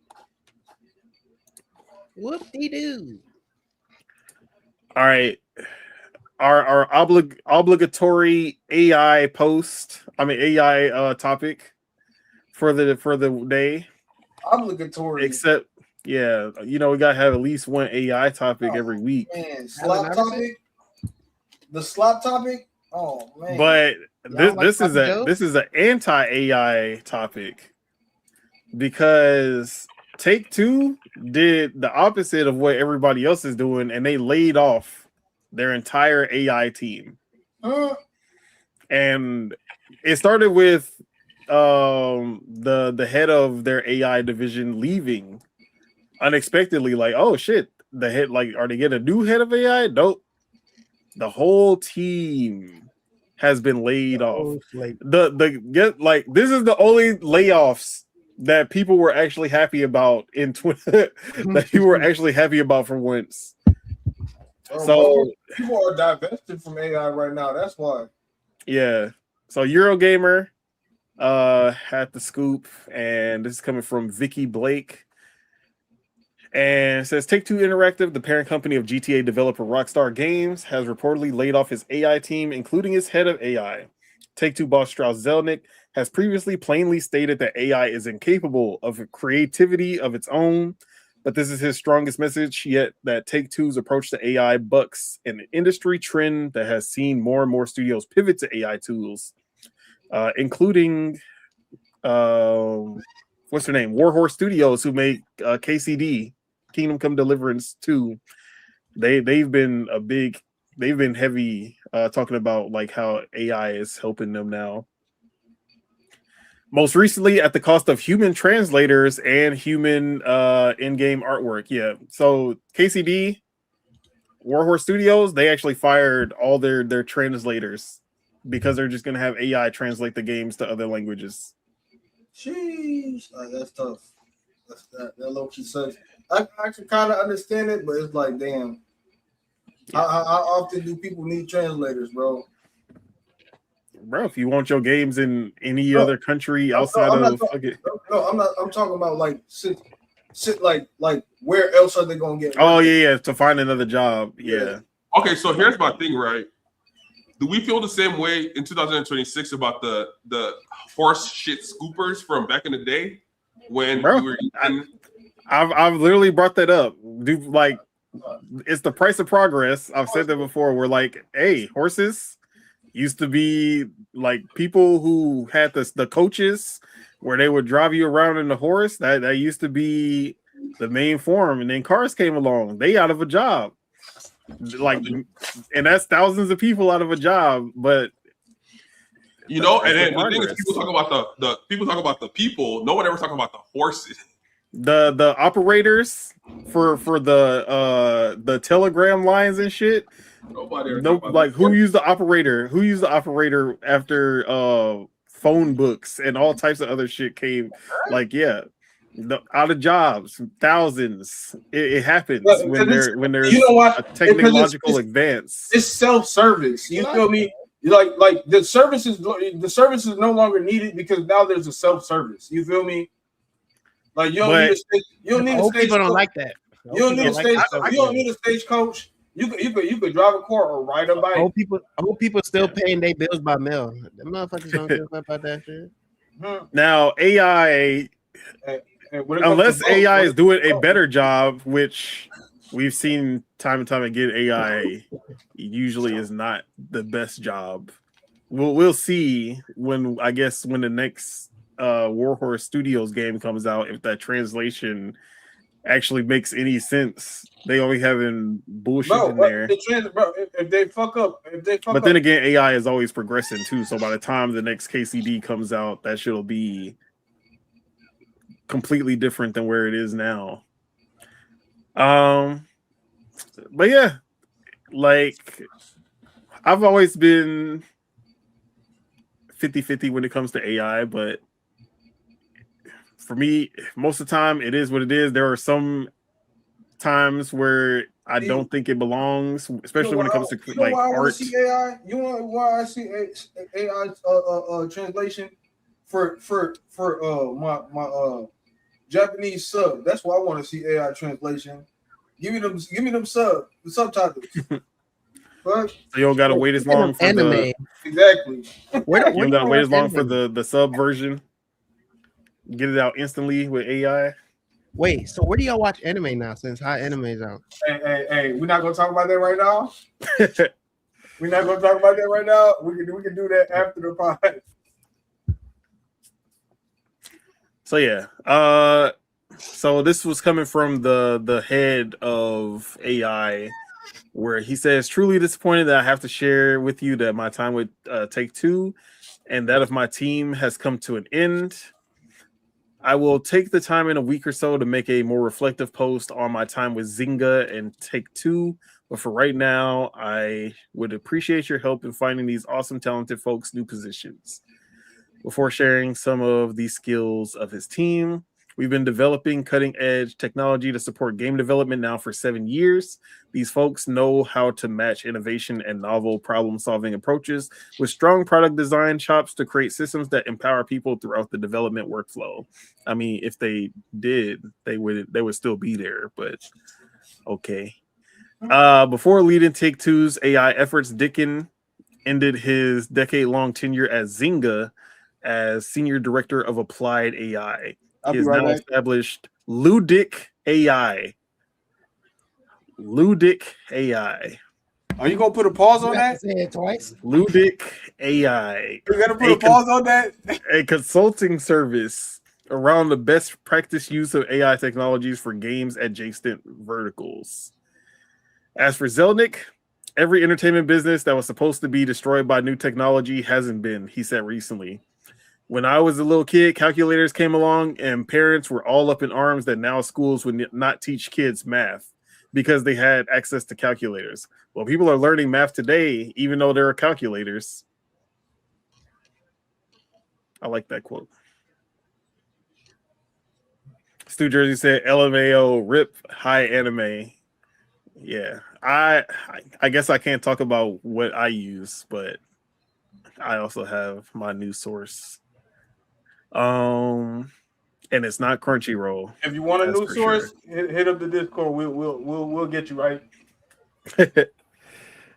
Whoop-de-doo. All right, our obligatory AI topic for the day. Obligatory. Except, yeah, we gotta have at least one AI topic every week. Man, slop topic. The slop topic. Oh man. But this is an anti-AI topic, because Take-Two did the opposite of what everybody else is doing, and they laid off their entire AI team. And it started with the head of their AI division leaving unexpectedly. Like, oh shit, the head, like, are they getting a new head of AI? Nope. The whole team has been laid off. This is the only layoffs that people were actually happy about in Twitter. That people were actually happy about for once. So people are divested from AI right now. That's why. Yeah. So Eurogamer had the scoop, and this is coming from Vicky Blake. And it says Take-Two Interactive, the parent company of GTA developer Rockstar Games, has reportedly laid off its AI team, including its head of AI. Take-Two boss Strauss Zelnick has previously plainly stated that AI is incapable of creativity of its own, but this is his strongest message yet, that Take-Two's approach to AI bucks an industry trend that has seen more and more studios pivot to AI tools, including what's their name? Warhorse Studios, who make KCD, Kingdom Come Deliverance 2. They've been heavy talking about like how AI is helping them now. Most recently, at the cost of human translators and human in-game artwork. Yeah. So KCD, Warhorse Studios, they actually fired all their translators because they're just going to have AI translate the games to other languages. Sheesh, that's tough. That low key sucks. I can kind of understand it, but it's like, damn. Yeah. How often do people need translators, bro? Bro, if you want your games in any other country outside of, I'm talking about like sit like where else are they gonna get? Oh yeah, to find another job. Yeah. Okay, so here's my thing, right? Do we feel the same way in 2026 about the horse shit scoopers from back in the day when we were eating? I've literally brought that up. Dude, like, it's the price of progress. I've said that before. We're like, hey, horses used to be like people who had the coaches where they would drive you around in the horse. That used to be the main form, and then cars came along. They out of a job. Like, and that's thousands of people out of a job, but and then the thing is, people talk about the people. No one ever talk about the horses. The operators for the telegram lines and shit. Nobody. No, like who used the operator? Who used the operator after phone books and all types of other shit came? Like, yeah, out of jobs, thousands. It happens But when there's you know what? a technological It's advance. It's self-service. You feel me? Like the service is no longer needed because now there's a self-service. You feel me? Like you don't need a stage. You don't need a Old stage. people don't like that. You don't need a stage. that. You don't need a stagecoach. You could drive a car or ride a bike. Old people still paying their bills by mail. Them motherfuckers don't give a fuck about that shit. Now AI, unless AI is doing a better job, which we've seen time and time again, AI usually is not the best job. We'll see when the next Warhorse Studios game comes out, if that translation actually makes any sense. They only having bullshit in there. If they fuck up, but then again, AI is always progressing too. So by the time the next KCD comes out, that shit'll be completely different than where it is now. But yeah, like I've always been 50-50 when it comes to AI, but for me, most of the time, it is what it is. There are some times where I don't think it belongs, especially when it comes to like art. AI? You know why I see AI translation for my Japanese sub? That's why I want to see AI translation. Give me them subtitles. So you don't gotta wait as long for anime. Exactly. You don't gotta wait as long for the sub version. Get it out instantly with AI. Wait, so where do y'all watch anime now? Since high anime is out. Hey, we're not gonna talk about that right now. We're not gonna talk about that right now. We can do that after the pod. So yeah, so this was coming from the head of AI, where he says, "Truly disappointed that I have to share with you that my time with Take-Two and that of my team has come to an end. I will take the time in a week or so to make a more reflective post on my time with Zynga and Take-Two. But for right now, I would appreciate your help in finding these awesome, talented folks new positions." Before sharing some of the skills of his team, we've been developing cutting-edge technology to support game development now for 7 years. These folks know how to match innovation and novel problem-solving approaches with strong product design chops to create systems that empower people throughout the development workflow. I mean, if they did, they would still be there, but okay. Before leading Take-Two's AI efforts, Dickin ended his decade-long tenure at Zynga as Senior Director of Applied AI. He has now established Ludic AI. Ludic AI. Are you gonna put a pause on that? Say it twice. Ludic AI. You gotta put a pause on that. A consulting service around the best practice use of AI technologies for games adjacent verticals. As for Zelnick, every entertainment business that was supposed to be destroyed by new technology hasn't been, he said recently. When I was a little kid, calculators came along and parents were all up in arms that now schools would not teach kids math because they had access to calculators. Well, people are learning math today, even though there are calculators. I like that quote. Stu Jersey said, LMAO, rip high anime. Yeah, I guess I can't talk about what I use, but I also have my news source. And it's not Crunchyroll. If you want a new source, hit up the Discord. We'll get you right.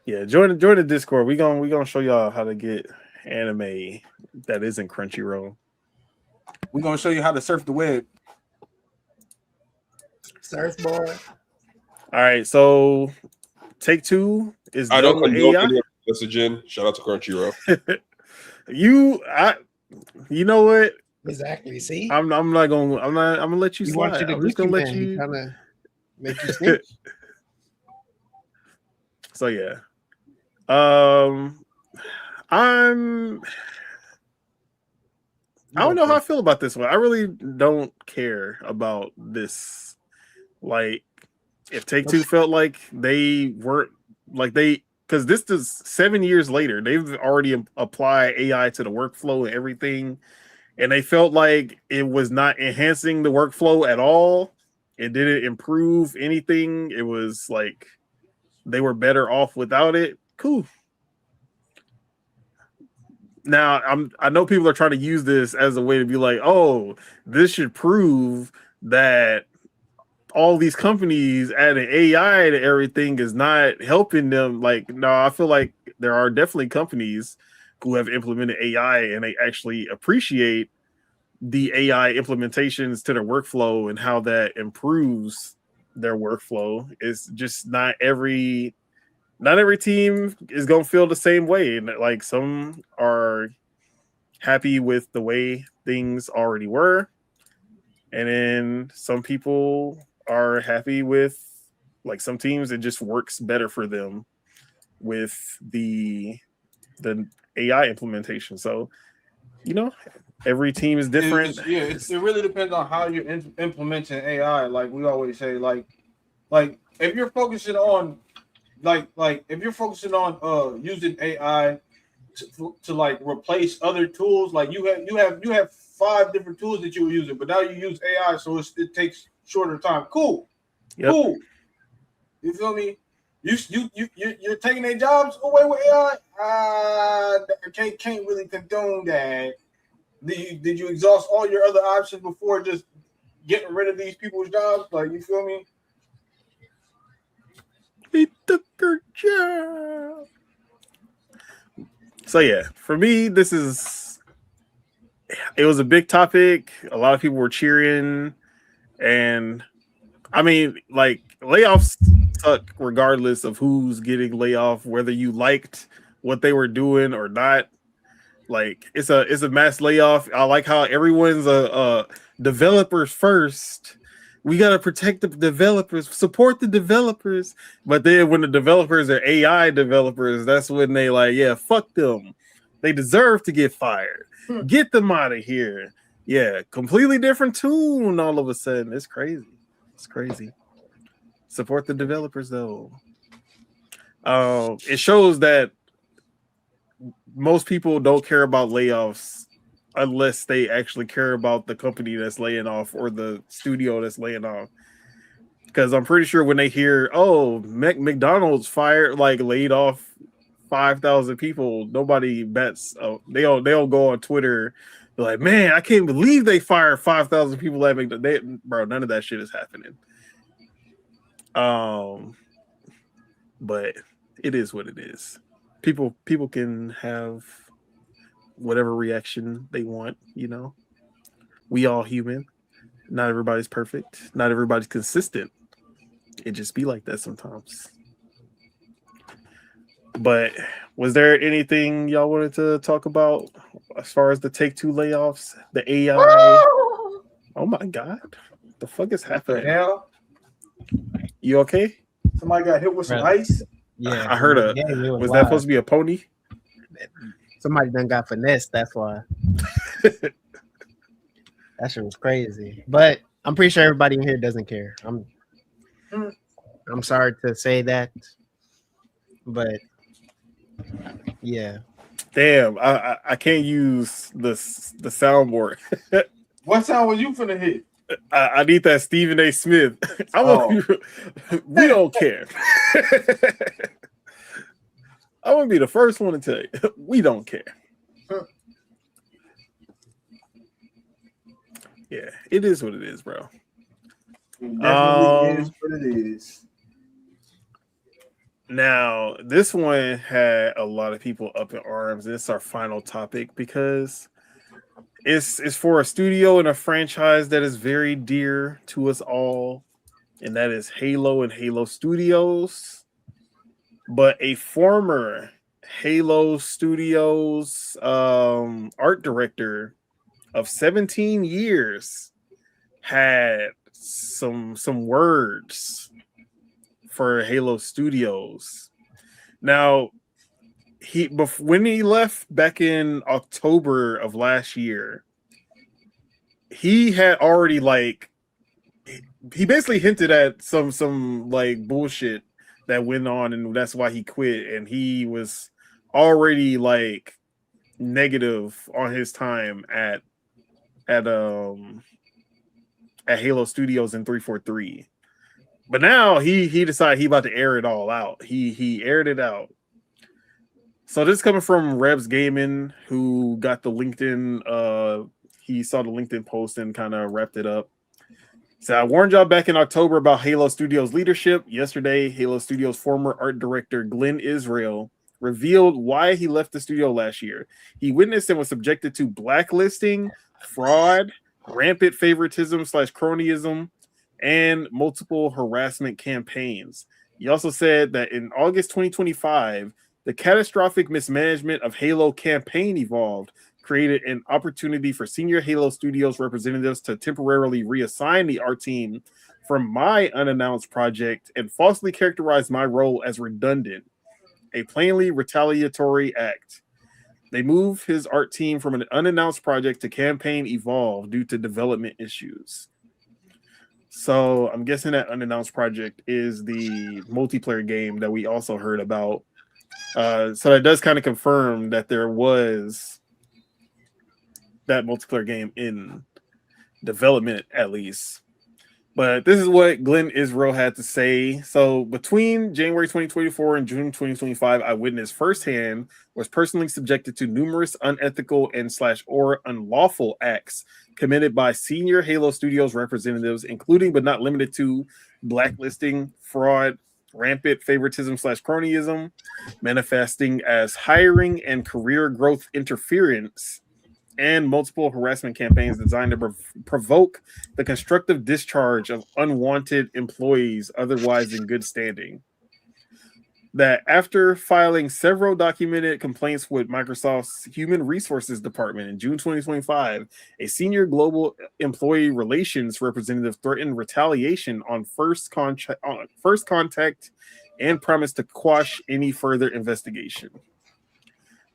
Yeah, join the Discord. We gonna show y'all how to get anime that isn't Crunchyroll. We're gonna show you how to surf the web. Surfboard. All right, so Take-Two is I don't done with AI. Messaging. Shout out to Crunchyroll. You know what? Exactly. See, I'm gonna let you slide. I'm just gonna let you kind of make you snitch. So yeah, I I don't know how I feel about this one. I really don't care about this. Like, if Take-Two felt like they weren't like because this is 7 years later, they've already applied AI to the workflow and everything, and they felt like it was not enhancing the workflow at all. It didn't improve anything. It was like they were better off without it. Cool. Now I know people are trying to use this as a way to be like, oh, this should prove that all these companies adding AI to everything is not helping them. Like, no, I feel like there are definitely companies who have implemented AI and they actually appreciate the AI implementations to their workflow and how that improves their workflow. It's just not every team is going to feel the same way. And like some are happy with the way things already were. And then some people are happy with, like, some teams, it just works better for them with the AI implementation. So, you know, every team is different. It really depends on how you're implementing AI. Like we always say, like if you're focusing on if you're focusing on using AI to like replace other tools, like you have 5 different tools that you were using, but now you use AI, so it takes shorter time. Cool. You feel me? You're taking their jobs away with AI. I can't really condone that. Did you exhaust all your other options before just getting rid of these people's jobs? Like, you feel me? He took her job. So yeah, for me, it was a big topic. A lot of people were cheering, and I mean, like, layoffs suck regardless of who's getting layoff, whether you liked what they were doing or not. Like, it's a mass layoff. I like how everyone's a developers first. We gotta protect the developers, support the developers. But then when the developers are AI developers, that's when they like, yeah, fuck them. They deserve to get fired. Get them out of here. Yeah, completely different tune all of a sudden. It's crazy. It's crazy. Support the developers though. It shows that most people don't care about layoffs unless they actually care about the company that's laying off or the studio that's laying off. Because I'm pretty sure when they hear, oh, McDonald's laid off 5,000 people, nobody bets. They'll go on Twitter, be like, man, I can't believe they fired 5,000 people at McDonald's. Bro, none of that shit is happening. But it is what it is. People can have whatever reaction they want, you know. We all human. Not everybody's perfect. Not everybody's consistent. It just be like that sometimes. But was there anything y'all wanted to talk about as far as the Take-Two layoffs, the AI? Oh my god. What the fuck is happening? Hell? You okay? Somebody got hit with some ice? Yeah, I heard was that supposed to be a pony? Somebody done got finessed, that's why. That shit was crazy. But I'm pretty sure everybody in here doesn't care. I'm sorry to say that. But yeah. Damn, I can't use the soundboard. What sound was you finna hit? I need that Stephen A. Smith. We don't care. I want to be the first one to tell you, we don't care. Yeah, it is what it is, bro. It definitely is what it is. Now, this one had a lot of people up in arms. This is our final topic because it's for a studio and a franchise that is very dear to us all, and that is Halo and Halo Studios. But a former Halo Studios art director of 17 years had some words for Halo Studios. Now, when he left back in October of last year, he had already like he basically hinted at some like bullshit that went on, and that's why he quit. And he was already like negative on his time at Halo Studios in 343. But now he decided he about to air it all out. He aired it out. So this is coming from Rebs Gaming, who got the LinkedIn. He saw the LinkedIn post and kind of wrapped it up. So I warned y'all back in October about Halo Studios leadership. Yesterday, Halo Studios former art director Glenn Israel revealed why he left the studio last year. He witnessed and was subjected to blacklisting, fraud, rampant favoritism / cronyism, and multiple harassment campaigns. He also said that in August 2025, the catastrophic mismanagement of Halo campaign Evolved created an opportunity for senior Halo Studios representatives to temporarily reassign the art team from my unannounced project and falsely characterize my role as redundant, a plainly retaliatory act. They moved his art team from an unannounced project to campaign Evolve due to development issues. So I'm guessing that unannounced project is the multiplayer game that we also heard about. So that does kind of confirm that there was that multiplayer game in development, at least. But this is what Glenn Israel had to say. So between January 2024 and June 2025, I witnessed firsthand, was personally subjected to numerous unethical and / or unlawful acts committed by senior Halo Studios representatives, including but not limited to blacklisting, fraud, rampant favoritism / cronyism, manifesting as hiring and career growth interference, and multiple harassment campaigns designed to provoke the constructive discharge of unwanted employees otherwise in good standing. That after filing several documented complaints with Microsoft's Human Resources Department in June 2025, a senior global employee relations representative threatened retaliation on first contact and promised to quash any further investigation.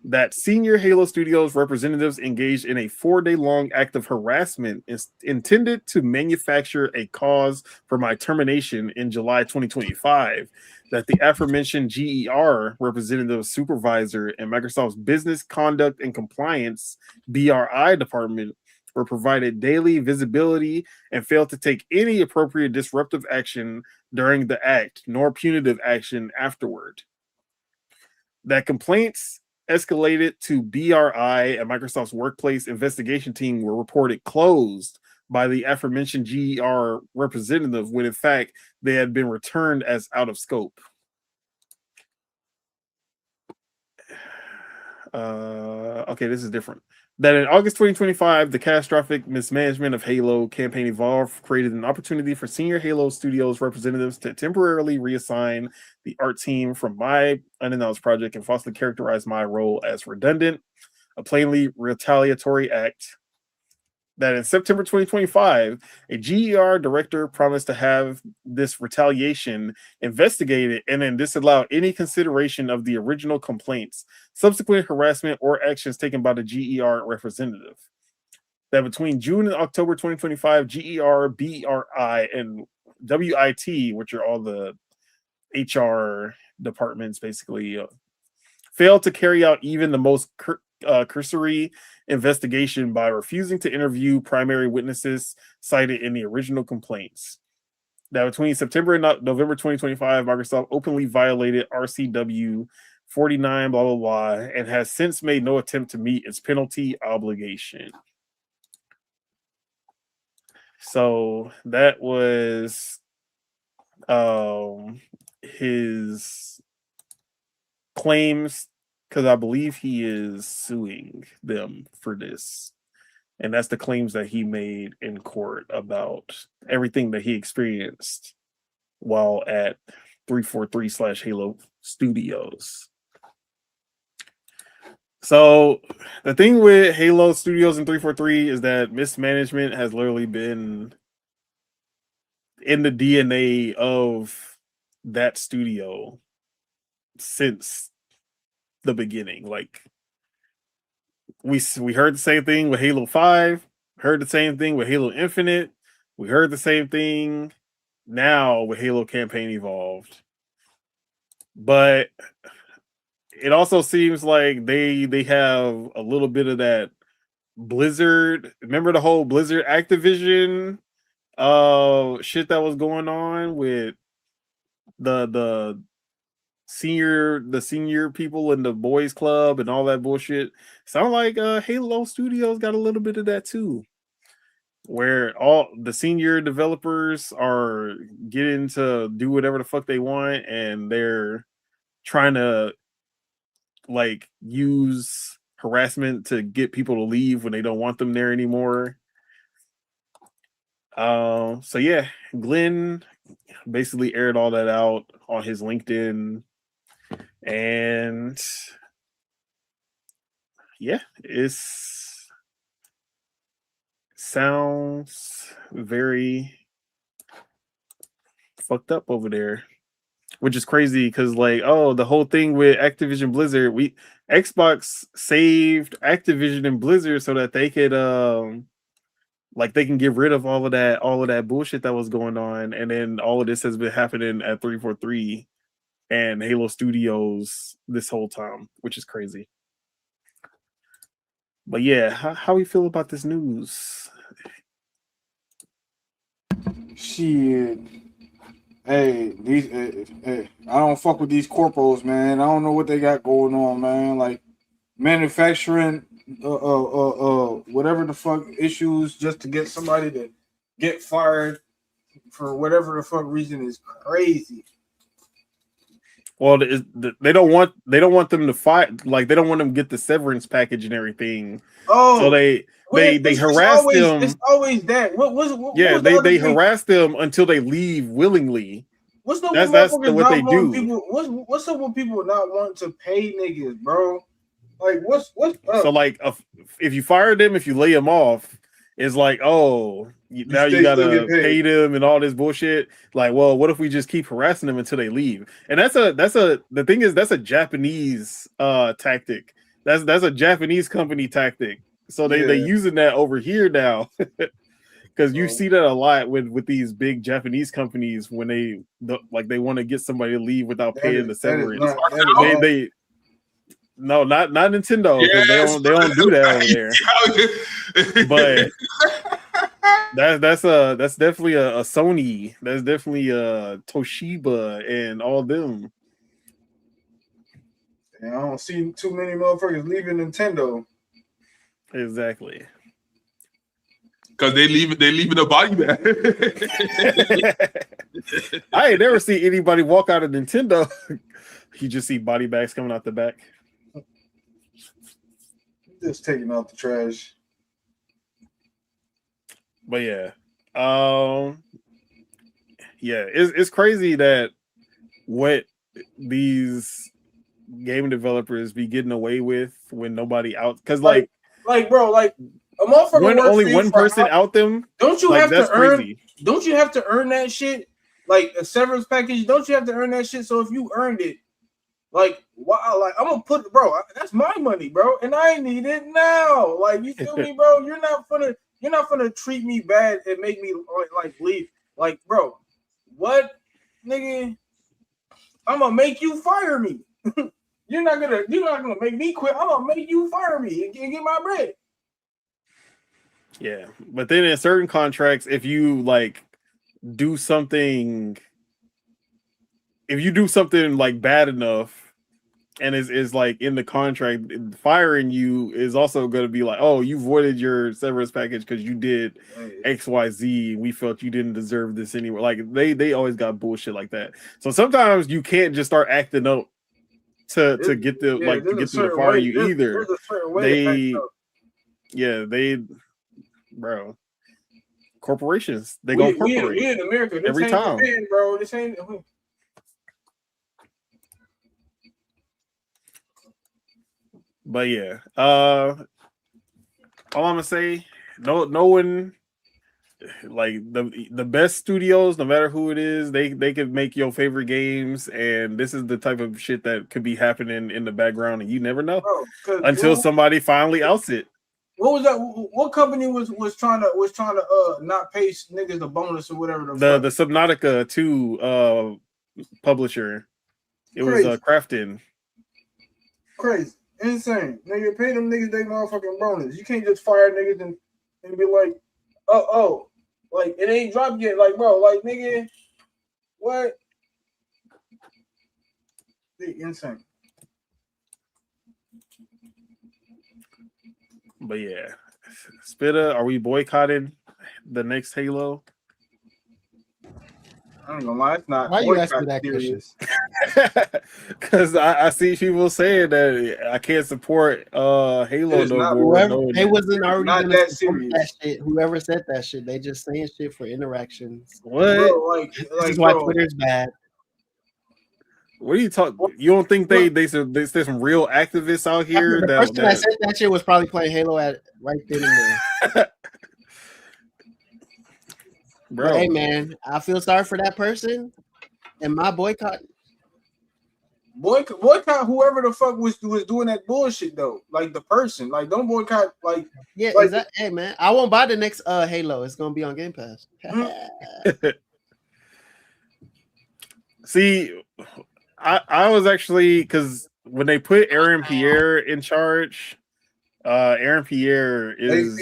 That senior Halo Studios representatives engaged in a 4-day-long act of harassment intended to manufacture a cause for my termination in July 2025. That the aforementioned GER representative supervisor and Microsoft's Business Conduct and Compliance BRI department were provided daily visibility and failed to take any appropriate disruptive action during the act, nor punitive action afterward. That complaints escalated to BRI and Microsoft's workplace investigation team were reported closed by the aforementioned GER representative when in fact they had been returned as out of scope. Okay, this is different. That in August 2025, the catastrophic mismanagement of Halo campaign Evolve created an opportunity for senior Halo Studios representatives to temporarily reassign the art team from my unannounced project and falsely characterize my role as redundant, a plainly retaliatory act. That in September 2025, a GER director promised to have this retaliation investigated and then disallowed any consideration of the original complaints, subsequent harassment, or actions taken by the GER representative. That between June and October 2025, GER, BRI, and WIT, which are all the HR departments, basically failed to carry out even the most cursory investigation by refusing to interview primary witnesses cited in the original complaints. Now, between September and November 2025, Microsoft openly violated RCW 49, blah, blah, blah, and has since made no attempt to meet its penalty obligation. So that was his claims, because I believe he is suing them for this. And that's the claims that he made in court about everything that he experienced while at 343 / Halo Studios. So the thing with Halo Studios and 343 is that mismanagement has literally been in the DNA of that studio since the beginning. Like we heard the same thing with Halo 5, heard the same thing with Halo Infinite. We heard the same thing now with Halo Campaign Evolved. But it also seems like they have a little bit of that Blizzard. Remember the whole Blizzard Activision shit that was going on with the senior people in the boys club and all that bullshit. Sound like Halo Studios got a little bit of that too, where all the senior developers are getting to do whatever the fuck they want, and they're trying to like use harassment to get people to leave when they don't want them there anymore. So yeah, Glenn basically aired all that out on his LinkedIn, and yeah, sounds very fucked up over there, which is crazy because like, oh, the whole thing with Activision Blizzard, Xbox saved Activision and Blizzard so that they could like they can get rid of all of that bullshit that was going on, and then all of this has been happening at 343 and Halo Studios this whole time, which is crazy. But yeah, how we feel about this news? Shit. Hey, I don't fuck with these corpos, man. I don't know what they got going on, man. Like manufacturing, whatever the fuck issues just to get somebody to get fired for whatever the fuck reason is crazy. Well, they don't want them to fight. Like they don't want them to get the severance package and everything. Oh, so they harass them. It's always that. They harass them until they leave willingly. That's what they do. What's up with people not wanting to pay niggas, bro? Like what's up? So like if you fire them, if you lay them off, it's like, oh, now you gotta pay them and all this bullshit. Like, well, what if we just keep harassing them until they leave? And the thing is that's a Japanese tactic. That's a Japanese company tactic. So they using that over here now. Because you see that a lot with these big Japanese companies when they want to get somebody to leave without paying the severance. No, not Nintendo. Yes. They don't do that over there. But that's definitely a Sony. That's definitely a Toshiba and all them. And I don't see too many motherfuckers leaving Nintendo. Exactly. Because they leaving a body bag. I ain't never seen anybody walk out of Nintendo. You just see body bags coming out the back. Just taking out the trash. But yeah. It's crazy that what these game developers be getting away with when nobody out, because like bro, like a motherfucker when only one person out them. Don't you have to earn? Crazy. Don't you have to earn that shit? Like a severance package. Don't you have to earn that shit? So if you earned it, like wow, like I'm gonna put, bro. That's my money, bro, and I need it now. Like you feel me, bro? You're not gonna treat me bad and make me like leave. Like, bro, what, nigga? I'm gonna make you fire me. You're not gonna make me quit. I'm gonna make you fire me and get my bread. Yeah, but then in certain contracts, if you like do something like bad enough, and is like in the contract, firing you is also going to be like, oh, you voided your severance package because you did XYZ. We felt you didn't deserve this anyway. Like they always got bullshit like that. So sometimes you can't just start acting up to get them to fire you either. Bro, corporations, they go corporate. We in America every time, Japan, bro. This ain't. But yeah, all I'm gonna say, no one, like the best studios, no matter who it is, they could make your favorite games, and this is the type of shit that could be happening in the background, and you never know until somebody finally outs it. What was that? What company was trying to not pay niggas a bonus or whatever the Subnautica 2 publisher. It Crazy. was Crafton. Crazy. Insane. Nigga, pay them niggas they motherfucking bonus. You can't just fire niggas and be like, oh, like it ain't dropped yet. Like, bro, like nigga, what? Insane. But yeah, Spitta, are we boycotting the next Halo? I ain't gonna lie, it's not. Why you asking me that serious. Because I see people saying that I can't support Halo no more. They wasn't already not gonna that support serious. that shit. Whoever said that shit, they just saying shit for interactions. What? Bro, This is why Twitter's bad. What are you talking? You don't think there's some real activists out here? The person that said that shit was probably playing Halo right then and there. Bro, but hey man, I feel sorry for that person. And my boycott whoever the fuck was doing that bullshit though. Like the person, like don't boycott. Like hey man, I won't buy the next Halo. It's gonna be on Game Pass. See, I was actually because when they put Aaron Pierre in charge, Aaron Pierre is.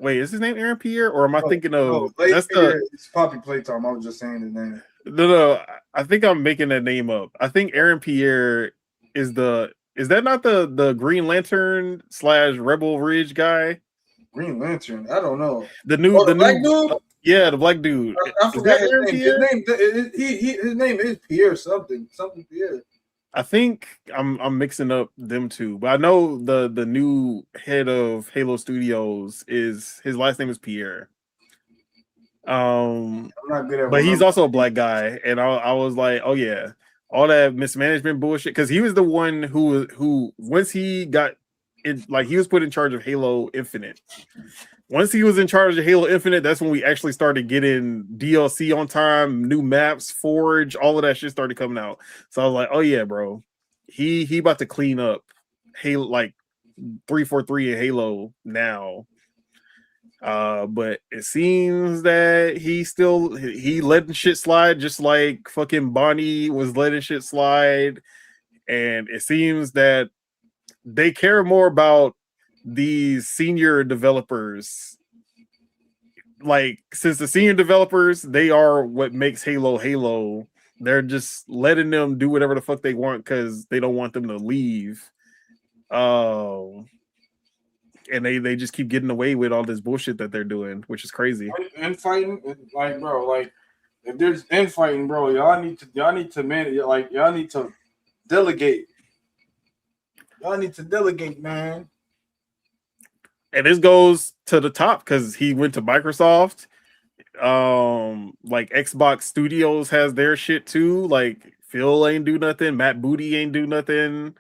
Wait, is his name Aaron Pierre, or am I thinking of that's it's Poppy Playtime? I was just saying his name. No, I think I'm making that name up. I think Aaron Pierre is that not the Green Lantern / Rebel Ridge guy? Green Lantern? I don't know. The black dude? Yeah, the black dude. I forgot his name. His name is Pierre something Pierre. I think I'm mixing up them two, but I know the new head of Halo Studios his last name is Pierre. I'm not good at but he's also a black guy, and I was like, oh yeah, all that mismanagement bullshit, because he was the one who once he got in, like he was put in charge of Halo Infinite. Once he was in charge of Halo Infinite, that's when we actually started getting DLC on time, new maps, Forge, all of that shit started coming out. So I was like, oh yeah, bro, he about to clean up Halo, like 343 in Halo now. But it seems that he letting shit slide, just like fucking Bonnie was letting shit slide, and it seems that they care more about these senior developers. Like, since the senior developers, they are what makes Halo. They're just letting them do whatever the fuck they want because they don't want them to leave. And they just keep getting away with all this bullshit that they're doing, which is crazy. And fighting, like, bro, like if there's infighting, bro, y'all need to manage, like y'all need to delegate. Y'all need to delegate, man. And this goes to the top because he went to Microsoft. Like Xbox Studios has their shit too. Like Phil ain't do nothing. Matt Booty ain't do nothing.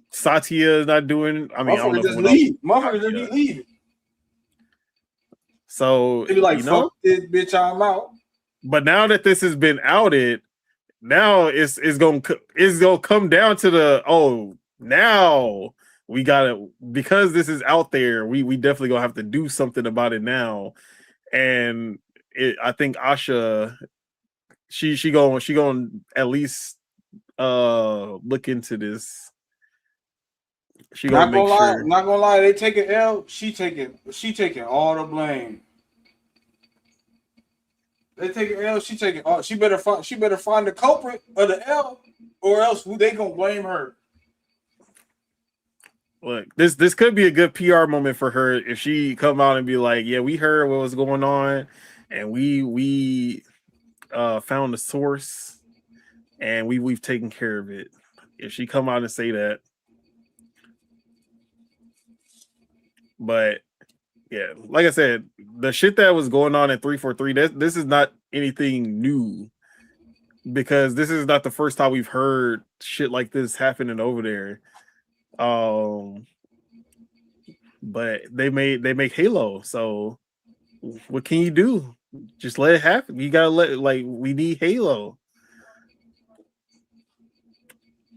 Satya is not doing. I mean, I don't know. Motherfuckers just leave. So they be like, fuck this bitch, I'm out. But now that this has been outed, now it's gonna come down to now we gotta, because this is out there, we definitely gonna have to do something about it now. And I think Asha, she gonna at least look into this. She not gonna lie, they take an L. She taking all the blame. They take an L. She taking all. She better find the culprit of the L, or else they gonna blame her. Look, this could be a good PR moment for her if she come out and be like, yeah, we heard what was going on, and we found the source, and we've taken care of it. If she come out and say that. But yeah, like I said, the shit that was going on at 343, this is not anything new, because this is not the first time we've heard shit like this happening over there. But they make Halo, so what can you do? Just let it happen. You gotta we need Halo.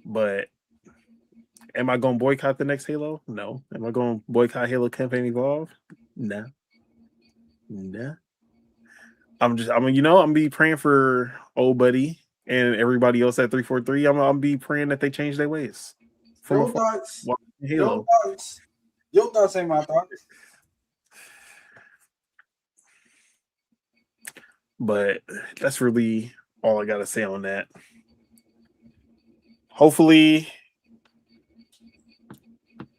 But Am I going to boycott the next Halo? No. Am I going to boycott Halo Campaign Evolved? No. No. I'm gonna be praying for old buddy and everybody else at 343. I'm be praying that they change their ways. Your thoughts. Halo. Your thoughts ain't my thoughts. But that's really all I gotta say on that. Hopefully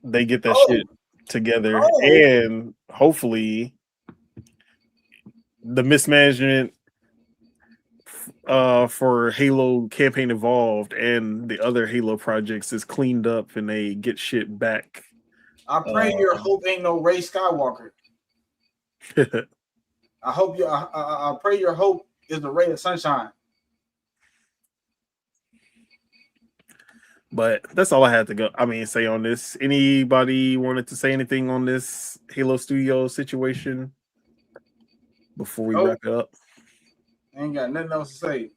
they get that shit together, and hopefully the mismanagement for Halo Campaign Evolved and the other Halo projects is cleaned up and they get shit back. I pray your hope ain't no Ray Skywalker. I hope you. I pray your hope is the ray of sunshine. But that's all I had to say on this. Anybody wanted to say anything on this Halo Studio situation before we wrap it up? Ain't got nothing else to say.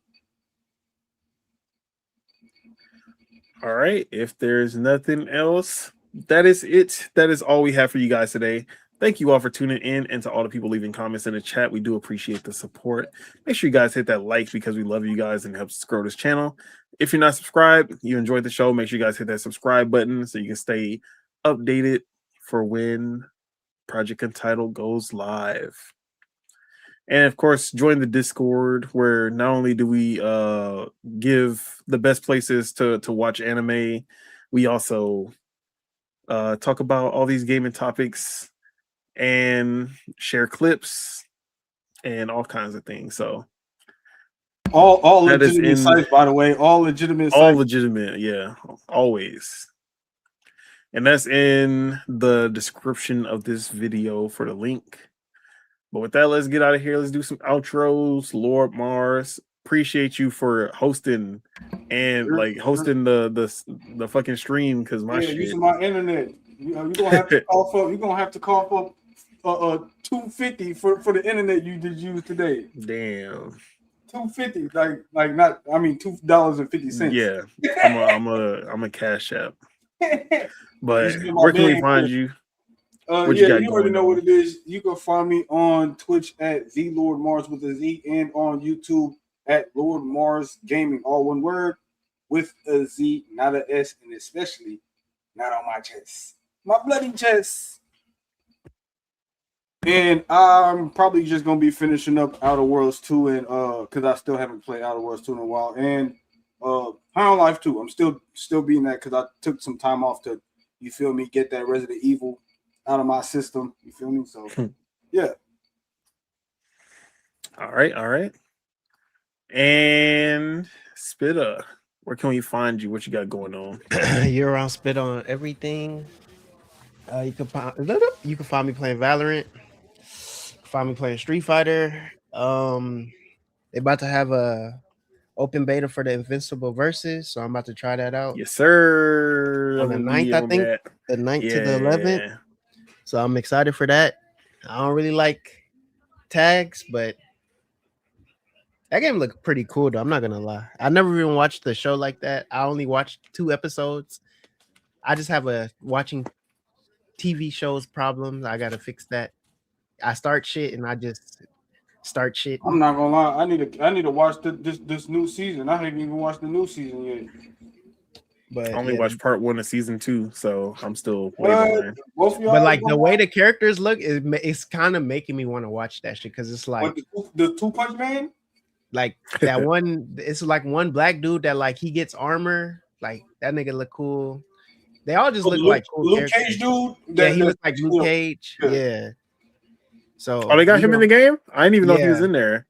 All right. If there's nothing else, that is it. That is all we have for you guys today. Thank you all for tuning in, and to all the people leaving comments in the chat. We do appreciate the support. Make sure you guys hit that like because we love you guys and it helps us grow this channel. If you're not subscribed, you enjoyed the show, make sure you guys hit that subscribe button so you can stay updated for when Project Untitled goes live. And of course, join the Discord where not only do we give the best places to watch anime, we also talk about all these gaming topics and share clips and all kinds of things. So all legitimate sites, by the way, all legitimate sites. Yeah, always. And that's in the description of this video for the link. But with that, let's get out of here. Let's do some outros. Lord Mars, appreciate you for hosting and hosting the fucking stream because my shit. Using my internet. You're gonna have to call for. You're gonna have to call for $250 for the internet you did use today. Damn. $250, $2.50. Yeah, I'm a cash app. But where can we find you? You already know what it is. You can find me on Twitch at the Lord Mars with a Z, and on YouTube at Lord Mars Gaming, all one word with a Z, not a S, and especially not on my chest, my bloody chest. And I'm probably just gonna be finishing up Outer Worlds 2, and because I still haven't played Outer Worlds 2 in a while, and High on Life 2. I'm still beating that because I took some time off to, you feel me, get that Resident Evil out of my system. You feel me? So yeah. All right. And Spitta, where can we find you? What you got going on? You're around Spit on everything. You can find me playing Valorant. Find me playing Street Fighter. They're about to have a open beta for the Invincible Versus, so I'm about to try that out. Yes, sir. On the 9th, I think. The 9th to the 11th. So I'm excited for that. I don't really like tags, but that game looked pretty cool, though. I'm not gonna lie. I never even watched the show like that. I only watched 2 episodes. I just have a watching TV shows problem. I gotta fix that. I start shit and I just start shit. I'm not gonna lie. I need to watch this new season. I haven't even watched the new season yet. But I only watched part 1 of season 2, so I'm still waiting. But like the way the characters look, it's kind of making me want to watch that shit because it's like the 2-Punch Man. Like that one, it's like one black dude that like he gets armor. Like that nigga look cool. They all just look like cool Luke Cage dude. Yeah, he looks like Luke Cage. Yeah. So they got him in the game? I didn't even know he was in there.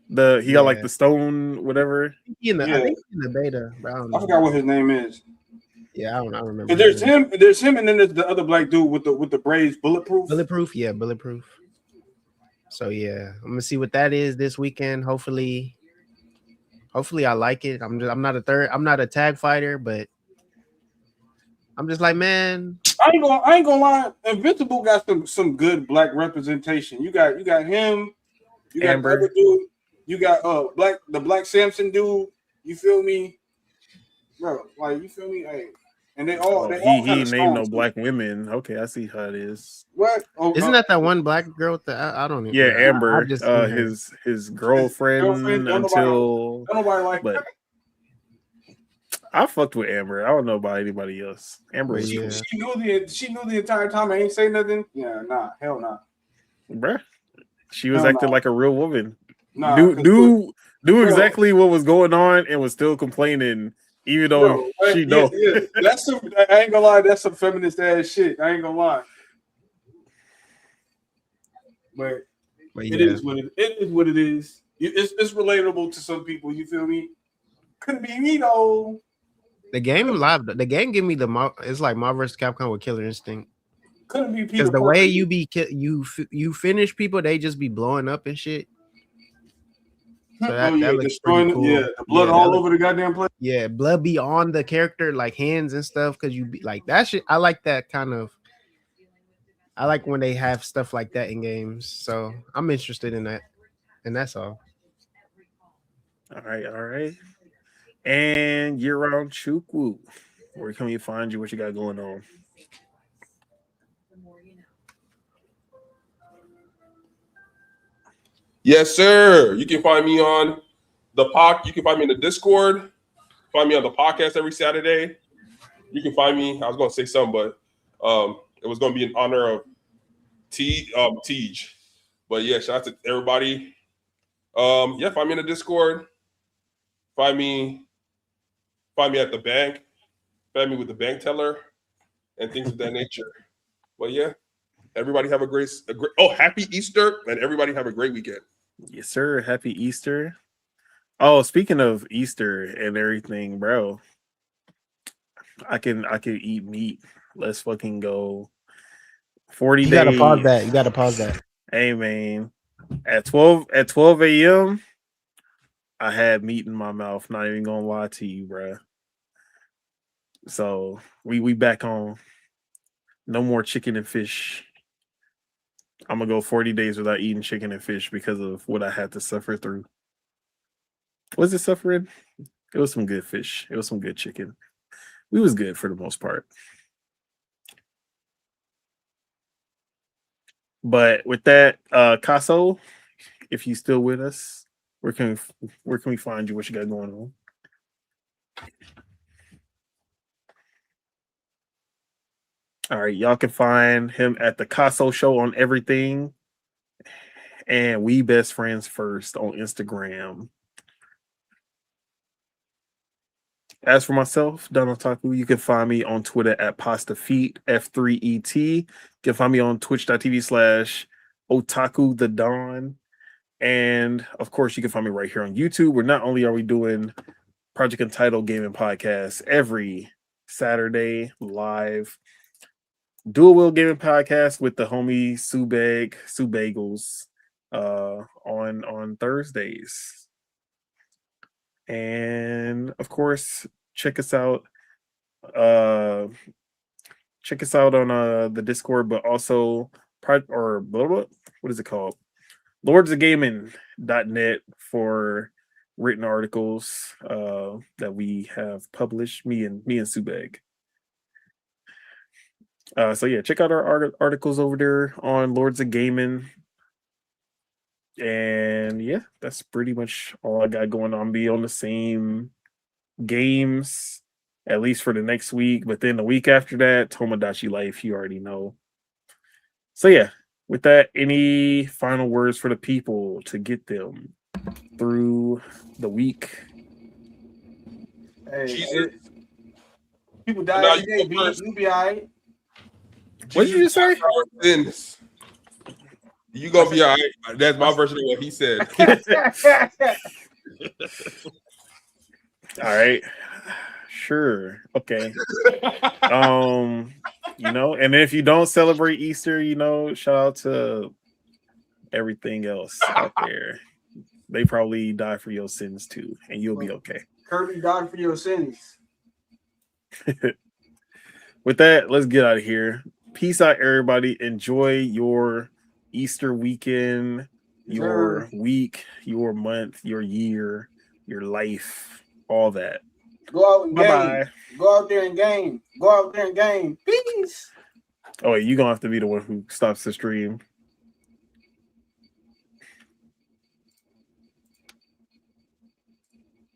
He got like the stone, whatever. I think in the beta. I forgot what his name is. Yeah, I don't remember. There's him, and then there's the other black dude with the braids, bulletproof. Yeah, bulletproof. So yeah, I'm gonna see what that is this weekend. Hopefully I like it. I'm not a tag fighter, but I'm just like, man, I ain't gonna lie. Invincible got some good black representation. You got him, you got Amber. the other dude, you got the Black Samson dude. You feel me, bro? Like, you feel me? Hey, and they all he kind of named no strong, black women. Okay, I see how it is. What? Oh, Isn't that one black girl with the I don't even Yeah, know. Amber, I've just seen her. his girlfriend Don't until nobody like but I fucked with Amber. I don't know about anybody else. Amber was Yeah. cool. she knew the entire time. I ain't say nothing. Yeah, nah, hell nah. Bruh. She was Hell acting nah. like a real woman. Nah, do bro, exactly what was going on and was still complaining, even though she know. Yeah. That's some. I ain't gonna lie. That's some feminist ass shit. I ain't gonna lie. But yeah. it is what it is. It's relatable to some people. You feel me? Couldn't be me though. The game give me it's like Marvel vs. Capcom with Killer Instinct. Couldn't be Peter. Because the Parker. way you finish people, they just be blowing up and shit. So that looks destroying pretty cool. the blood all over the goddamn place. Yeah, blood be on the character, like hands and stuff, because you be like that shit. I like that kind of. I like when they have stuff like that in games, so I'm interested in that, and that's all. All right. And you're on Chukwu. Where can we find you? What you got going on? Yes, sir. You can find me on the You can find me in the Discord. Find me on the podcast every Saturday. You can find me. I was going to say something, but it was going to be in honor of Tej. But yeah, shout out to everybody. Find me in the Discord. Find me at the bank. Find me with the bank teller and things of that nature. But yeah, everybody have a great happy Easter, and everybody have a great weekend. Yes, sir. Happy Easter. Oh, speaking of Easter and everything, bro, I can eat meat. Let's fucking go. 40 days. You gotta pause that. Hey man, at 12 a.m. I had meat in my mouth. Not even gonna lie to you, bro. So we back on. No more chicken and fish. I'm gonna go 40 days without eating chicken and fish because of what I had to suffer through. Was it suffering? It was some good fish. It was some good chicken. We was good for the most part. But with that, Caso, if you still with us, where can we find you? What you got going on? All right, y'all can find him at the Caso Show on everything, and We Best Friends First on Instagram. As for myself, Don Otaku, you can find me on Twitter at PastaFeet, F3ET. You can find me on twitch.tv/Otaku the Don. And of course, you can find me right here on YouTube, where not only are we doing Project Untitled Gaming Podcast every Saturday live, Dual Wheel Gaming Podcast with the homie Subagels on Thursdays. And of course, check us out on the Discord, but also what is it called? lordsofgaming.net for written articles that we have published, me and Subag. So yeah, check out our articles over there on Lords of Gaming. And yeah, that's pretty much all I got going on. Be on the same games, at least for the next week. But then the week after that, Tomodachi Life, you already know. So yeah, with that, any final words for the people to get them through the week? Hey, Jesus. people die every day, B. You be all right. What did you just say? You gonna be all right. That's my version of what he said. All right. Sure. Okay. And if you don't celebrate Easter, shout out to everything else out there. They probably die for your sins too, and you'll be okay. Kirby died for your sins. With that, let's get out of here. Peace out, everybody. Enjoy your Easter weekend, your week, your month, your year, your life, all that. Go out and Bye-bye. game. Go out there and game. Go out there and game. Peace. Oh wait, you gonna have to be the one who stops the stream.